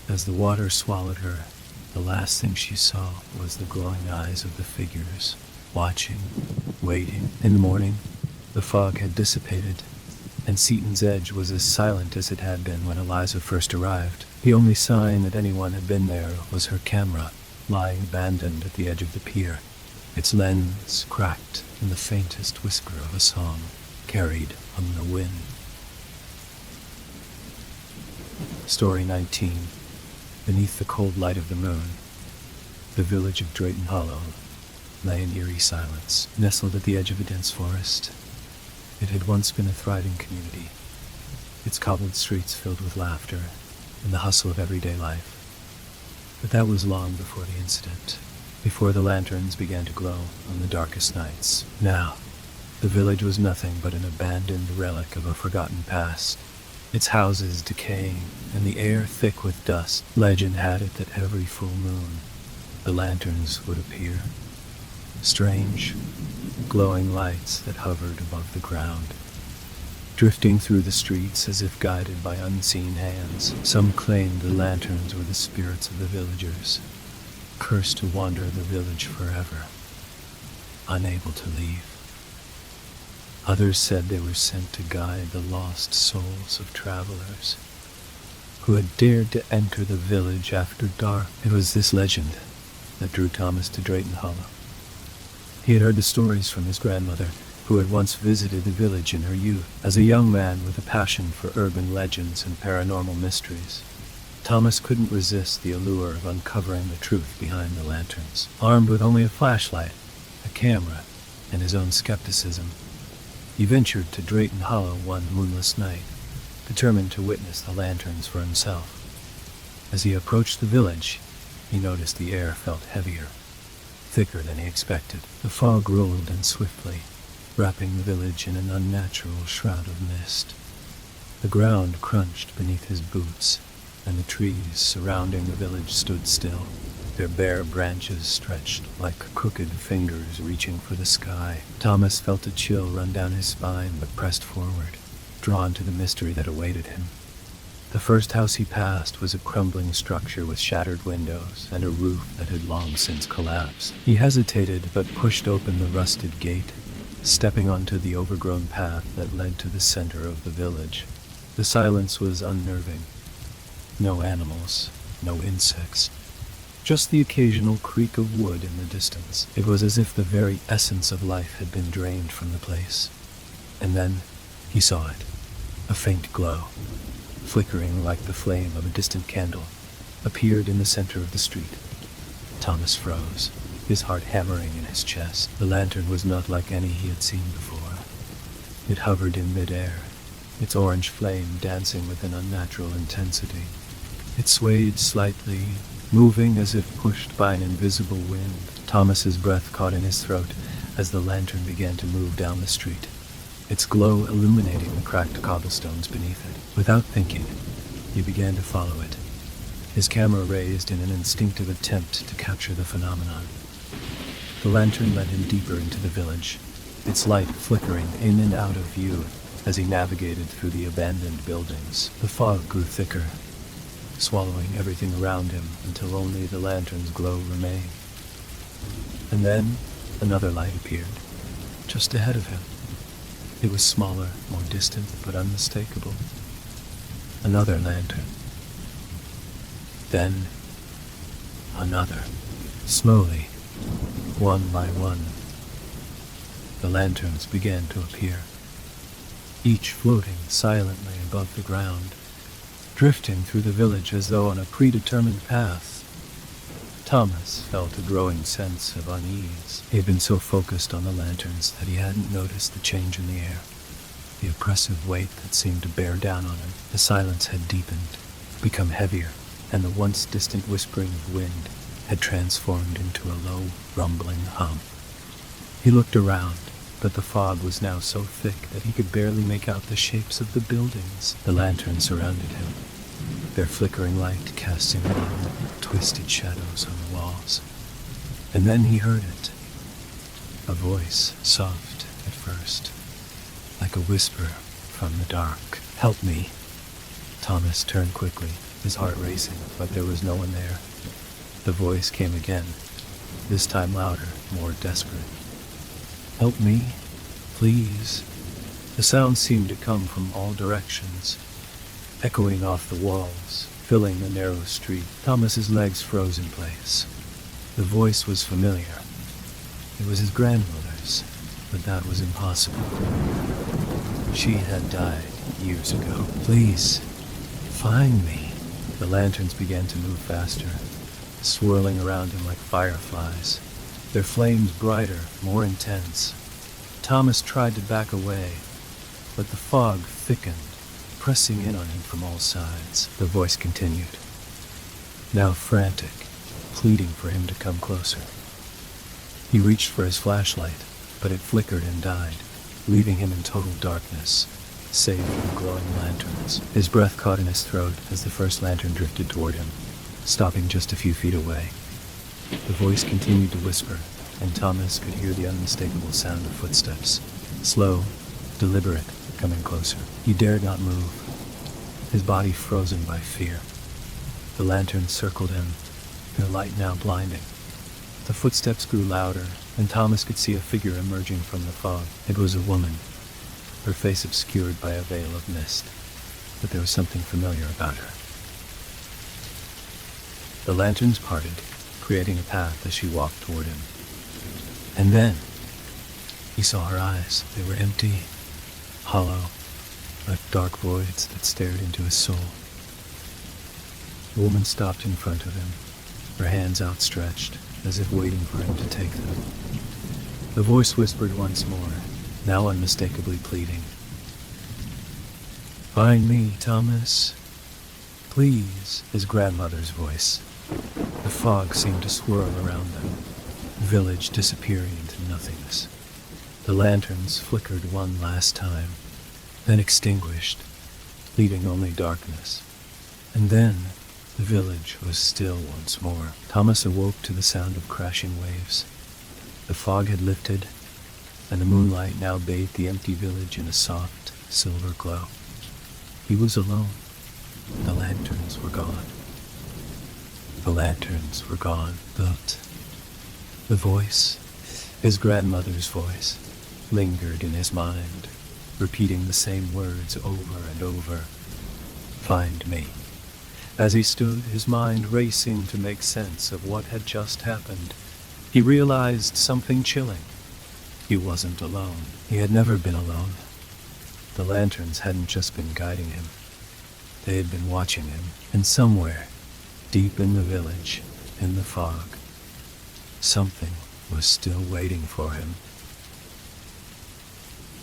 S1: As the water swallowed her, the last thing she saw was the glowing eyes of the figures, watching, waiting. In the morning, the fog had dissipated, and Seaton's Edge was as silent as it had been when Eliza first arrived. The only sign that anyone had been there was her camera, lying abandoned at the edge of the pier, its lens cracked and the faintest whisper of a song carried on the wind. Story 19. Beneath the cold light of the moon, the village of Drayton Hollow lay in eerie silence, nestled at the edge of a dense forest. It had once been a thriving community, its cobbled streets filled with laughter and the hustle of everyday life. But that was long before the incident, before the lanterns began to glow on the darkest nights. Now, the village was nothing but an abandoned relic of a forgotten past, its houses decaying and the air thick with dust. Legend had it that every full moon, the lanterns would appear, strange, glowing lights that hovered above the ground, drifting through the streets as if guided by unseen hands. Some claimed the lanterns were the spirits of the villagers, cursed to wander the village forever, unable to leave. Others said they were sent to guide the lost souls of travelers who had dared to enter the village after dark. It was this legend that drew Thomas to Drayton Hollow. He had heard the stories from his grandmother, who had once visited the village in her youth. As a young man with a passion for urban legends and paranormal mysteries, Thomas couldn't resist the allure of uncovering the truth behind the lanterns. Armed with only a flashlight, a camera, and his own skepticism, he ventured to Drayton Hollow one moonless night, determined to witness the lanterns for himself. As he approached the village, he noticed the air felt heavier, thicker than he expected. The fog rolled in swiftly, wrapping the village in an unnatural shroud of mist. The ground crunched beneath his boots, and the trees surrounding the village stood still, their bare branches stretched like crooked fingers reaching for the sky. Thomas felt a chill run down his spine, but pressed forward, drawn to the mystery that awaited him. The first house he passed was a crumbling structure with shattered windows and a roof that had long since collapsed. He hesitated, but pushed open the rusted gate, stepping onto the overgrown path that led to the center of the village. The silence was unnerving. No animals, no insects, just the occasional creak of wood in the distance. It was as if the very essence of life had been drained from the place. And then he saw it, a faint glow, flickering like the flame of a distant candle, appeared in the center of the street. Thomas froze, his heart hammering in his chest. The lantern was not like any he had seen before. It hovered in midair, its orange flame dancing with an unnatural intensity. It swayed slightly, moving as if pushed by an invisible wind. Thomas's breath caught in his throat as the lantern began to move down the street, its glow illuminating the cracked cobblestones beneath it. Without thinking, he began to follow it, his camera raised in an instinctive attempt to capture the phenomenon. The lantern led him deeper into the village, its light flickering in and out of view as he navigated through the abandoned buildings. The fog grew thicker, swallowing everything around him until only the lantern's glow remained. And then another light appeared, just ahead of him. It was smaller, more distant, but unmistakable. Another lantern. Then another. Slowly, one by one, the lanterns began to appear, each floating silently above the ground, drifting through the village as though on a predetermined path. Thomas felt a growing sense of unease. He had been so focused on the lanterns that he hadn't noticed the change in the air, the oppressive weight that seemed to bear down on him. The silence had deepened, become heavier, and the once distant whispering of wind had transformed into a low, rumbling hum. He looked around, but the fog was now so thick that he could barely make out the shapes of the buildings. The lanterns surrounded him, their flickering light casting long, twisted shadows on the walls. And then he heard it. A voice, soft at first, like a whisper from the dark. "Help me." Thomas turned quickly, his heart racing, but there was no one there. The voice came again, this time louder, more desperate. "Help me, please." The sound seemed to come from all directions, echoing off the walls, filling the narrow street. Thomas's legs froze in place. The voice was familiar. It was his grandmother's, but that was impossible. She had died years ago. "Please, find me." The lanterns began to move faster, swirling around him like fireflies, their flames brighter, more intense. Thomas tried to back away, but the fog thickened, pressing in on him from all sides. The voice continued, now frantic, pleading for him to come closer. He reached for his flashlight, but it flickered and died, leaving him in total darkness, save for the glowing lanterns. His breath caught in his throat as the first lantern drifted toward him, stopping just a few feet away. The voice continued to whisper, and Thomas could hear the unmistakable sound of footsteps, slow, deliberate, coming closer. He dared not move, his body frozen by fear. The lanterns circled him, their light now blinding. The footsteps grew louder, and Thomas could see a figure emerging from the fog. It was a woman, her face obscured by a veil of mist, but there was something familiar about her. The lanterns parted, creating a path as she walked toward him. And then, he saw her eyes. They were empty, hollow, like dark voids that stared into his soul. The woman stopped in front of him, her hands outstretched, as if waiting for him to take them. The voice whispered once more, now unmistakably pleading. "Find me, Thomas. Please," his grandmother's voice. The fog seemed to swirl around them, the village disappearing into nothingness. The lanterns flickered one last time, then extinguished, leaving only darkness. And then the village was still once more. Thomas awoke to the sound of crashing waves. The fog had lifted, and the moonlight now bathed the empty village in a soft, silver glow. He was alone. The lanterns were gone. The lanterns were gone, but the voice, his grandmother's voice, lingered in his mind, repeating the same words over and over. "Find me." As he stood, his mind racing to make sense of what had just happened, he realized something chilling. He wasn't alone. He had never been alone. The lanterns hadn't just been guiding him. They had been watching him, and somewhere, deep in the village, in the fog, something was still waiting for him.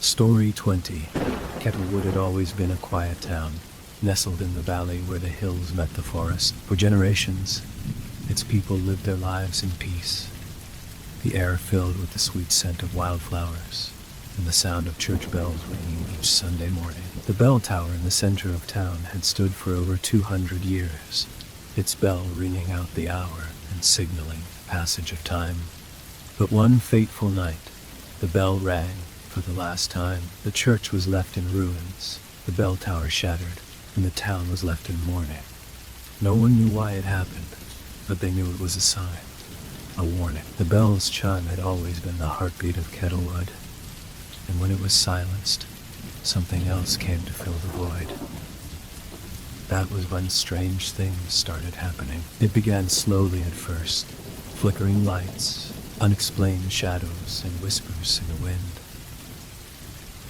S1: Story 20. Kettlewood had always been a quiet town, nestled in the valley where the hills met the forest. For generations, Its people lived their lives in peace, the air filled with the sweet scent of wildflowers and the sound of church bells ringing each Sunday morning. The bell tower in the center of town had stood for over 200 years, its bell ringing out the hour and signaling the passage of time. But one fateful night, the bell rang for the last time. The church was left in ruins, the bell tower shattered, and the town was left in mourning. No one knew why it happened, but they knew it was a sign, a warning. The bell's chime had always been the heartbeat of Kettlewood, and when it was silenced, something else came to fill the void. That was when strange things started happening. It began slowly at first, flickering lights, unexplained shadows, and whispers in the wind.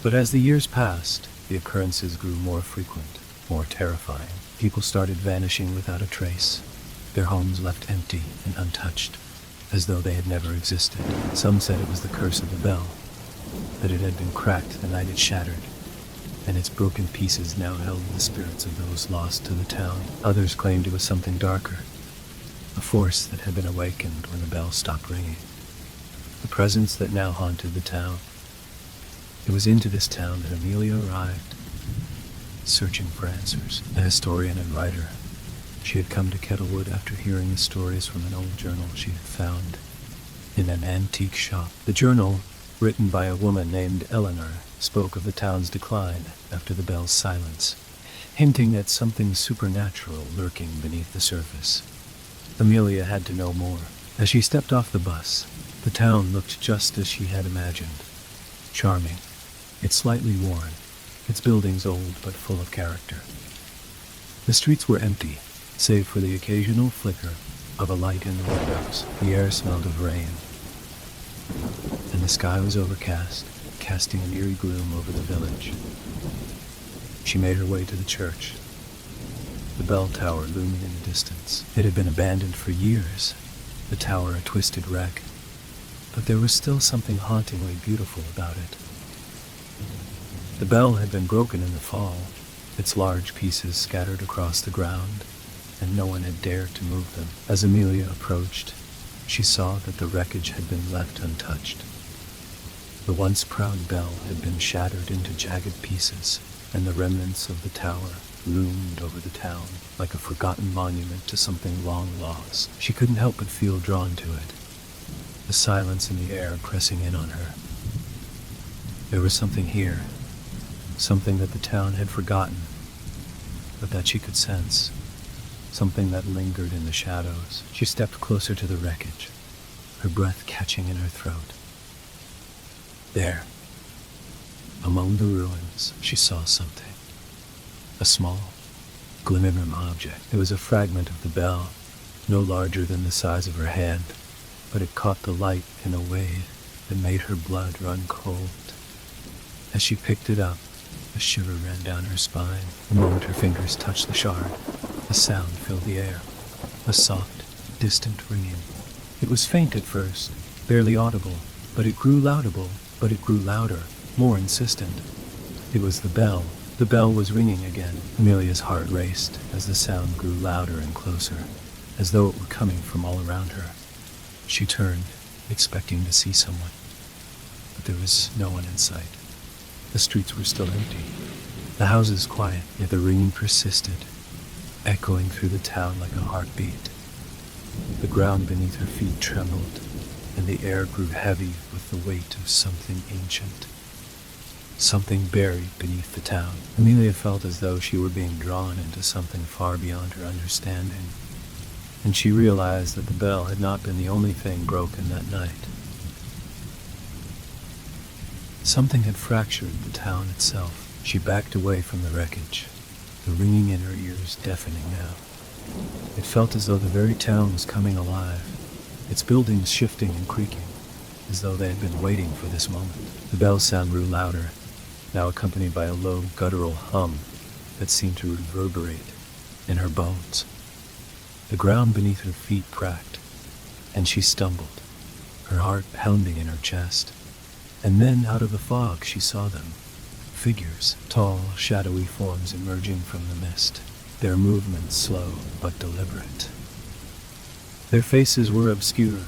S1: But as the years passed, the occurrences grew more frequent, more terrifying. People started vanishing without a trace, their homes left empty and untouched, as though they had never existed. Some said it was the curse of the bell, that it had been cracked the night it shattered, and its broken pieces now held the spirits of those lost to the town. Others claimed it was something darker, a force that had been awakened when the bell stopped ringing, the presence that now haunted the town. It was into this town that Amelia arrived, searching for answers. A historian and writer, she had come to Kettlewood after hearing the stories from an old journal she had found in an antique shop. The journal, written by a woman named Eleanor, spoke of the town's decline after the bell's silence, hinting at something supernatural lurking beneath the surface. Amelia had to know more. As she stepped off the bus, the town looked just as she had imagined. Charming, yet slightly worn, its buildings old but full of character. The streets were empty, save for the occasional flicker of a light in the windows. The air smelled of rain, and the sky was overcast, casting an eerie gloom over the village. She made her way to the church, the bell tower looming in the distance. It had been abandoned for years, the tower a twisted wreck, but there was still something hauntingly beautiful about it. The bell had been broken in the fall, its large pieces scattered across the ground, and no one had dared to move them. As Amelia approached, she saw that the wreckage had been left untouched. The once proud bell had been shattered into jagged pieces, and the remnants of the tower loomed over the town like a forgotten monument to something long lost. She couldn't help but feel drawn to it, the silence in the air pressing in on her. There was something here, something that the town had forgotten, but that she could sense, something that lingered in the shadows. She stepped closer to the wreckage, her breath catching in her throat. There, among the ruins, she saw something. A small, glimmering object. It was a fragment of the bell, no larger than the size of her hand, but it caught the light in a way that made her blood run cold. As she picked it up, a shiver ran down her spine. The moment her fingers touched the shard, a sound filled the air, a soft, distant ringing. It was faint at first, barely audible, but it grew louder, more insistent. It was the bell. The bell was ringing again. Amelia's heart raced as the sound grew louder and closer, as though it were coming from all around her. She turned, expecting to see someone, but there was no one in sight. The streets were still empty, the houses quiet, yet the ringing persisted, echoing through the town like a heartbeat. The ground beneath her feet trembled, and the air grew heavy with the weight of something ancient, something buried beneath the town. Amelia felt as though she were being drawn into something far beyond her understanding, and she realized that the bell had not been the only thing broken that night. Something had fractured the town itself. She backed away from the wreckage, the ringing in her ears deafening now. It felt as though the very town was coming alive, its buildings shifting and creaking, as though they had been waiting for this moment. The bell sound grew louder, now accompanied by a low, guttural hum that seemed to reverberate in her bones. The ground beneath her feet cracked, and she stumbled, her heart pounding in her chest. And then, out of the fog, she saw them. Figures, tall, shadowy forms emerging from the mist, their movements slow but deliberate. Their faces were obscured,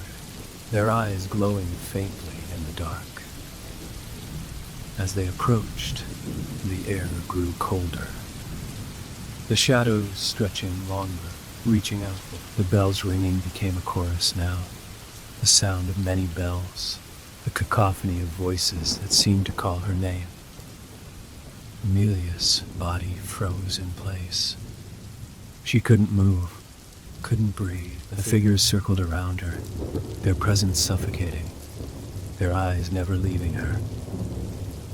S1: their eyes glowing faintly in the dark. As they approached, the air grew colder. The shadows stretching longer, reaching outward. The bells ringing became a chorus now, the sound of many bells, the cacophony of voices that seemed to call her name. Amelia's body froze in place. She couldn't move, couldn't breathe. The figures circled around her, their presence suffocating, their eyes never leaving her.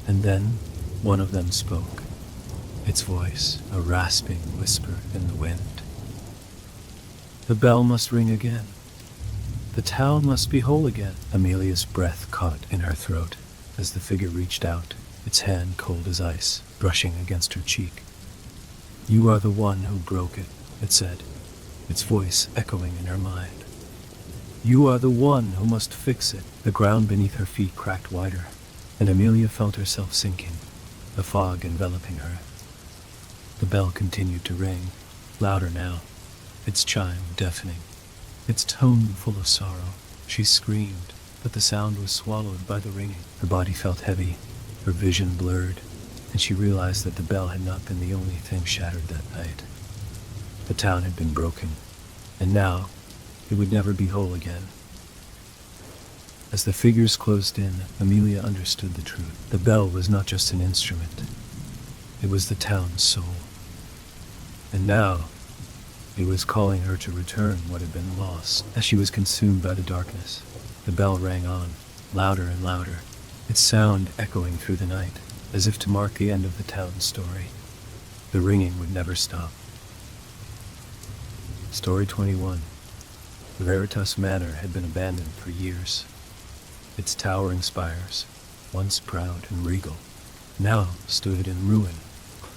S1: And then one of them spoke, its voice a rasping whisper in the wind. The bell must ring again. The town must be whole again. Amelia's breath caught in her throat as the figure reached out, its hand cold as ice, brushing against her cheek. "You are the one who broke it," it said, its voice echoing in her mind. "You are the one who must fix it." The ground beneath her feet cracked wider, and Amelia felt herself sinking, the fog enveloping her. The bell continued to ring, louder now, its chime deafening, its tone full of sorrow. She screamed, but the sound was swallowed by the ringing. Her body felt heavy, her vision blurred, and she realized that the bell had not been the only thing shattered that night. The town had been broken, and now it would never be whole again. As the figures closed in, Amelia understood the truth. The bell was not just an instrument. It was the town's soul. And now, it was calling her to return what had been lost. As she was consumed by the darkness, the bell rang on, louder and louder, its sound echoing through the night, as if to mark the end of the town's story. The ringing would never stop. Story 21. Veritas Manor had been abandoned for years. Its towering spires, once proud and regal, now stood in ruin,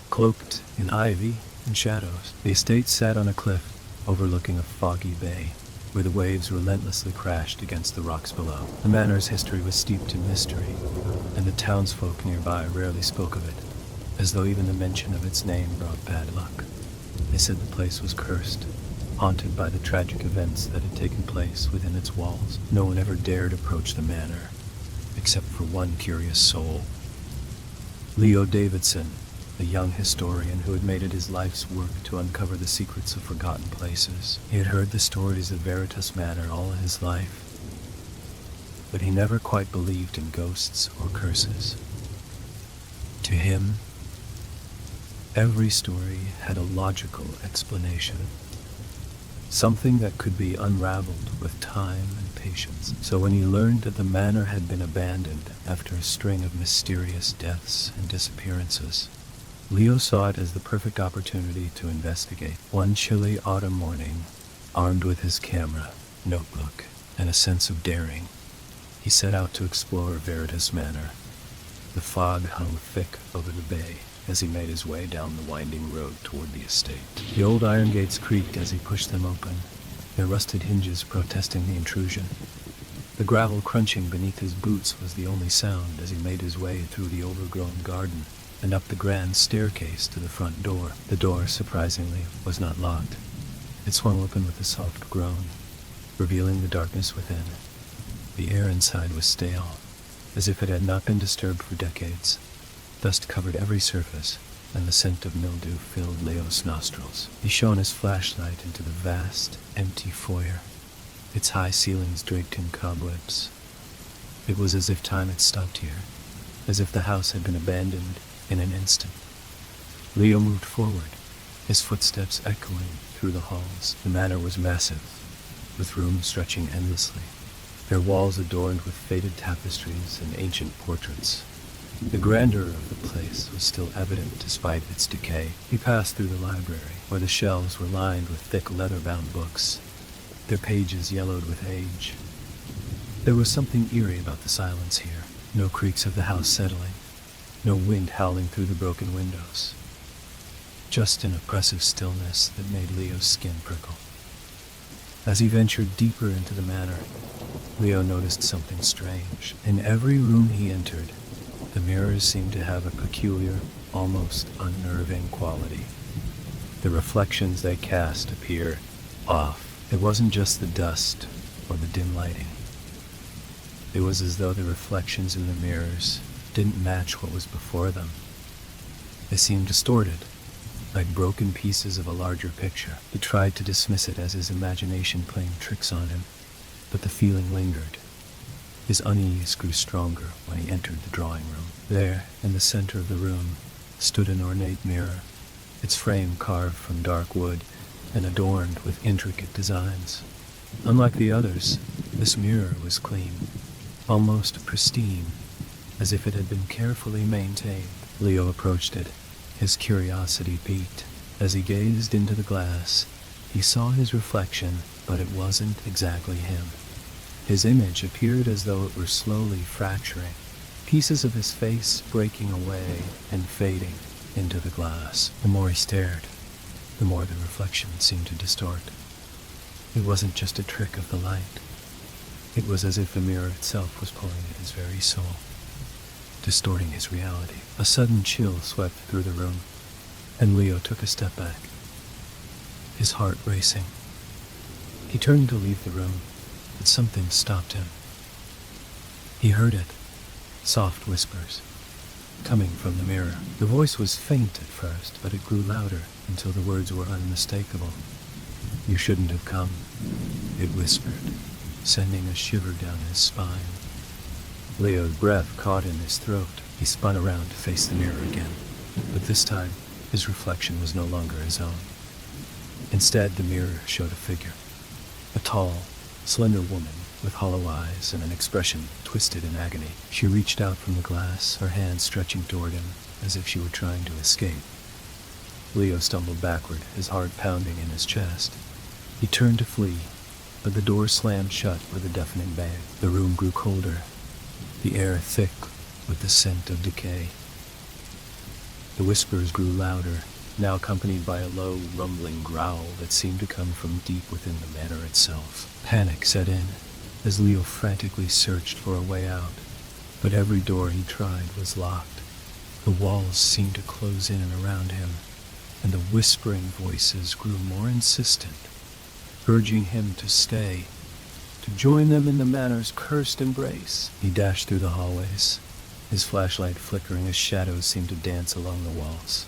S1: cloaked in ivy and shadows. The estate sat on a cliff overlooking a foggy bay, where the waves relentlessly crashed against the rocks below. The manor's history was steeped in mystery, and the townsfolk nearby rarely spoke of it, as though even the mention of its name brought bad luck. They said the place was cursed, haunted by the tragic events that had taken place within its walls. No one ever dared approach the manor, except for one curious soul. Leo Davidson, a young historian who had made it his life's work to uncover the secrets of forgotten places. He had heard the stories of Veritas Manor all his life, but he never quite believed in ghosts or curses. To him, every story had a logical explanation, something that could be unraveled with time and patience. So when he learned that the manor had been abandoned after a string of mysterious deaths and disappearances, Leo saw it as the perfect opportunity to investigate. One chilly autumn morning, armed with his camera, notebook, and a sense of daring, he set out to explore Veritas Manor. The fog hung thick over the bay as he made his way down the winding road toward the estate. The old iron gates creaked as he pushed them open, their rusted hinges protesting the intrusion. The gravel crunching beneath his boots was the only sound as he made his way through the overgrown garden and up the grand staircase to the front door. The door, surprisingly, was not locked. It swung open with a soft groan, revealing the darkness within. The air inside was stale, as if it had not been disturbed for decades. Dust covered every surface, and the scent of mildew filled Leo's nostrils. He shone his flashlight into the vast, empty foyer, its high ceilings draped in cobwebs. It was as if time had stopped here, as if the house had been abandoned in an instant. Leo moved forward, his footsteps echoing through the halls. The manor was massive, with rooms stretching endlessly, their walls adorned with faded tapestries and ancient portraits. The grandeur of the place was still evident despite its decay. He passed through the library, where the shelves were lined with thick leather-bound books, their pages yellowed with age. There was something eerie about the silence here. No creaks of the house settling, no wind howling through the broken windows. Just an oppressive stillness that made Leo's skin prickle. As he ventured deeper into the manor, Leo noticed something strange. In every room he entered, the mirrors seemed to have a peculiar, almost unnerving quality. The reflections they cast appeared off, It wasn't just the dust or the dim lighting. It was as though the reflections in the mirrors didn't match what was before them. They seemed distorted, like broken pieces of a larger picture. He tried to dismiss it as his imagination playing tricks on him, but the feeling lingered. His unease grew stronger when he entered the drawing room. There, in the center of the room, stood an ornate mirror, its frame carved from dark wood and adorned with intricate designs. Unlike the others, this mirror was clean, almost pristine, as if it had been carefully maintained. Leo approached it. His curiosity piqued. As he gazed into the glass, he saw his reflection, but it wasn't exactly him. His image appeared as though it were slowly fracturing, pieces of his face breaking away and fading into the glass. The more he stared, the more the reflection seemed to distort. It wasn't just a trick of the light. It was as if the mirror itself was pulling at his very soul, distorting his reality. A sudden chill swept through the room, and Leo took a step back, his heart racing. He turned to leave the room, but something stopped him. He heard it, soft whispers, coming from the mirror. The voice was faint at first, but it grew louder until the words were unmistakable. "You shouldn't have come," it whispered, sending a shiver down his spine. Leo's breath caught in his throat. He spun around to face the mirror again, but this time his reflection was no longer his own. Instead, the mirror showed a figure, a tall, slender woman with hollow eyes and an expression twisted in agony. She reached out from the glass, her hand stretching toward him as if she were trying to escape. Leo stumbled backward, his heart pounding in his chest. He turned to flee, but the door slammed shut with a deafening bang. The room grew colder, the air thick with the scent of decay. The whispers grew louder, now accompanied by a low, rumbling growl that seemed to come from deep within the manor itself. Panic set in as Leo frantically searched for a way out, but every door he tried was locked. The walls seemed to close in and around him, and the whispering voices grew more insistent, urging him to stay, to join them in the manor's cursed embrace. He dashed through the hallways, his flashlight flickering as shadows seemed to dance along the walls.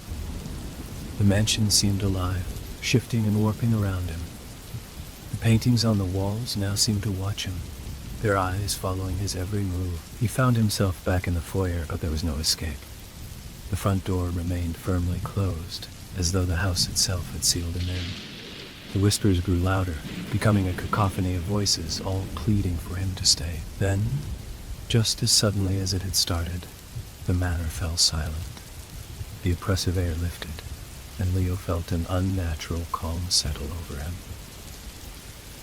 S1: The mansion seemed alive, shifting and warping around him. The paintings on the walls now seemed to watch him, their eyes following his every move. He found himself back in the foyer, but there was no escape. The front door remained firmly closed, as though the house itself had sealed him in. The whispers grew louder, becoming a cacophony of voices, all pleading for him to stay. Then, just as suddenly as it had started, the manor fell silent. The oppressive air lifted, and Leo felt an unnatural calm settle over him.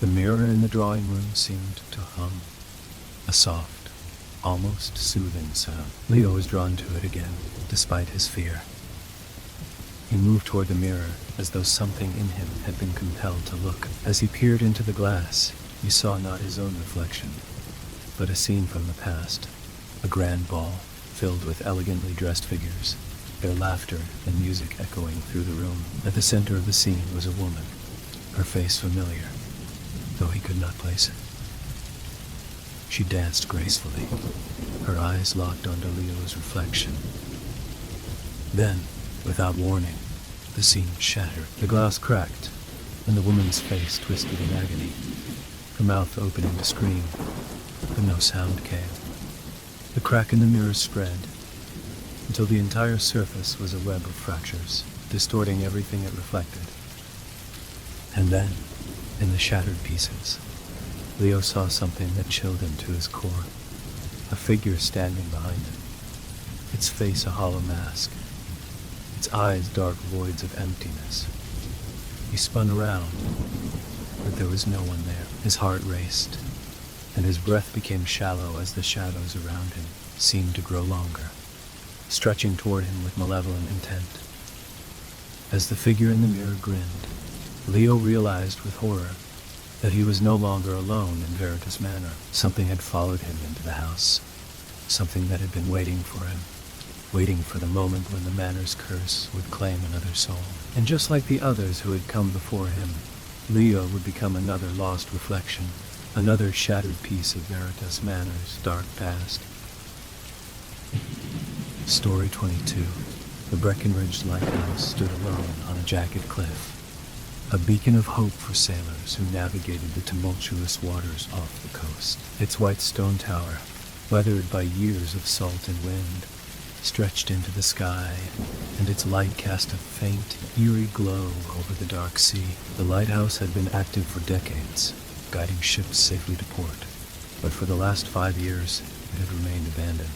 S1: The mirror in the drawing room seemed to hum, a soft, almost soothing sound. Leo was drawn to it again, despite his fear. He moved toward the mirror, as though something in him had been compelled to look. As he peered into the glass, he saw not his own reflection, but a scene from the past, a grand ball filled with elegantly dressed figures, their laughter and music echoing through the room. At the center of the scene was a woman, her face familiar, though he could not place it. She danced gracefully, her eyes locked onto Leo's reflection. Then, without warning, the scene shattered. The glass cracked, and the woman's face twisted in agony, her mouth opening to scream, but no sound came. The crack in the mirror spread, until the entire surface was a web of fractures, distorting everything it reflected. And then, in the shattered pieces, Leo saw something that chilled him to his core. A figure standing behind him, its face a hollow mask, its eyes dark voids of emptiness. He spun around, but there was no one there. His heart raced, and his breath became shallow as the shadows around him seemed to grow longer, stretching toward him with malevolent intent. As the figure in the mirror grinned, Leo realized with horror that he was no longer alone in Veritas Manor. Something had followed him into the house, something that had been waiting for him, waiting for the moment when the manor's curse would claim another soul. And just like the others who had come before him, Leo would become another lost reflection, another shattered piece of Veritas Manor's dark past. Story 22. The Breckenridge Lighthouse stood alone on a jagged cliff, a beacon of hope for sailors who navigated the tumultuous waters off the coast. Its white stone tower, weathered by years of salt and wind, stretched into the sky, and its light cast a faint, eerie glow over the dark sea. The lighthouse had been active for decades, guiding ships safely to port, but for the last 5 years it had remained abandoned.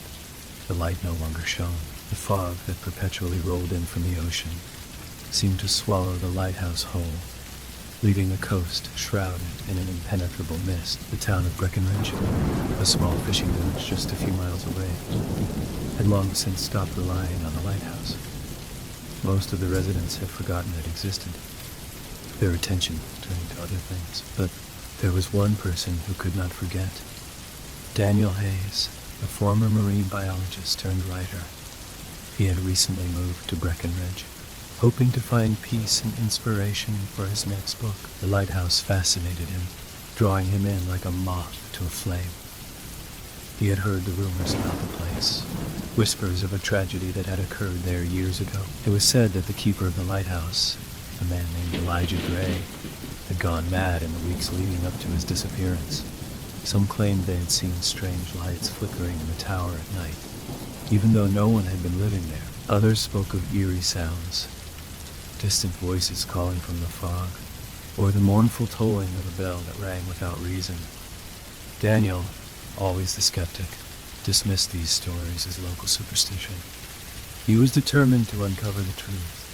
S1: The light no longer shone. The fog that perpetually rolled in from the ocean seemed to swallow the lighthouse whole, leaving the coast shrouded in an impenetrable mist. The town of Breckenridge, a small fishing village just a few miles away, had long since stopped relying on the lighthouse. Most of the residents had forgotten it existed, their attention turning to other things. But there was one person who could not forget. Daniel Hayes, a former marine biologist turned writer. He had recently moved to Breckenridge, hoping to find peace and inspiration for his next book. The lighthouse fascinated him, drawing him in like a moth to a flame. He had heard the rumors about the place, whispers of a tragedy that had occurred there years ago. It was said that the keeper of the lighthouse, a man named Elijah Gray, had gone mad in the weeks leading up to his disappearance. Some claimed they had seen strange lights flickering in the tower at night, even though no one had been living there. Others spoke of eerie sounds, distant voices calling from the fog, or the mournful tolling of a bell that rang without reason. Daniel, always the skeptic, dismissed these stories as local superstition. He was determined to uncover the truth.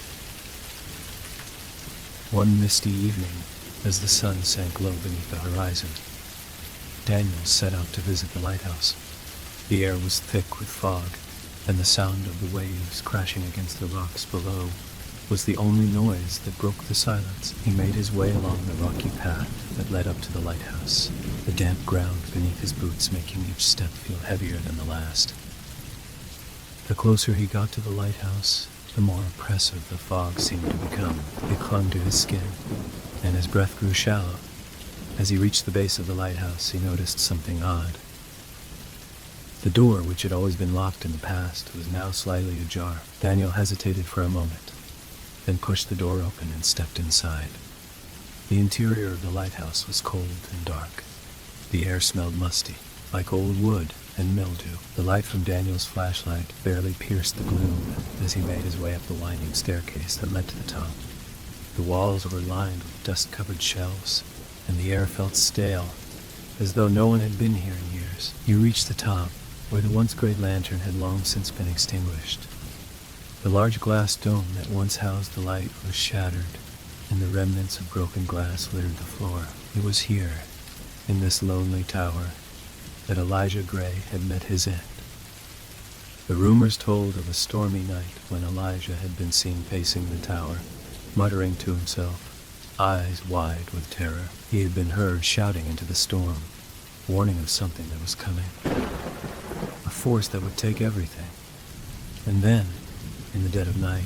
S1: One misty evening, as the sun sank low beneath the horizon, Daniel set out to visit the lighthouse. The air was thick with fog, and the sound of the waves crashing against the rocks below was the only noise that broke the silence. He made his way along the rocky path that led up to the lighthouse, the damp ground beneath his boots making each step feel heavier than the last. The closer he got to the lighthouse, the more oppressive the fog seemed to become. It clung to his skin, and his breath grew shallow. As he reached the base of the lighthouse, he noticed something odd. The door, which had always been locked in the past, was now slightly ajar. Daniel hesitated for a moment, then pushed the door open and stepped inside. The interior of the lighthouse was cold and dark. The air smelled musty, like old wood and mildew. The light from Daniel's flashlight barely pierced the gloom as he made his way up the winding staircase that led to the top. The walls were lined with dust-covered shelves, and the air felt stale, as though no one had been here in years. He reached the top, where the once great lantern had long since been extinguished. The large glass dome that once housed the light was shattered, and the remnants of broken glass littered the floor. It was here, in this lonely tower, that Elijah Gray had met his end. The rumors told of a stormy night when Elijah had been seen pacing the tower, muttering to himself, eyes wide with terror. He had been heard shouting into the storm, warning of something that was coming, a force that would take everything. And then, in the dead of night,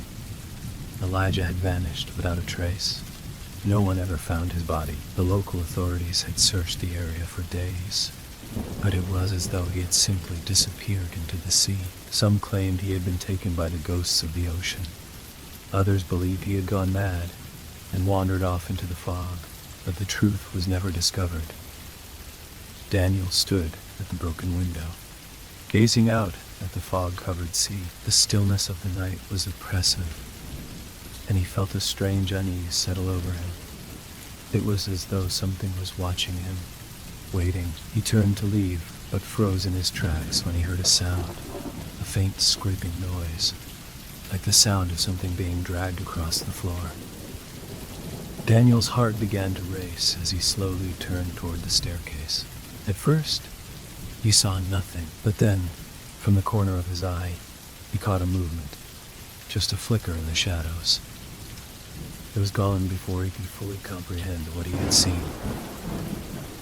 S1: Elijah had vanished without a trace. No one ever found his body. The local authorities had searched the area for days, but it was as though he had simply disappeared into the sea. Some claimed he had been taken by the ghosts of the ocean. Others believed he had gone mad and wandered off into the fog, but the truth was never discovered. Daniel stood at the broken window, gazing out at the fog-covered sea. The stillness of the night was oppressive, and he felt a strange unease settle over him. It was as though something was watching him, waiting. He turned to leave, but froze in his tracks when he heard a sound, a faint scraping noise, like the sound of something being dragged across the floor. Daniel's heart began to race as he slowly turned toward the staircase. At first, he saw nothing, but then, from the corner of his eye, he caught a movement, just a flicker in the shadows. It was gone before he could fully comprehend what he had seen,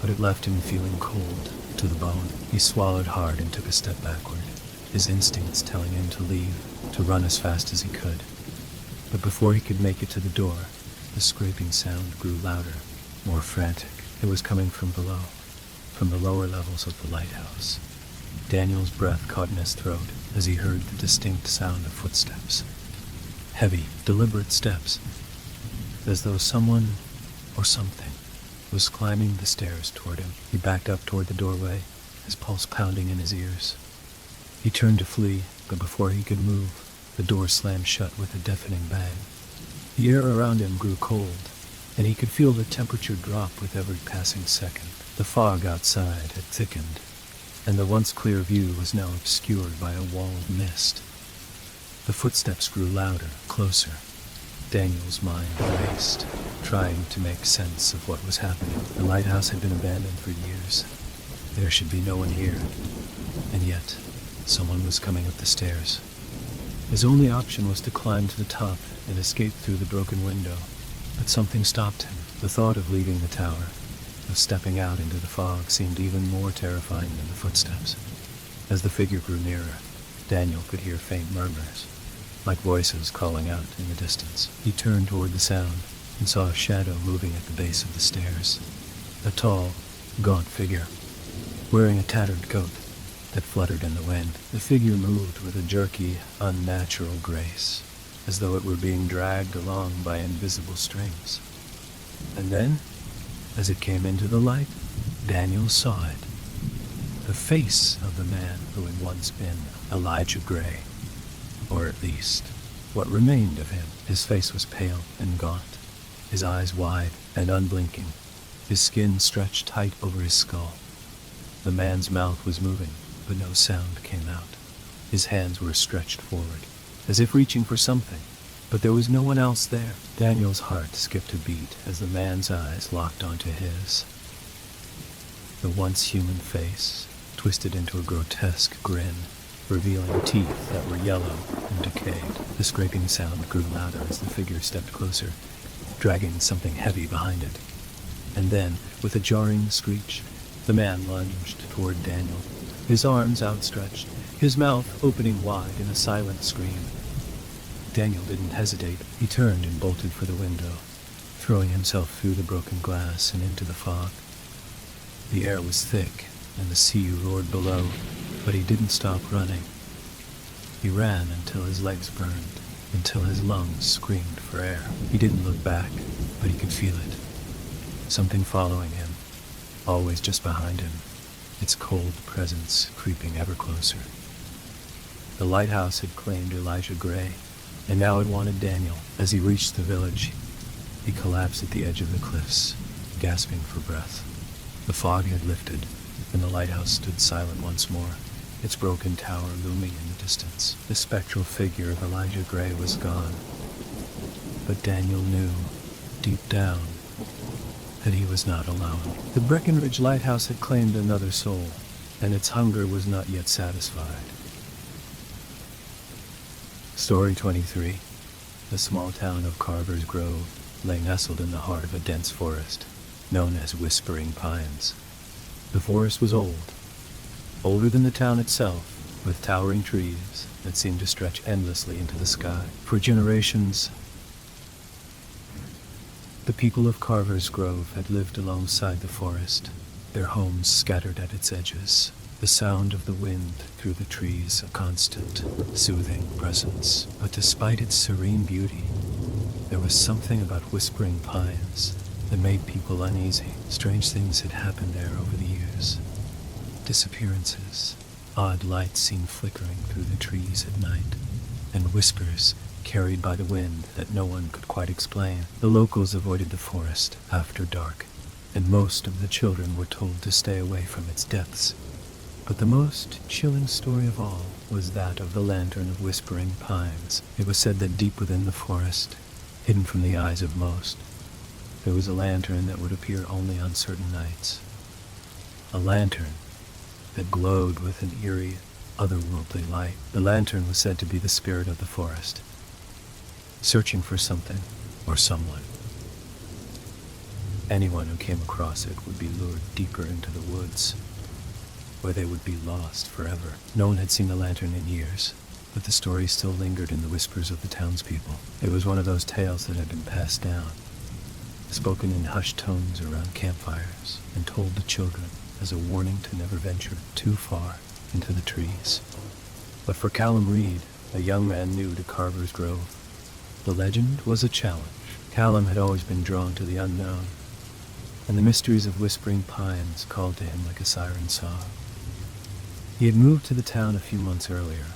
S1: but it left him feeling cold to the bone. He swallowed hard and took a step backward, his instincts telling him to leave, to run as fast as he could. But before he could make it to the door, the scraping sound grew louder, more frantic. It was coming from below, from the lower levels of the lighthouse. Daniel's breath caught in his throat as he heard the distinct sound of footsteps. Heavy, deliberate steps, as though someone or something was climbing the stairs toward him. He backed up toward the doorway, his pulse pounding in his ears. He turned to flee, but before he could move, the door slammed shut with a deafening bang. The air around him grew cold, and he could feel the temperature drop with every passing second. The fog outside had thickened, and the once clear view was now obscured by a wall of mist. The footsteps grew louder, closer. Daniel's mind raced, trying to make sense of what was happening. The lighthouse had been abandoned for years. There should be no one here. And yet, someone was coming up the stairs. His only option was to climb to the top and escape through the broken window. But something stopped him. The thought of leaving the tower, of stepping out into the fog, seemed even more terrifying than the footsteps. As the figure grew nearer, Daniel could hear faint murmurs, like voices calling out in the distance. He turned toward the sound and saw a shadow moving at the base of the stairs. A tall, gaunt figure, wearing a tattered coat that fluttered in the wind. The figure moved with a jerky, unnatural grace, as though it were being dragged along by invisible strings. And then, as it came into the light, Daniel saw it. The face of the man who had once been Elijah Gray, or at least what remained of him. His face was pale and gaunt, his eyes wide and unblinking, his skin stretched tight over his skull. The man's mouth was moving, but no sound came out. His hands were stretched forward, as if reaching for something, but there was no one else there. Daniel's heart skipped a beat as the man's eyes locked onto his. The once human face twisted into a grotesque grin, revealing teeth that were yellow and decayed. The scraping sound grew louder as the figure stepped closer, dragging something heavy behind it. And then, with a jarring screech, the man lunged toward Daniel, his arms outstretched, his mouth opening wide in a silent scream. Daniel didn't hesitate. He turned and bolted for the window, throwing himself through the broken glass and into the fog. The air was thick, and the sea roared below, but he didn't stop running. He ran until his legs burned, until his lungs screamed for air. He didn't look back, but he could feel it. Something following him, always just behind him, its cold presence creeping ever closer. The lighthouse had claimed Elijah Gray, and now it wanted Daniel. As he reached the village, he collapsed at the edge of the cliffs, gasping for breath. The fog had lifted, and the lighthouse stood silent once more, its broken tower looming in the distance. The spectral figure of Elijah Gray was gone, but Daniel knew, deep down, that he was not alone. The Breckenridge Lighthouse had claimed another soul, and its hunger was not yet satisfied. Story 23. The small town of Carver's Grove lay nestled in the heart of a dense forest, known as Whispering Pines. The forest was old, older than the town itself, with towering trees that seemed to stretch endlessly into the sky. For generations, the people of Carver's Grove had lived alongside the forest, their homes scattered at its edges, the sound of the wind through the trees a constant, soothing presence. But despite its serene beauty, there was something about Whispering Pines that made people uneasy. Strange things had happened there over the years. Disappearances, odd lights seen flickering through the trees at night, and whispers carried by the wind that no one could quite explain. The locals avoided the forest after dark, and most of the children were told to stay away from its depths. But the most chilling story of all was that of the lantern of Whispering Pines. It was said that deep within the forest, hidden from the eyes of most, there was a lantern that would appear only on certain nights. A lantern that glowed with an eerie, otherworldly light. The lantern was said to be the spirit of the forest, searching for something or someone. Anyone who came across it would be lured deeper into the woods, where they would be lost forever. No one had seen the lantern in years, but the story still lingered in the whispers of the townspeople. It was one of those tales that had been passed down, spoken in hushed tones around campfires, and told the children as a warning to never venture too far into the trees. But for Callum Reed, a young man new to Carver's Grove, the legend was a challenge. Callum had always been drawn to the unknown, and the mysteries of whispering pines called to him like a siren song. He had moved to the town a few months earlier,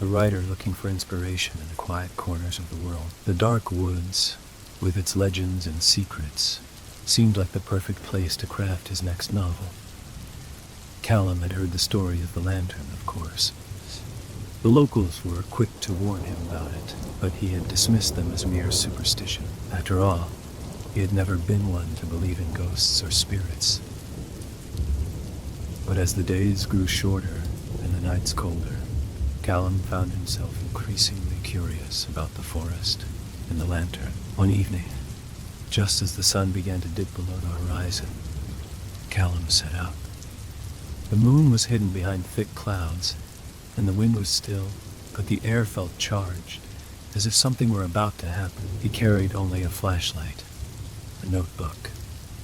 S1: a writer looking for inspiration in the quiet corners of the world. The dark woods, with its legends and secrets, seemed like the perfect place to craft his next novel. Callum had heard the story of the lantern, of course. The locals were quick to warn him about it, but he had dismissed them as mere superstition. After all, he had never been one to believe in ghosts or spirits. But as the days grew shorter and the nights colder, Callum found himself increasingly curious about the forest and the lantern. One evening, just as the sun began to dip below the horizon, Callum set out. The moon was hidden behind thick clouds, and the wind was still, but the air felt charged, as if something were about to happen. He carried only a flashlight, a notebook,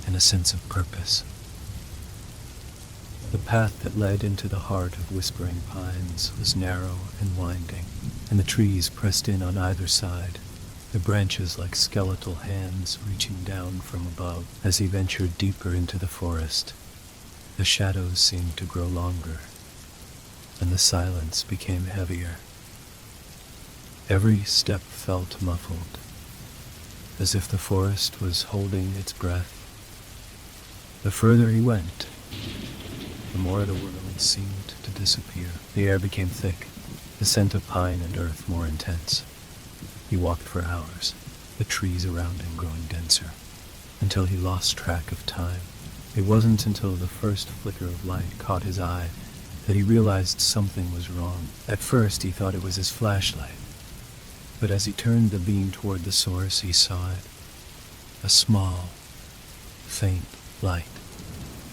S1: and a sense of purpose. The path that led into the heart of Whispering Pines was narrow and winding, and the trees pressed in on either side, their branches like skeletal hands reaching down from above. As he ventured deeper into the forest, the shadows seemed to grow longer, and the silence became heavier. Every step felt muffled, as if the forest was holding its breath. The further he went, the more the world seemed to disappear. The air became thick, the scent of pine and earth more intense. He walked for hours, the trees around him growing denser, until he lost track of time. It wasn't until the first flicker of light caught his eye that he realized something was wrong. At first he thought it was his flashlight, but as he turned the beam toward the source, he saw it, a small, faint light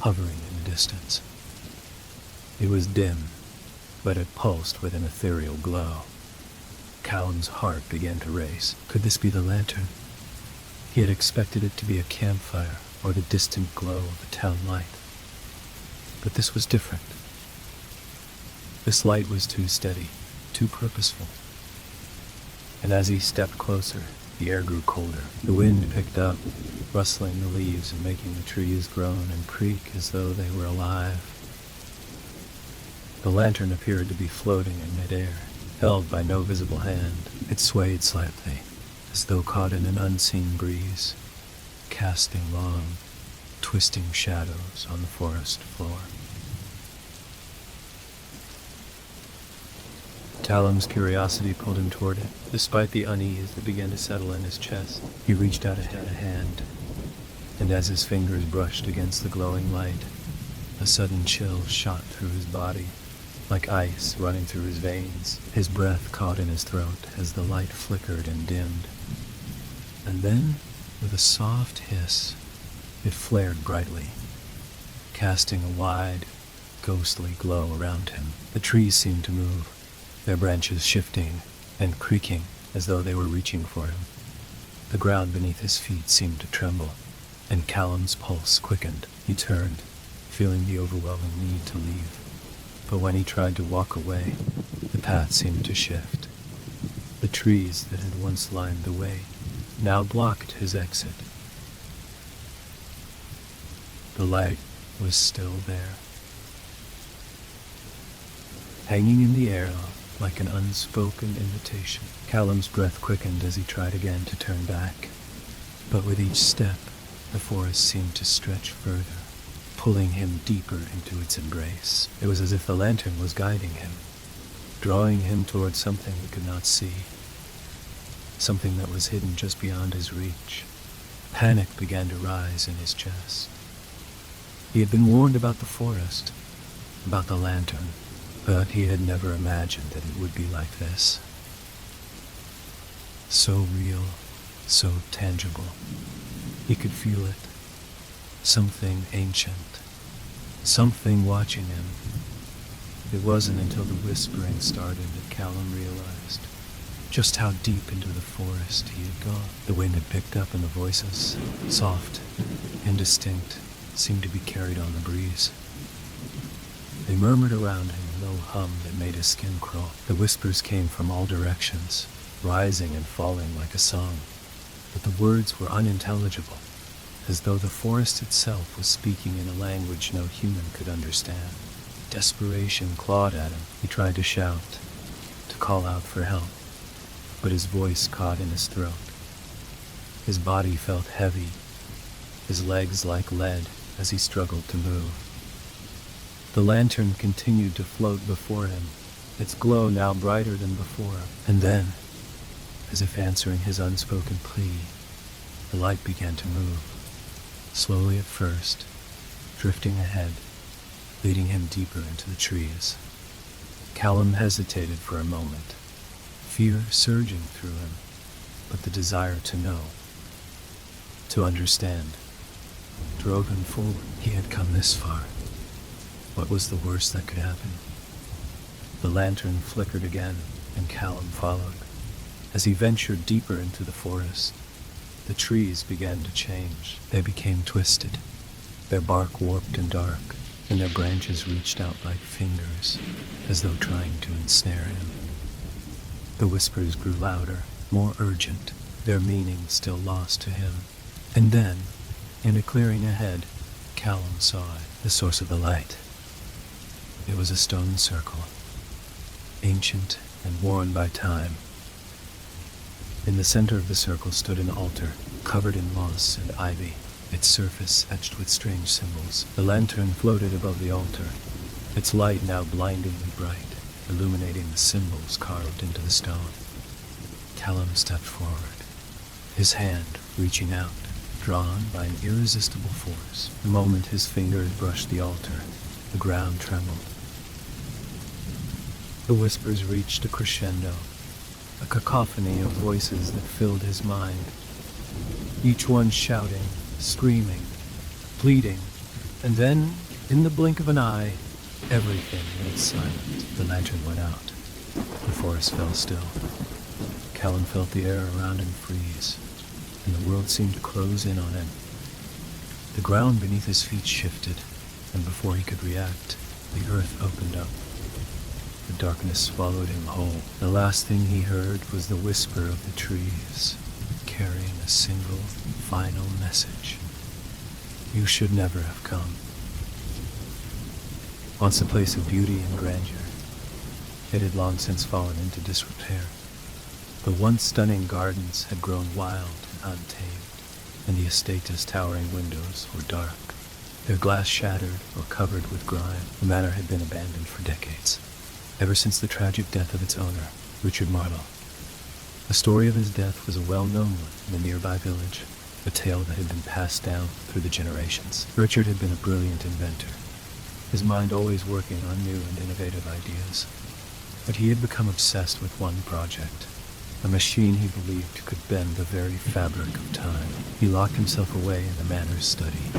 S1: hovering in the distance. It was dim, but it pulsed with an ethereal glow. Callum's heart began to race. Could this be the lantern? He had expected it to be a campfire or the distant glow of a town light. But this was different. This light was too steady, too purposeful. And as he stepped closer, the air grew colder. The wind picked up, rustling the leaves and making the trees groan and creak as though they were alive. The lantern appeared to be floating in midair, held by no visible hand. It swayed slightly, as though caught in an unseen breeze, casting long, twisting shadows on the forest floor. Callum's curiosity pulled him toward it. Despite the unease that began to settle in his chest, he reached out a hand, and as his fingers brushed against the glowing light, a sudden chill shot through his body, like ice running through his veins. His breath caught in his throat as the light flickered and dimmed. And then, with a soft hiss, it flared brightly, casting a wide, ghostly glow around him. The trees seemed to move, their branches shifting and creaking as though they were reaching for him. The ground beneath his feet seemed to tremble, and Callum's pulse quickened. He turned, feeling the overwhelming need to leave. But when he tried to walk away, the path seemed to shift. The trees that had once lined the way now blocked his exit. The light was still there, hanging in the air like an unspoken invitation. Callum's breath quickened as he tried again to turn back, but with each step, the forest seemed to stretch further, pulling him deeper into its embrace. It was as if the lantern was guiding him, drawing him towards something he could not see, something that was hidden just beyond his reach. Panic began to rise in his chest. He had been warned about the forest, about the lantern, but he had never imagined that it would be like this. So real, so tangible. He could feel it. Something ancient. Something watching him. It wasn't until the whispering started that Callum realized just how deep into the forest he had gone. The wind had picked up and the voices, soft, indistinct, seemed to be carried on the breeze. They murmured around him, a low hum that made his skin crawl. The whispers came from all directions, rising and falling like a song, but the words were unintelligible, as though the forest itself was speaking in a language no human could understand. Desperation clawed at him. He tried to shout, to call out for help, but his voice caught in his throat. His body felt heavy, his legs like lead as he struggled to move. The lantern continued to float before him, its glow now brighter than before. And then, as if answering his unspoken plea, the light began to move, slowly at first, drifting ahead, leading him deeper into the trees. Callum hesitated for a moment, fear surging through him, but the desire to know, to understand, drove him forward. He had come this far. What was the worst that could happen? The lantern flickered again, and Callum followed. As he ventured deeper into the forest, the trees began to change. They became twisted, their bark warped and dark, and their branches reached out like fingers, as though trying to ensnare him. The whispers grew louder, more urgent, their meaning still lost to him. And then, in a clearing ahead, Callum saw it, the source of the light. It was a stone circle, ancient and worn by time. In the center of the circle stood an altar, covered in moss and ivy, its surface etched with strange symbols. The lantern floated above the altar, its light now blindingly bright, illuminating the symbols carved into the stone. Callum stepped forward, his hand reaching out, drawn by an irresistible force. The moment his fingers brushed the altar, the ground trembled. The whispers reached a crescendo, a cacophony of voices that filled his mind, each one shouting, screaming, pleading, and then, in the blink of an eye, everything went silent. The lantern went out. The forest fell still. Callum felt the air around him freeze, and the world seemed to close in on him. The ground beneath his feet shifted, and before he could react, the earth opened up. The darkness swallowed him whole. The last thing he heard was the whisper of the trees, carrying a single, final message. You should never have come. Once a place of beauty and grandeur, it had long since fallen into disrepair. The once stunning gardens had grown wild and untamed, and the estate's towering windows were dark, their glass shattered or covered with grime. The manor had been abandoned for decades, ever since the tragic death of its owner, Richard Marlowe. The story of his death was a well-known one in the nearby village, a tale that had been passed down through the generations. Richard had been a brilliant inventor, his mind always working on new and innovative ideas. But he had become obsessed with one project, a machine he believed could bend the very fabric of time. He locked himself away in the manor's study,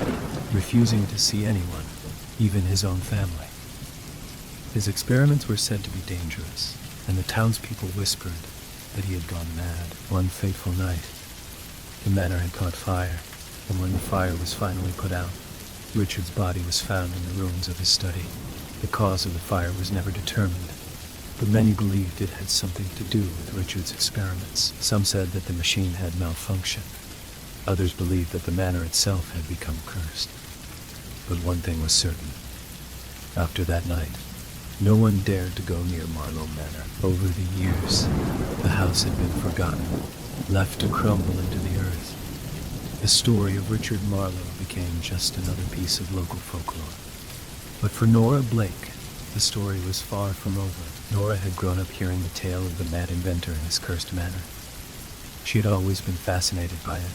S1: refusing to see anyone, even his own family. His experiments were said to be dangerous, and the townspeople whispered that he had gone mad. One fateful night, the manor had caught fire, and when the fire was finally put out, Richard's body was found in the ruins of his study. The cause of the fire was never determined, but many believed it had something to do with Richard's experiments. Some said that the machine had malfunctioned. Others believed that the manor itself had become cursed. But one thing was certain. After that night, no one dared to go near Marlowe Manor. Over the years, the house had been forgotten, left to crumble into the earth. The story of Richard Marlowe became just another piece of local folklore. But for Nora Blake, the story was far from over. Nora had grown up hearing the tale of the mad inventor and his cursed manor. She had always been fascinated by it,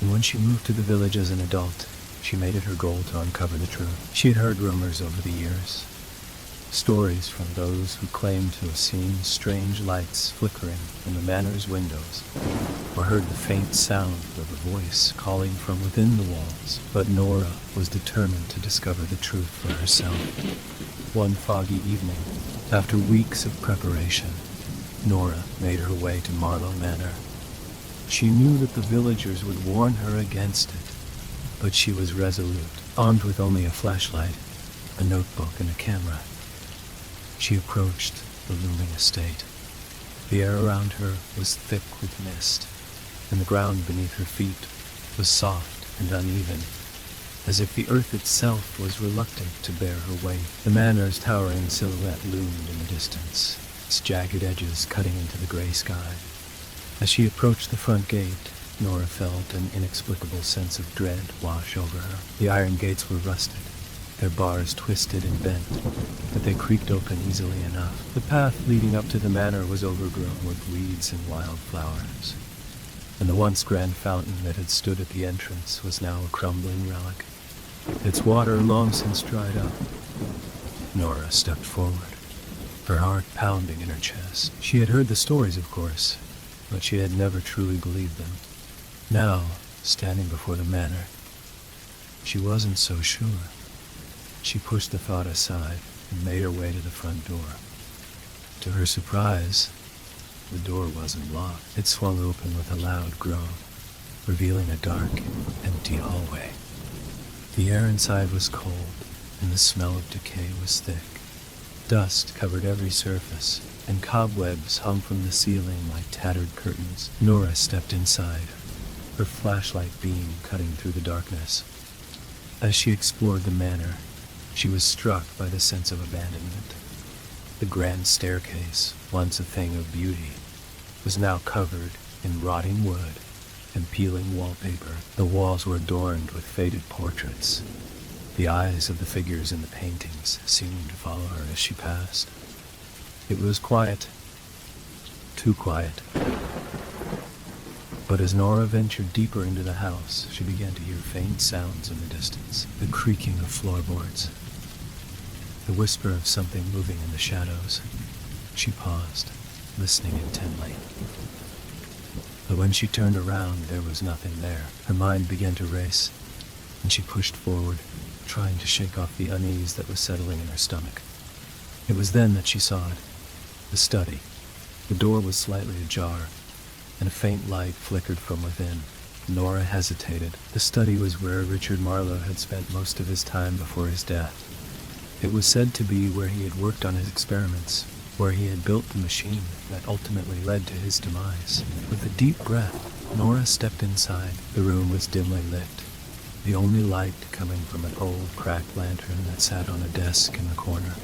S1: and when she moved to the village as an adult, she made it her goal to uncover the truth. She had heard rumors over the years, stories from those who claimed to have seen strange lights flickering in the manor's windows, or heard the faint sound of a voice calling from within the walls. But Nora was determined to discover the truth for herself. One foggy evening, after weeks of preparation, Nora made her way to Marlow Manor. She knew that the villagers would warn her against it, but she was resolute, armed with only a flashlight, a notebook, and a camera. She approached the looming estate. The air around her was thick with mist, and the ground beneath her feet was soft and uneven, as if the earth itself was reluctant to bear her weight. The manor's towering silhouette loomed in the distance, its jagged edges cutting into the gray sky. As she approached the front gate, Nora felt an inexplicable sense of dread wash over her. The iron gates were rusted, their bars twisted and bent, but they creaked open easily enough. The path leading up to the manor was overgrown with weeds and wildflowers, and the once grand fountain that had stood at the entrance was now a crumbling relic, its water long since dried up. Nora stepped forward, her heart pounding in her chest. She had heard the stories, of course, but she had never truly believed them. Now, standing before the manor, she wasn't so sure. She pushed the thought aside and made her way to the front door. To her surprise, the door wasn't locked. It swung open with a loud groan, revealing a dark, empty hallway. The air inside was cold, and the smell of decay was thick. Dust covered every surface, and cobwebs hung from the ceiling like tattered curtains. Nora stepped inside, her flashlight beam cutting through the darkness. As she explored the manor, she was struck by the sense of abandonment. The grand staircase, once a thing of beauty, was now covered in rotting wood and peeling wallpaper. The walls were adorned with faded portraits. The eyes of the figures in the paintings seemed to follow her as she passed. It was quiet, too quiet. But as Nora ventured deeper into the house, she began to hear faint sounds in the distance, the creaking of floorboards, the whisper of something moving in the shadows. She paused, listening intently. But when she turned around, there was nothing there. Her mind began to race, and she pushed forward, trying to shake off the unease that was settling in her stomach. It was then that she saw it, the study. The door was slightly ajar, and a faint light flickered from within. Nora hesitated. The study was where Richard Marlowe had spent most of his time before his death. It was said to be where he had worked on his experiments, where he had built the machine that ultimately led to his demise. With a deep breath, Nora stepped inside. The room was dimly lit, the only light coming from an old, cracked lantern that sat on a desk in the corner.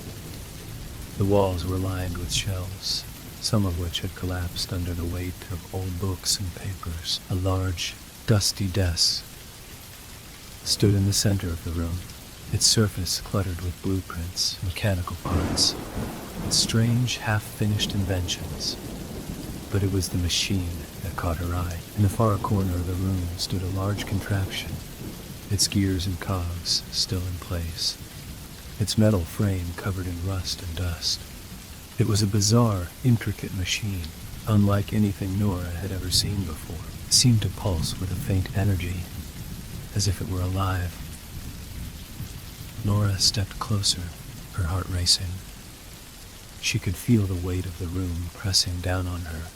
S1: The walls were lined with shelves, some of which had collapsed under the weight of old books and papers. A large, dusty desk stood in the center of the room, its surface cluttered with blueprints, mechanical parts, and strange, half-finished inventions. But it was the machine that caught her eye. In the far corner of the room stood a large contraption, its gears and cogs still in place, its metal frame covered in rust and dust. It was a bizarre, intricate machine, unlike anything Nora had ever seen before. It seemed to pulse with a faint energy, as if it were alive. Nora stepped closer, her heart racing. She could feel the weight of the room pressing down on her,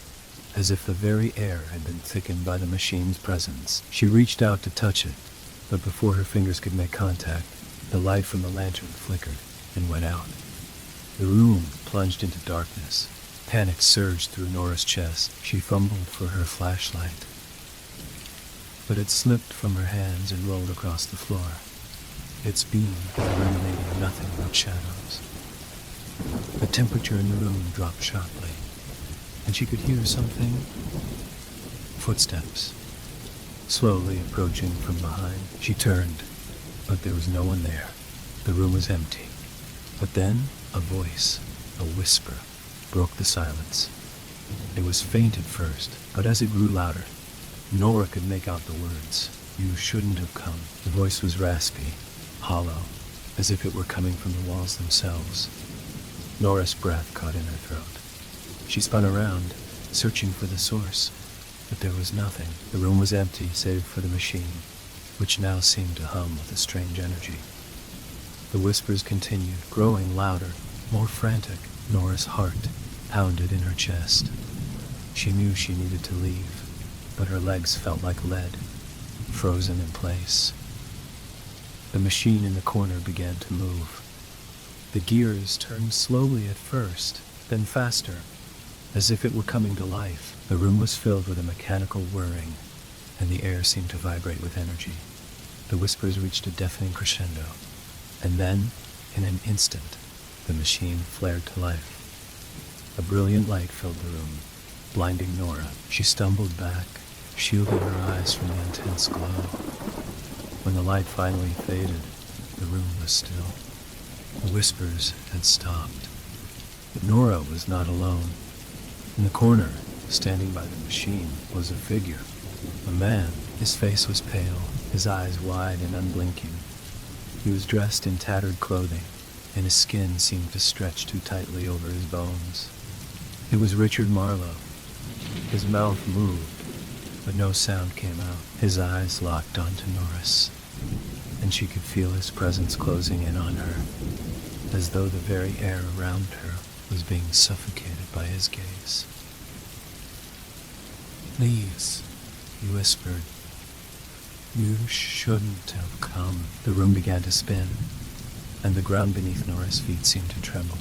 S1: as if the very air had been thickened by the machine's presence. She reached out to touch it, but before her fingers could make contact, the light from the lantern flickered and went out. The room plunged into darkness. Panic surged through Nora's chest. She fumbled for her flashlight, but it slipped from her hands and rolled across the floor, its beam illuminating nothing but shadows. The temperature in the room dropped sharply, and she could hear something. Footsteps, slowly approaching from behind. She turned, but there was no one there. The room was empty. But then, a voice, a whisper, broke the silence. It was faint at first, but as it grew louder, Nora could make out the words. "You shouldn't have come." The voice was raspy, hollow, as if it were coming from the walls themselves. Nora's breath caught in her throat. She spun around, searching for the source, but there was nothing. The room was empty save for the machine, which now seemed to hum with a strange energy. The whispers continued, growing louder, more frantic. Nora's heart pounded in her chest. She knew she needed to leave, but her legs felt like lead, frozen in place. The machine in the corner began to move. The gears turned slowly at first, then faster, as if it were coming to life. The room was filled with a mechanical whirring, and the air seemed to vibrate with energy. The whispers reached a deafening crescendo, and then, in an instant, the machine flared to life. A brilliant light filled the room, blinding Nora. She stumbled back, shielding her eyes from the intense glow. When the light finally faded, the room was still. The whispers had stopped. But Nora was not alone. In the corner, standing by the machine, was a figure. A man. His face was pale, his eyes wide and unblinking. He was dressed in tattered clothing, and his skin seemed to stretch too tightly over his bones. It was Richard Marlowe. His mouth moved, but no sound came out. His eyes locked onto Norris, and she could feel his presence closing in on her, as though the very air around her was being suffocated by his gaze. "Please," he whispered. "You shouldn't have come." The room began to spin, and the ground beneath Nora's feet seemed to tremble.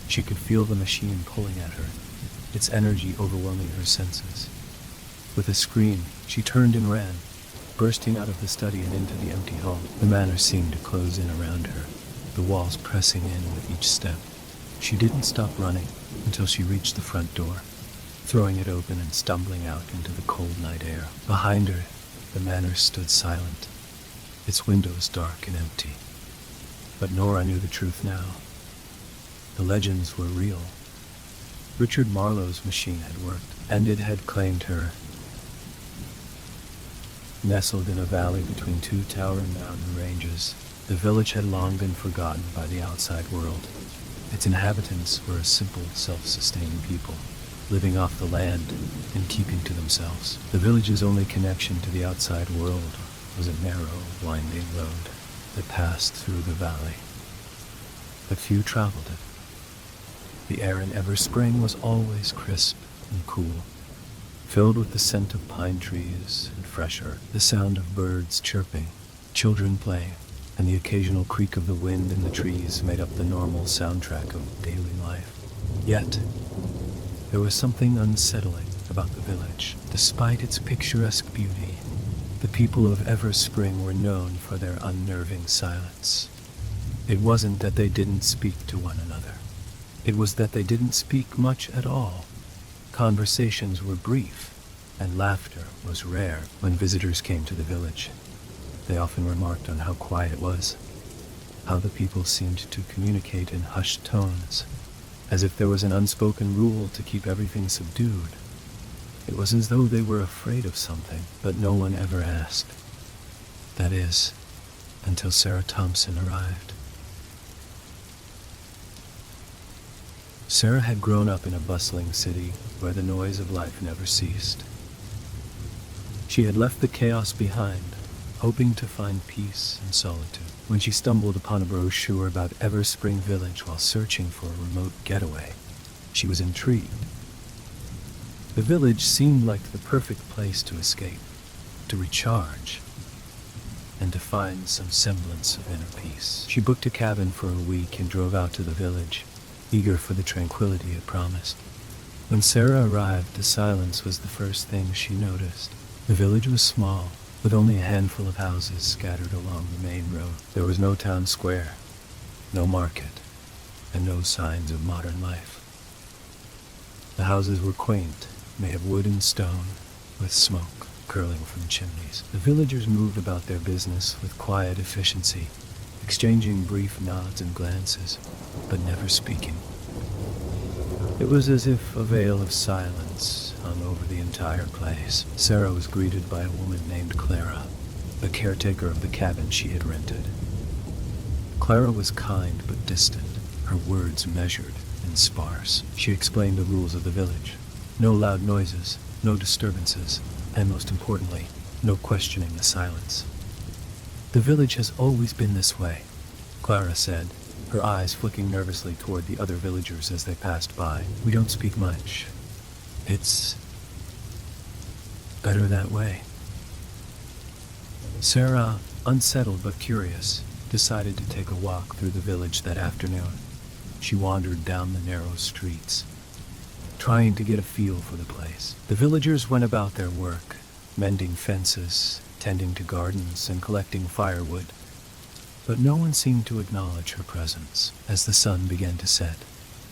S1: She could feel the machine pulling at her, its energy overwhelming her senses. With a scream, she turned and ran, bursting out of the study and into the empty hall. The manor seemed to close in around her, the walls pressing in with each step. She didn't stop running until she reached the front door, throwing it open and stumbling out into the cold night air. Behind her, the manor stood silent, its windows dark and empty. But Nora knew the truth now. The legends were real. Richard Marlowe's machine had worked, and it had claimed her. Nestled in a valley between two towering mountain ranges, the village had long been forgotten by the outside world. Its inhabitants were a simple, self-sustaining people, living off the land and keeping to themselves. The village's only connection to the outside world was a narrow, winding road that passed through the valley. But few traveled it. The air in Everspring was always crisp and cool, filled with the scent of pine trees and fresh earth, the sound of birds chirping, children playing, and the occasional creak of the wind in the trees made up the normal soundtrack of daily life. Yet, there was something unsettling about the village. Despite its picturesque beauty, the people of Everspring were known for their unnerving silence. It wasn't that they didn't speak to one another. It was that they didn't speak much at all. Conversations were brief, and laughter was rare. When visitors came to the village, they often remarked on how quiet it was, how the people seemed to communicate in hushed tones, as if there was an unspoken rule to keep everything subdued. It was as though they were afraid of something, but no one ever asked. That is, until Sarah Thompson arrived. Sarah had grown up in a bustling city where the noise of life never ceased. She had left the chaos behind, hoping to find peace and solitude. When she stumbled upon a brochure about Everspring Village while searching for a remote getaway, she was intrigued. The village seemed like the perfect place to escape, to recharge, and to find some semblance of inner peace. She booked a cabin for a week and drove out to the village, eager for the tranquility it promised. When Sarah arrived, the silence was the first thing she noticed. The village was small, with only a handful of houses scattered along the main road. There was no town square, no market, and no signs of modern life. The houses were quaint, made of wood and stone, with smoke curling from chimneys. The villagers moved about their business with quiet efficiency, exchanging brief nods and glances, but never speaking. It was as if a veil of silence hung over the entire place. Sarah was greeted by a woman named Clara, the caretaker of the cabin she had rented. Clara was kind but distant, her words measured and sparse. She explained the rules of the village. No loud noises, no disturbances, and most importantly, no questioning the silence. "The village has always been this way," Clara said, her eyes flicking nervously toward the other villagers as they passed by. "We don't speak much. It's better that way." Sarah, unsettled but curious, decided to take a walk through the village that afternoon. She wandered down the narrow streets, trying to get a feel for the place. The villagers went about their work, mending fences, tending to gardens, and collecting firewood. But no one seemed to acknowledge her presence. As the sun began to set,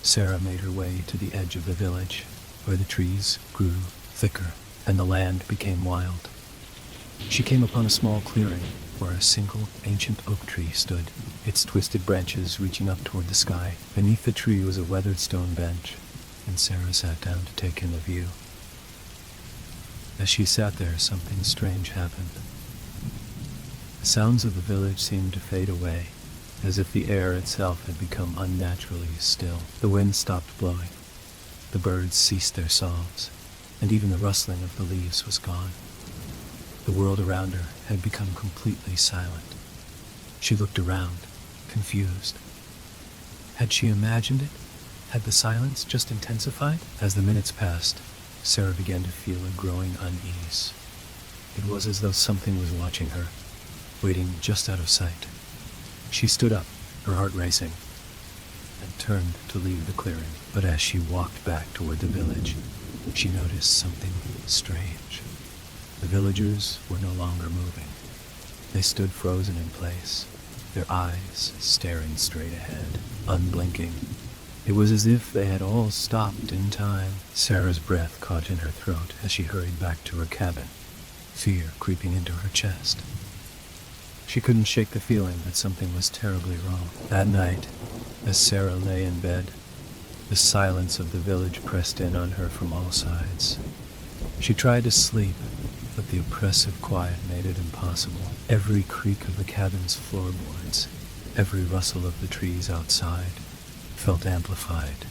S1: Sarah made her way to the edge of the village, where the trees grew thicker and the land became wild. She came upon a small clearing where a single ancient oak tree stood, its twisted branches reaching up toward the sky. Beneath the tree was a weathered stone bench, and Sarah sat down to take in the view. As she sat there, something strange happened. The sounds of the village seemed to fade away, as if the air itself had become unnaturally still. The wind stopped blowing, the birds ceased their songs, and even the rustling of the leaves was gone. The world around her had become completely silent. She looked around, confused. Had she imagined it? Had the silence just intensified? As the minutes passed, Sarah began to feel a growing unease. It was as though something was watching her, waiting just out of sight. She stood up, her heart racing, and turned to leave the clearing. But as she walked back toward the village, she noticed something strange. The villagers were no longer moving. They stood frozen in place, their eyes staring straight ahead, unblinking. It was as if they had all stopped in time. Sarah's breath caught in her throat as she hurried back to her cabin, fear creeping into her chest. She couldn't shake the feeling that something was terribly wrong. That night, as Sarah lay in bed, the silence of the village pressed in on her from all sides. She tried to sleep, but the oppressive quiet made it impossible. Every creak of the cabin's floorboards, every rustle of the trees outside, felt amplified,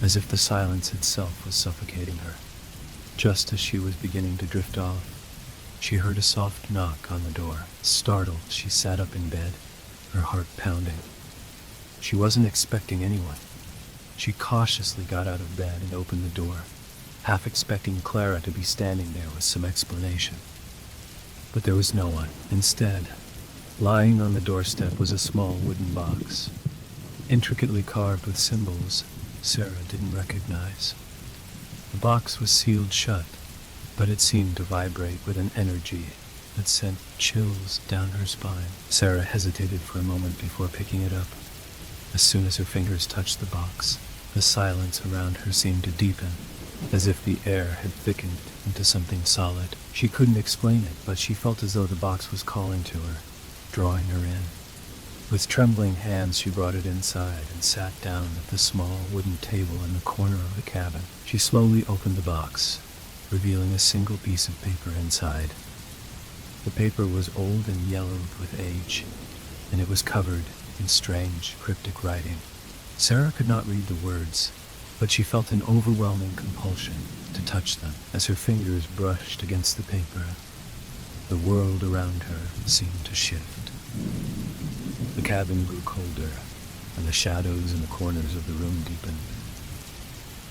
S1: as if the silence itself was suffocating her. Just as she was beginning to drift off, she heard a soft knock on the door. Startled, she sat up in bed, her heart pounding. She wasn't expecting anyone. She cautiously got out of bed and opened the door, half expecting Clara to be standing there with some explanation. But there was no one. Instead, lying on the doorstep was a small wooden box, intricately carved with symbols Sarah didn't recognize. The box was sealed shut, but it seemed to vibrate with an energy that sent chills down her spine. Sarah hesitated for a moment before picking it up. As soon as her fingers touched the box, the silence around her seemed to deepen, as if the air had thickened into something solid. She couldn't explain it, but she felt as though the box was calling to her, drawing her in. With trembling hands, she brought it inside and sat down at the small wooden table in the corner of the cabin. She slowly opened the box, revealing a single piece of paper inside. The paper was old and yellowed with age, and it was covered in strange, cryptic writing. Sarah could not read the words, but she felt an overwhelming compulsion to touch them. As her fingers brushed against the paper, the world around her seemed to shift. The cabin grew colder, and the shadows in the corners of the room deepened.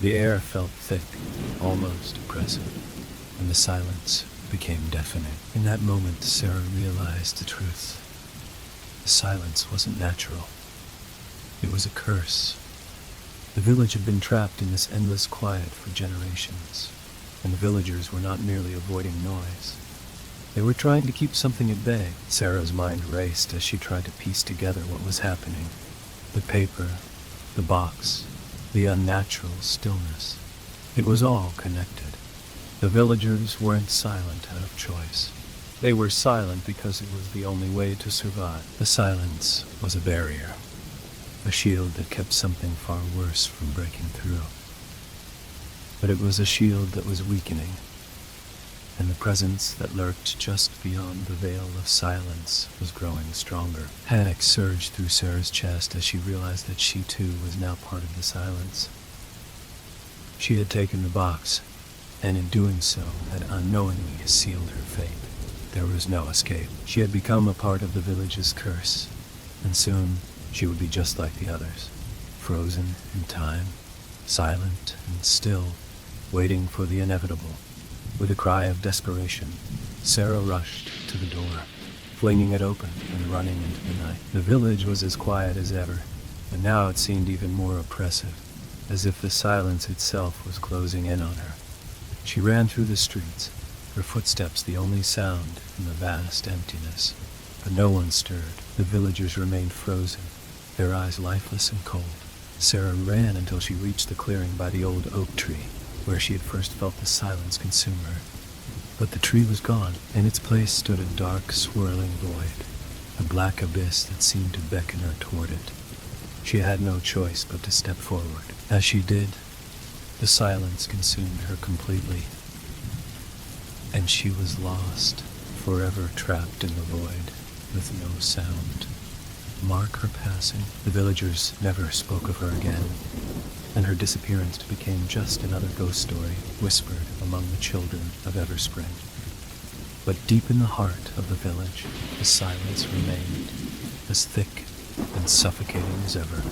S1: The air felt thick, almost oppressive, and the silence became deafening. In that moment, Sarah realized the truth. The silence wasn't natural. It was a curse. The village had been trapped in this endless quiet for generations, and the villagers were not merely avoiding noise. They were trying to keep something at bay. Sarah's mind raced as she tried to piece together what was happening. The paper, the box, the unnatural stillness. It was all connected. The villagers weren't silent out of choice. They were silent because it was the only way to survive. The silence was a barrier, a shield that kept something far worse from breaking through. But it was a shield that was weakening, and the presence that lurked just beyond the veil of silence was growing stronger. Panic surged through Sarah's chest as she realized that she too was now part of the silence. She had taken the box, and in doing so had unknowingly sealed her fate. There was no escape. She had become a part of the village's curse, and soon She would be just like the others, frozen in time, silent and still, waiting for the inevitable. With a cry of desperation, Sarah rushed to the door, flinging it open and running into the night. The village was as quiet as ever, and now it seemed even more oppressive, as if the silence itself was closing in on her. She ran through the streets, her footsteps the only sound in the vast emptiness. But no one stirred. The villagers remained frozen, their eyes lifeless and cold. Sarah ran until she reached the clearing by the old oak tree, where she had first felt the silence consume her. But the tree was gone. In its place stood a dark, swirling void, a black abyss that seemed to beckon her toward it. She had no choice but to step forward. As she did, the silence consumed her completely, and she was lost, forever trapped in the void, with no sound. Mark her passing. The villagers never spoke of her again, and her disappearance became just another ghost story whispered among the children of Everspring. But deep in the heart of the village, the silence remained, as thick and suffocating as ever.